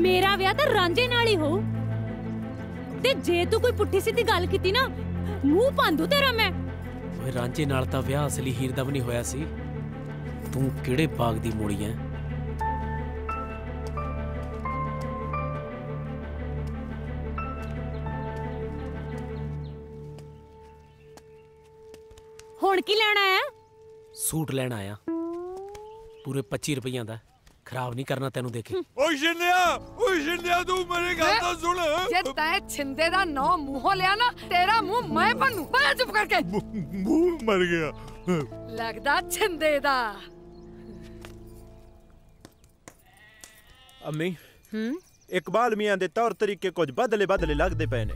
[SPEAKER 6] मेरा ब्याह तां रांझे नाल ही होऊ ते जे तू कोई पुट्ठी सीधी गल कीती ना मुंह पांदू तेरा मैं।
[SPEAKER 13] ओए रांझे नाल तां ब्याह असली हीर दा भी नहीं होया सी। तू किहड़े बाग दी मूली है?
[SPEAKER 6] हुण की लेना है?
[SPEAKER 13] सूट लेना आया, पूरे 25 रुपया दा। खराब नहीं करना तेनू देखे।
[SPEAKER 11] ओ शिंदिया तू मेरी गल तो सुन।
[SPEAKER 21] जे तै छिंदे दा नौ मुंहों लिया ना तेरा मुंह मैं बनू। बड़ा चुप करके।
[SPEAKER 11] मुंह मर गया
[SPEAKER 21] लगदा छिंदे दा।
[SPEAKER 15] अम्मी इकबाल मियां दे तौर तरीके कुछ बदले लगदे पे ने।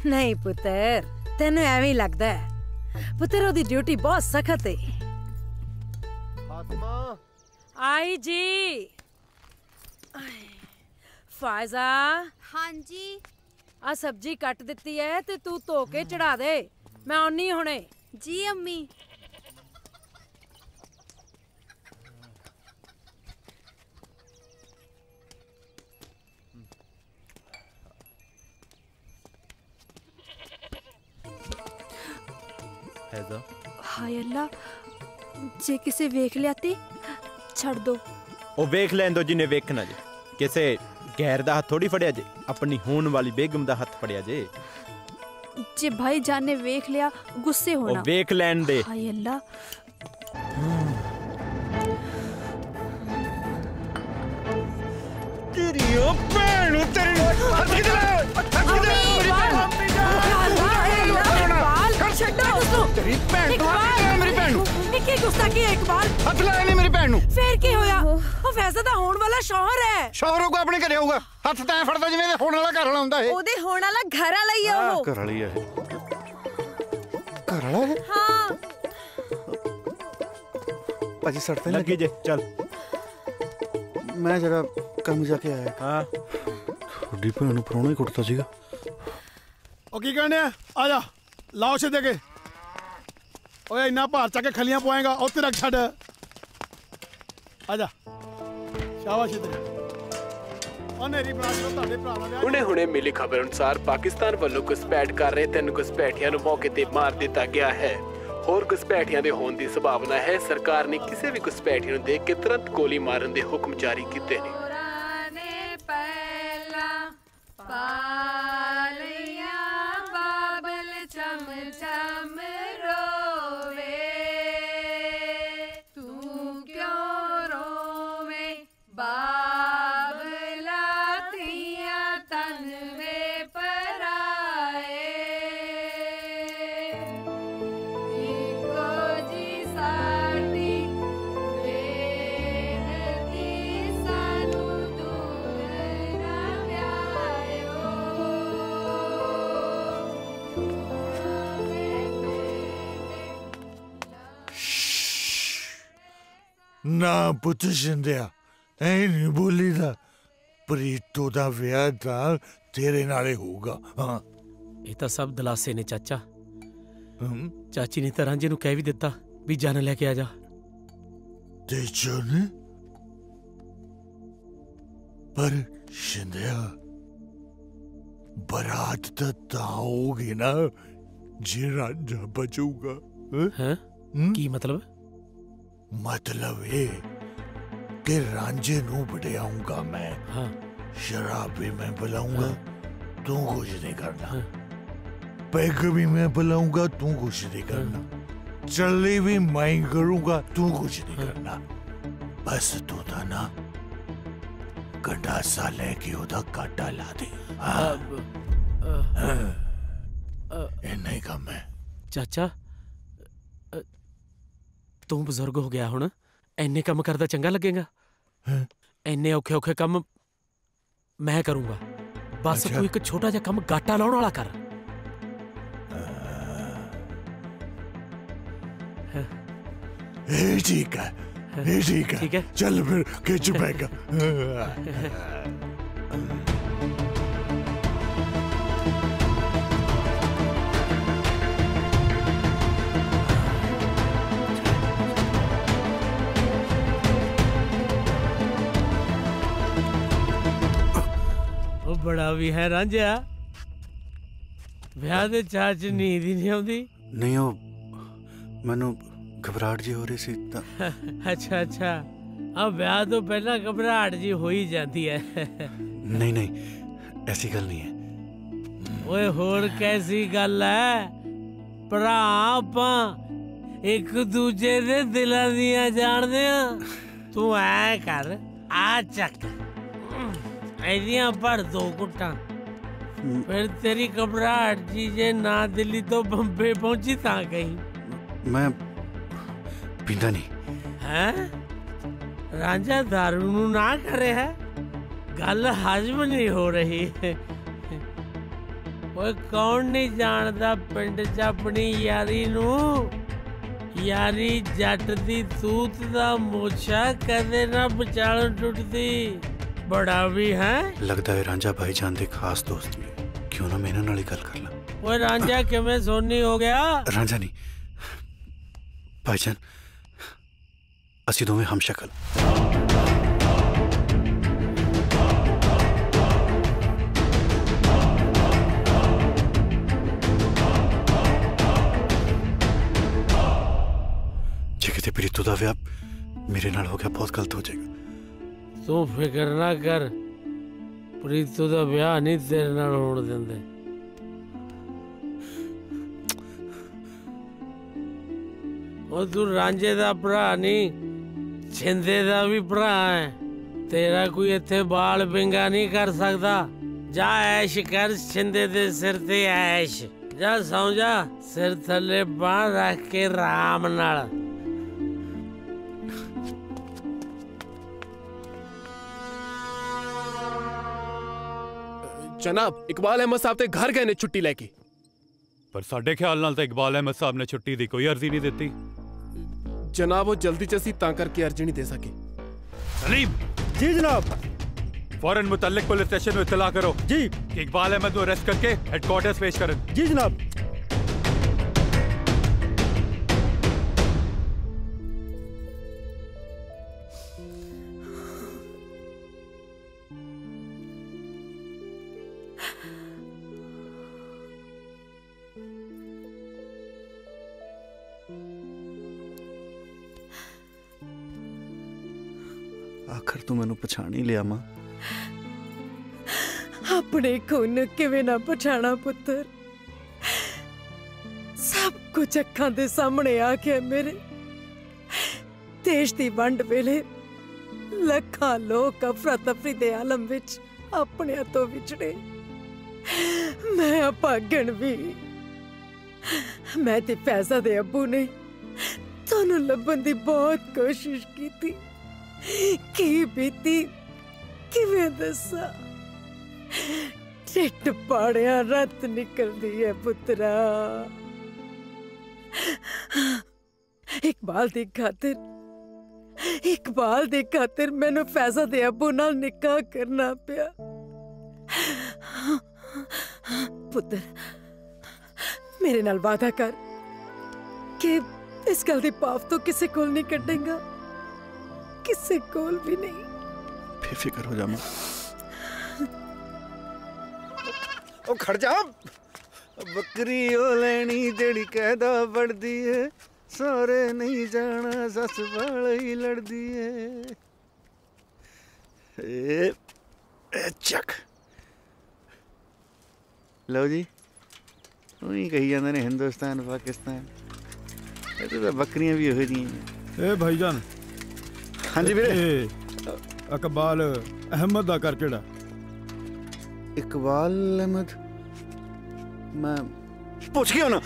[SPEAKER 21] नहीं पुत्र, तेनू एवें ही लगदा है। पुत्र ओदी ड्यूटी बहुत सख्त है। आई जी। फायजा।
[SPEAKER 5] हाँ जी।
[SPEAKER 21] आ सब्जी कट दिती है ते तू धो के चढ़ा दे, मैं आउनी हुणे।
[SPEAKER 5] जी अम्मी। हाय अल्लाह, जे किसे वेख लिया ते छड़ दो।
[SPEAKER 15] ओ वेख लैन दो जिन्हें वेखना जे। किसे गैर दा हाथ थोड़ी फड़िया जे, अपनी होन वाली बेगम दा हाथ फड़िया जे।
[SPEAKER 5] जे भाई जान ने वेख लिया गुस्से होना।
[SPEAKER 15] ओ वेख लैन दे।
[SPEAKER 5] हाय अल्लाह।
[SPEAKER 15] तेरी ओ भैन तेरी हथ किधर है? तेरी भैन तो मेरी भैन
[SPEAKER 21] निक्की गुस्ताखी इकबाल।
[SPEAKER 15] हथ लाया नहीं मेरी भैन नू।
[SPEAKER 21] फिर की होया? ओ वैसे तो होण वाला शौहर है।
[SPEAKER 15] शौहरों को अपने घरे होगा। हथ तैं फड़दा जिवें होण वाला घर वाला हुंदा है।
[SPEAKER 5] ओदे होण वाला घर वाला ही है वो।
[SPEAKER 15] घर वाली है। घर वाला है?
[SPEAKER 5] हां।
[SPEAKER 3] पाजी सड़ते
[SPEAKER 15] लगी जे चल।
[SPEAKER 3] मैं जरा काम जाके आया।
[SPEAKER 15] हां
[SPEAKER 22] थोड़ी भैन नू परोना ही कुटता सीगा।
[SPEAKER 9] ओ की कहने आ जा लाओ से देके। ओए इन्ना भार चक के खलियां पवाएगा उत्ते रख छड़। आजा शाबाश तेरे। ओ नेरी भरा जो ਤੁਹਾਡੇ ਭਰਾ ਦਾ
[SPEAKER 13] ਹੁਣੇ ਮਿਲੀ ਖਬਰ ਅਨੁਸਾਰ ਪਾਕਿਸਤਾਨ ਵੱਲੋਂ ਘੁਸਪੈਠ ਕਰ ਰਹੇ 3 ਘੁਸਪੈਠੀਆਂ ਨੂੰ ਮੌਕੇ ਤੇ ਮਾਰ ਦਿੱਤਾ ਗਿਆ ਹੈ। ਹੋਰ ਘੁਸਪੈਠੀਆਂ ਦੇ ਹੋਣ ਦੀ ਸੰਭਾਵਨਾ ਹੈ। ਸਰਕਾਰ ਨੇ ਕਿਸੇ ਵੀ ਘੁਸਪੈਠੀ ਨੂੰ ਦੇਖ ਕੇ ਤੁਰੰਤ ਗੋਲੀ ਮਾਰਨ ਦੇ ਹੁਕਮ ਜਾਰੀ ਕੀਤੇ ਨੇ।
[SPEAKER 11] ना पुत शिंदिया ऐ नहीं बोली था। प्रीतो दा विआह तां तेरे नाले होगा। हाँ
[SPEAKER 13] ਇਹ ਤਾਂ ਸਭ ਦਲਾਸੇ ਨੇ ਚਾਚਾ। ਚਾਚੀ ਨੇ ਤਾਂ ਰਾਂਝੇ ਨੂੰ ਕਹਿ ਵੀ ਦਿੱਤਾ ਵੀ ਜਾਨ ਲੈ ਕੇ ਆ ਜਾ।
[SPEAKER 11] ते जाने पर शिंदिया बारात तो होगी ना जे रांझा बचूगा।
[SPEAKER 13] हैं? की मतलब?
[SPEAKER 11] मतलब ये कि रांझे नू बढ़ियाऊंगा मैं।
[SPEAKER 13] हाँ।
[SPEAKER 11] शराब भी मैं पिलाऊंगा। तू कुछ नहीं करना। पैग भी मैं पिलाऊंगा। तू कुछ नहीं करना। चलनी भी मैं करूंगा। तू कुछ नहीं करना। बस तू था ना गंडासा लेके उदा काटा ला दे। नहीं काम है।
[SPEAKER 1] ਚਾਚਾ ਤੂੰ ਬਜ਼ੁਰਗ ਹੋ ਗਿਆ ਹੁਣ, ਇੰਨੇ ਕੰਮ ਕਰਦਾ ਚੰਗਾ ਲੱਗੇਗਾ? ਇੰਨੇ ਔਖੇ ਔਖੇ ਕੰਮ ਮੈਂ ਕਰੂੰਗਾ, ਬਸ ਤੂੰ ਇੱਕ ਛੋਟਾ ਜਿਹਾ ਕੰਮ ਗਾਟਾ ਲਾਉਣ ਵਾਲਾ ਕਰ।
[SPEAKER 11] ठीक है, ठीक है, चल फिर खिंच बैगा।
[SPEAKER 1] ਉਹ ਬੜਾ ਵੀ ਹੈ ਰਾਂਝਾ, ਵਿਆਹ ਦੇ ਚਾਅ 'ਚ ਨੀਂਦ ਹੀ ਨਹੀਂ ਆਉਂਦੀ।
[SPEAKER 22] ਨਹੀਂ ਉਹ ਮੈਨੂੰ घबराहट जी हो रही सी ता।
[SPEAKER 1] अच्छा अच्छा, अब ब्याह तो पहला घबराहट जी हो ही जाती है।
[SPEAKER 22] नहीं नहीं ऐसी गल नहीं है।
[SPEAKER 1] ओए होर कैसी गल है, भरा आपां एक दूजे दे दिलां दियां जाणदे आ। तू ऐ कर, आ चक ऐदियां भर दो घुट्टां, फिर तेरी घबराहट जी जे ना दिल्ली तो बम्बे पहुंची तां कहीं।
[SPEAKER 22] मैं पींदा नहीं
[SPEAKER 1] है। रांझा दारू नू ना करे है, गल हजम नहीं हो रही। ओए कौन नहीं जानदा पिंड च अपनी यारी नू, यारी जट दी तूत दा मोछा कदे ना विचालों टुटदी। बड़ा भी है
[SPEAKER 22] लगदा है रांझा भाईजान दे खास दोस्त ने, क्यों ना मैं इन्हां नाल ही गल कर ला।
[SPEAKER 1] ओए रांझा किवें सोनी हो गया?
[SPEAKER 22] रांझा नहीं भाईजान, ਅਸੀਂ ਦੋਵੇਂ ਹਮਸ਼ਕਲ। ਜੇ ਕਿਤੇ ਪ੍ਰੀਤੂ ਦਾ ਵਿਆਹ ਮੇਰੇ ਨਾਲ ਹੋ ਗਿਆ ਬਹੁਤ ਗਲਤ ਹੋ ਜਾਏਗਾ।
[SPEAKER 1] ਤੂੰ ਫਿਕਰ ਨਾ ਕਰ, ਪ੍ਰੀਤੂ ਦਾ ਵਿਆਹ ਨਹੀਂ ਤੇਰੇ ਨਾਲ ਹੋਣ ਦਿੰਦੇ। ਉਹ ਤੂੰ ਰਾਂਝੇ ਦਾ ਭਰਾ ਨਹੀਂ, ਛਿੰਦੇ ਦਾ ਵੀ ਭਰਾ ਹੈ। ਤੇਰਾ ਕੋਈ ਇੱਥੇ ਬਾਲ ਬਿੰਗਾ ਨਹੀਂ ਕਰ ਸਕਦਾ। ਜਾ ਐਸ਼ ਕਰ ਛਿੰਦੇ ਦੇ ਸਿਰ ਤੇ ਐਸ਼। ਜਾ ਸੌਂ ਜਾ, ਸਿਰ ਥੱਲੇ ਬਾਂਹ ਰੱਖ ਕੇ ਆਰਾਮ ਨਾਲ।
[SPEAKER 24] जनाब इकबाल अहमद साहब ते घर गए ने छुट्टी लेके,
[SPEAKER 10] पर साडे ख्याल नाल तो इकबाल अहमद साहब ने छुट्टी दी कोई अर्जी नहीं देती।
[SPEAKER 24] जनाब वो जल्दी च असीं तां करके अर्जी नहीं दे सके।
[SPEAKER 10] सलीम।
[SPEAKER 2] जी जनाब।
[SPEAKER 10] फौरन मुतल्लिक पुलिस स्टेशन में इत्तला करो
[SPEAKER 2] जी
[SPEAKER 10] कि इकबाल अहमद को अरेस्ट करके हेडक्वार्टर्स पेश करें।
[SPEAKER 2] जी जनाब।
[SPEAKER 22] आखिर तू मैनू पछाण ही लिया मां।
[SPEAKER 16] अपने खून किवें ना पछाणा पुत्र, सब कुछ अखां दे सामने आ गया मेरे। देश दी वंड वेले लखां लोग अफरा तफरी दे आलम विच अपने तो विछड़े, मैं अभागण भी। मैं ते फैजा दे अब्बू ने तुहानू लभण दी बहुत कोशिश की, की बीती किवें दसा। ढिड पाड़िया रत निकलदी है पुत्रा। इकबाल दी खातिर मैनू फैजा दे अब्बू नाल निकाह करना पिया। पुत्र मेरे नाल वादा कर कि इस गल दी पाफ तो किसी कोल नहीं कटेगा, किसी कोल भी नहीं।
[SPEAKER 22] बेफिक्र हो जा मां।
[SPEAKER 3] ओ खड़ जा, बकरी ओ लेनी जेड़ी कहदा बढ़दी है, सारे नहीं जाना सस वाल ही लड़दी है।
[SPEAKER 22] चक
[SPEAKER 3] लो जी, ਉਹੀ ਕਹੀ ਜਾਂਦੇ ਨੇ ਹਿੰਦੁਸਤਾਨ ਪਾਕਿਸਤਾਨ, ਇਹ ਤਾਂ ਬੱਕਰੀਆਂ ਵੀ ਉਹੋ ਜਿਹੀਆਂ ਨੇ।
[SPEAKER 4] ਏ ਭਾਈਜਾਨ।
[SPEAKER 3] ਹਾਂਜੀ ਵੀਰੇ।
[SPEAKER 4] ਇਕਬਾਲ ਅਹਿਮਦ ਦਾ ਘਰ ਕਿਹੜਾ?
[SPEAKER 3] इकबाल अहमद, मैं ਪੁੱਛ ਗਿਆ ਨਾ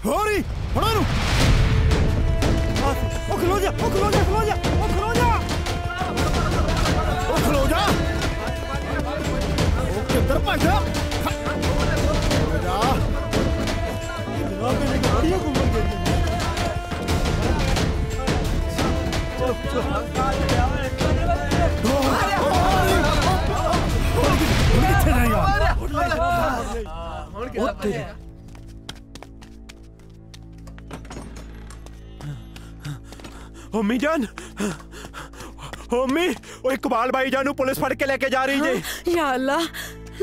[SPEAKER 4] ਹੋਰੀ ਫੜੋ ਇਹਨੂੰ ਉਹ ਖਲੋ ਜਾ ਉਹ ਖਲੋ ਜਾ ਖਲੋ ਜਾ ਉਹ ਖਲੋ ਜਾ ਉਹ ਖਲੋ ਜਾ ਉਹ ਕਿੱਧਰ ਭੱਜਦਾ ਜਾ ਜਨਾਬ ਇਹਨੇ ਗਾੜੀਆਂ ਘੁੰਮਣ ਗਏ ਚਲੋ ਚਲੋ ਕਿੱਥੇ ਜਾਏਗਾ ਉੱਥੇ
[SPEAKER 15] होमी जान होमी वो इकबाल भाई जान पुलिस फड़ के लेके जा रही है
[SPEAKER 16] या अल्लाह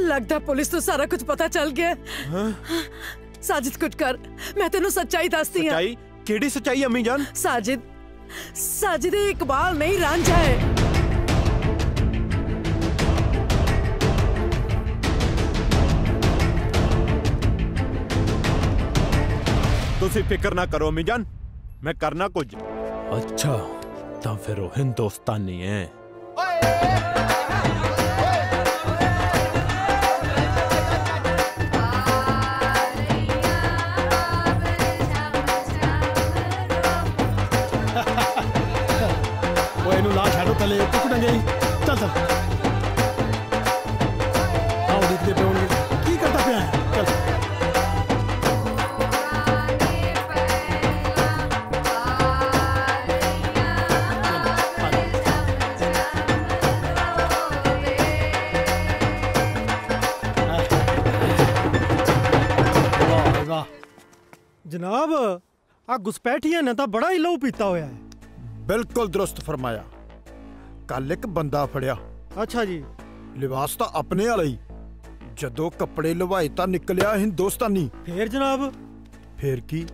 [SPEAKER 16] लगता पुलिस तो सारा कुछ पता चल गया साजिद कुछ कर मैं तेनू सच्चाई दसदी हां
[SPEAKER 15] सच्चाई केड़ी सच्चाई अम्मी जान
[SPEAKER 16] साजिद इकबाल नहीं रांझा है
[SPEAKER 15] तुसी फिक्र ना करो अम्मी जान मैं करना कुछ
[SPEAKER 12] अच्छा तो फिर वो हिंदुस्तानी है
[SPEAKER 24] वो इन्हू ला छाड़ो तले कुकड़ा गई चल चल आओ देखते पे होंगे की करता पे चल
[SPEAKER 2] जनाब आ घुसपैठिया ने तो बड़ा ही लहू पीता होया है
[SPEAKER 4] बिल्कुल दुरुस्त फरमाया कल एक बंदा फड़िया
[SPEAKER 2] अच्छा जी
[SPEAKER 4] लिबास तो अपने वाला ही जदों कपड़े लवाए तो निकलिया हिंदुस्तानी
[SPEAKER 2] फिर जनाब
[SPEAKER 4] फिर की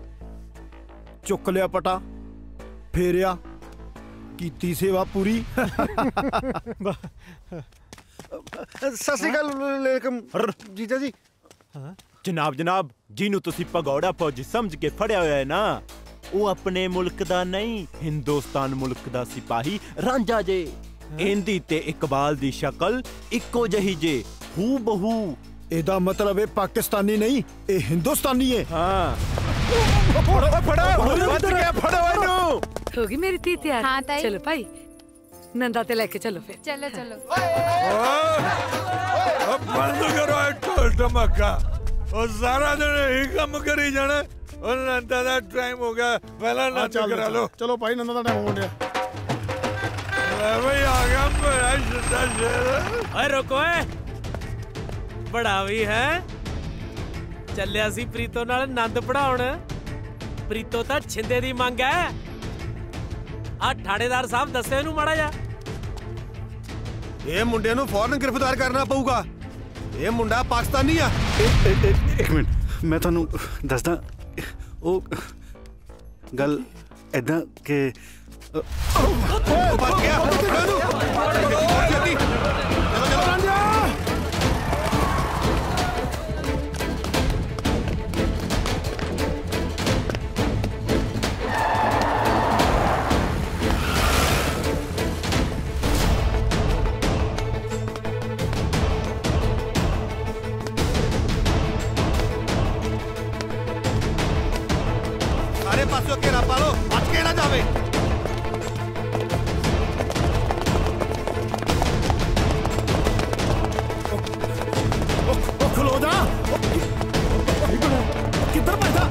[SPEAKER 4] चुक लिया पटा फेरिया कीती सेवा पूरी
[SPEAKER 3] सत श्री अकाल जीजा जी
[SPEAKER 15] जनाब जनाब जिन्हों तुसी भगौड़ा फौजी समझ के फड़िया होया है ना वो अपने मुल्क दा नहीं हिंदुस्तान मुल्क दा सिपाही रांझा जे इंदी ते इकबाल दी शक्ल इको जही जे हू बहू
[SPEAKER 4] एदा मतलब है पाकिस्तानी नहीं ए हिंदुस्तानी है
[SPEAKER 15] हाँ
[SPEAKER 21] होगी मेरी धी तैयार
[SPEAKER 5] हाँ ताई
[SPEAKER 21] चलो भाई नंदा ते लेके चलो फिर
[SPEAKER 5] चलो चलो
[SPEAKER 11] बंद करो ढोल धमाका और सारा दिन यही काम करी जाना और नंदा दा टाइम हो गया पहला नाच करा लो
[SPEAKER 24] चलो भाई नंदा दा टाइम हो गया
[SPEAKER 11] भाई आ गया मेरा शिद्दा शेर
[SPEAKER 1] ओए रुको बड़ा भी है ਚੱਲਿਆ ਸੀ ਪ੍ਰੀਤੋ ਨਾਲ ਆਨੰਦ ਪੜਾਉਣ ਪ੍ਰੀਤੋ ਤਾਂ ਛਿੰਦੇ ਦੀ ਮੰਗ ਹੈ ਆ ਠਾੜੇਦਾਰ ਸਾਹਿਬ ਦੱਸਿਓ ਇਹਨੂੰ ਮਾੜਾ ਜਾ
[SPEAKER 23] ਇਹ ਮੁੰਡੇ ਨੂੰ ਫੌਰਨ ਗ੍ਰਿਫਤਾਰ ਕਰਨਾ ਪਊਗਾ ਇਹ ਮੁੰਡਾ ਪਾਕਿਸਤਾਨੀ ਆ
[SPEAKER 22] ਇੱਕ ਮਿੰਟ ਮੈਂ ਤੁਹਾਨੂੰ ਦੱਸਦਾ ਉਹ ਗੱਲ ਐਦਾਂ ਕਿ
[SPEAKER 23] ਬਚ ਗਿਆ घेरा पालो बच के ना जावे
[SPEAKER 4] खलो जा किधर बैठा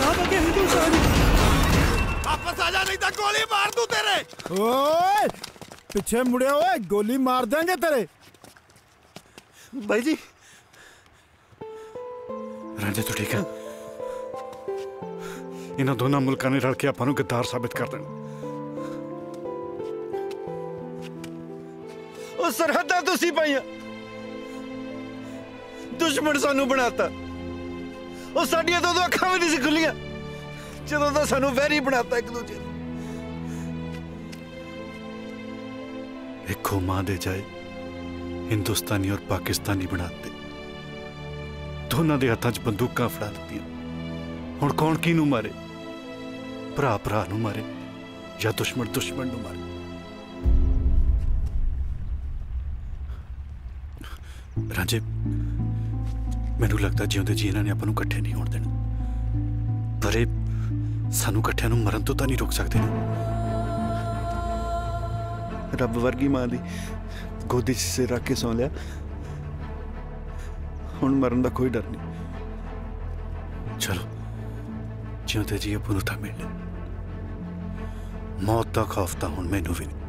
[SPEAKER 23] इनकलाब आगे हिंदुस्तान।
[SPEAKER 11] वापस आ जा नहीं तो गोली मार दूं तेरे।
[SPEAKER 4] ओए पीछे मुड़े ओए, गोली मार देंगे तेरे।
[SPEAKER 23] भाई जी
[SPEAKER 22] रांझे तो ठीक है? इन्हों दोनों मुल्कों ने रल के आपां नूं गद्दार साबित कर देना।
[SPEAKER 23] ਉਹ ਸਰਹੱਦਾਂ ਤੁਸੀਂ ਪਾਈਆਂ, ਦੁਸ਼ਮਣ ਸਾਨੂੰ ਬਣਾਤਾ। ਉਹ ਸਾਡੀਆਂ ਦੋ ਅੱਖਾਂ ਵੀ ਨਹੀਂ ਸੀ ਖੁੱਲੀਆਂ ਜਦੋਂ ਦਾ ਸਾਨੂੰ ਵੈਰੀ ਬਣਾਤਾ ਇੱਕ ਦੂਜੇ ਨੂੰ।
[SPEAKER 22] एक मां दे जाए हिंदुस्तानी और पाकिस्तानी बनाते, दोनों के हाथों च बंदूकां फड़ा दित्तियां। हुण कौन किहनूं मारे? भरा भरा नूं मारे या दुश्मन दुश्मन नूं मारे? रांझे मैनूं लगदा जिउंदे जी इन्हां ने आपां नूं इकट्ठे नहीं होण देना, पर ये सानूं इकट्ठिआं नूं मरन तो तां नहीं रोक सकदे ना।
[SPEAKER 23] ਰੱਬ ਵਰਗੀ ਮਾਂ ਦੀ ਗੋਦੀ 'ਚ ਸਿਰ ਰੱਖ ਕੇ ਸੌਂ ਲਿਆ, ਹੁਣ ਮਰਨ ਦਾ ਕੋਈ ਡਰ ਨਹੀਂ।
[SPEAKER 22] चलो जिउंदे जी आपां नूं तां मिल लिया, मौत का खौफ तां हुण मैनूं भी नहीं।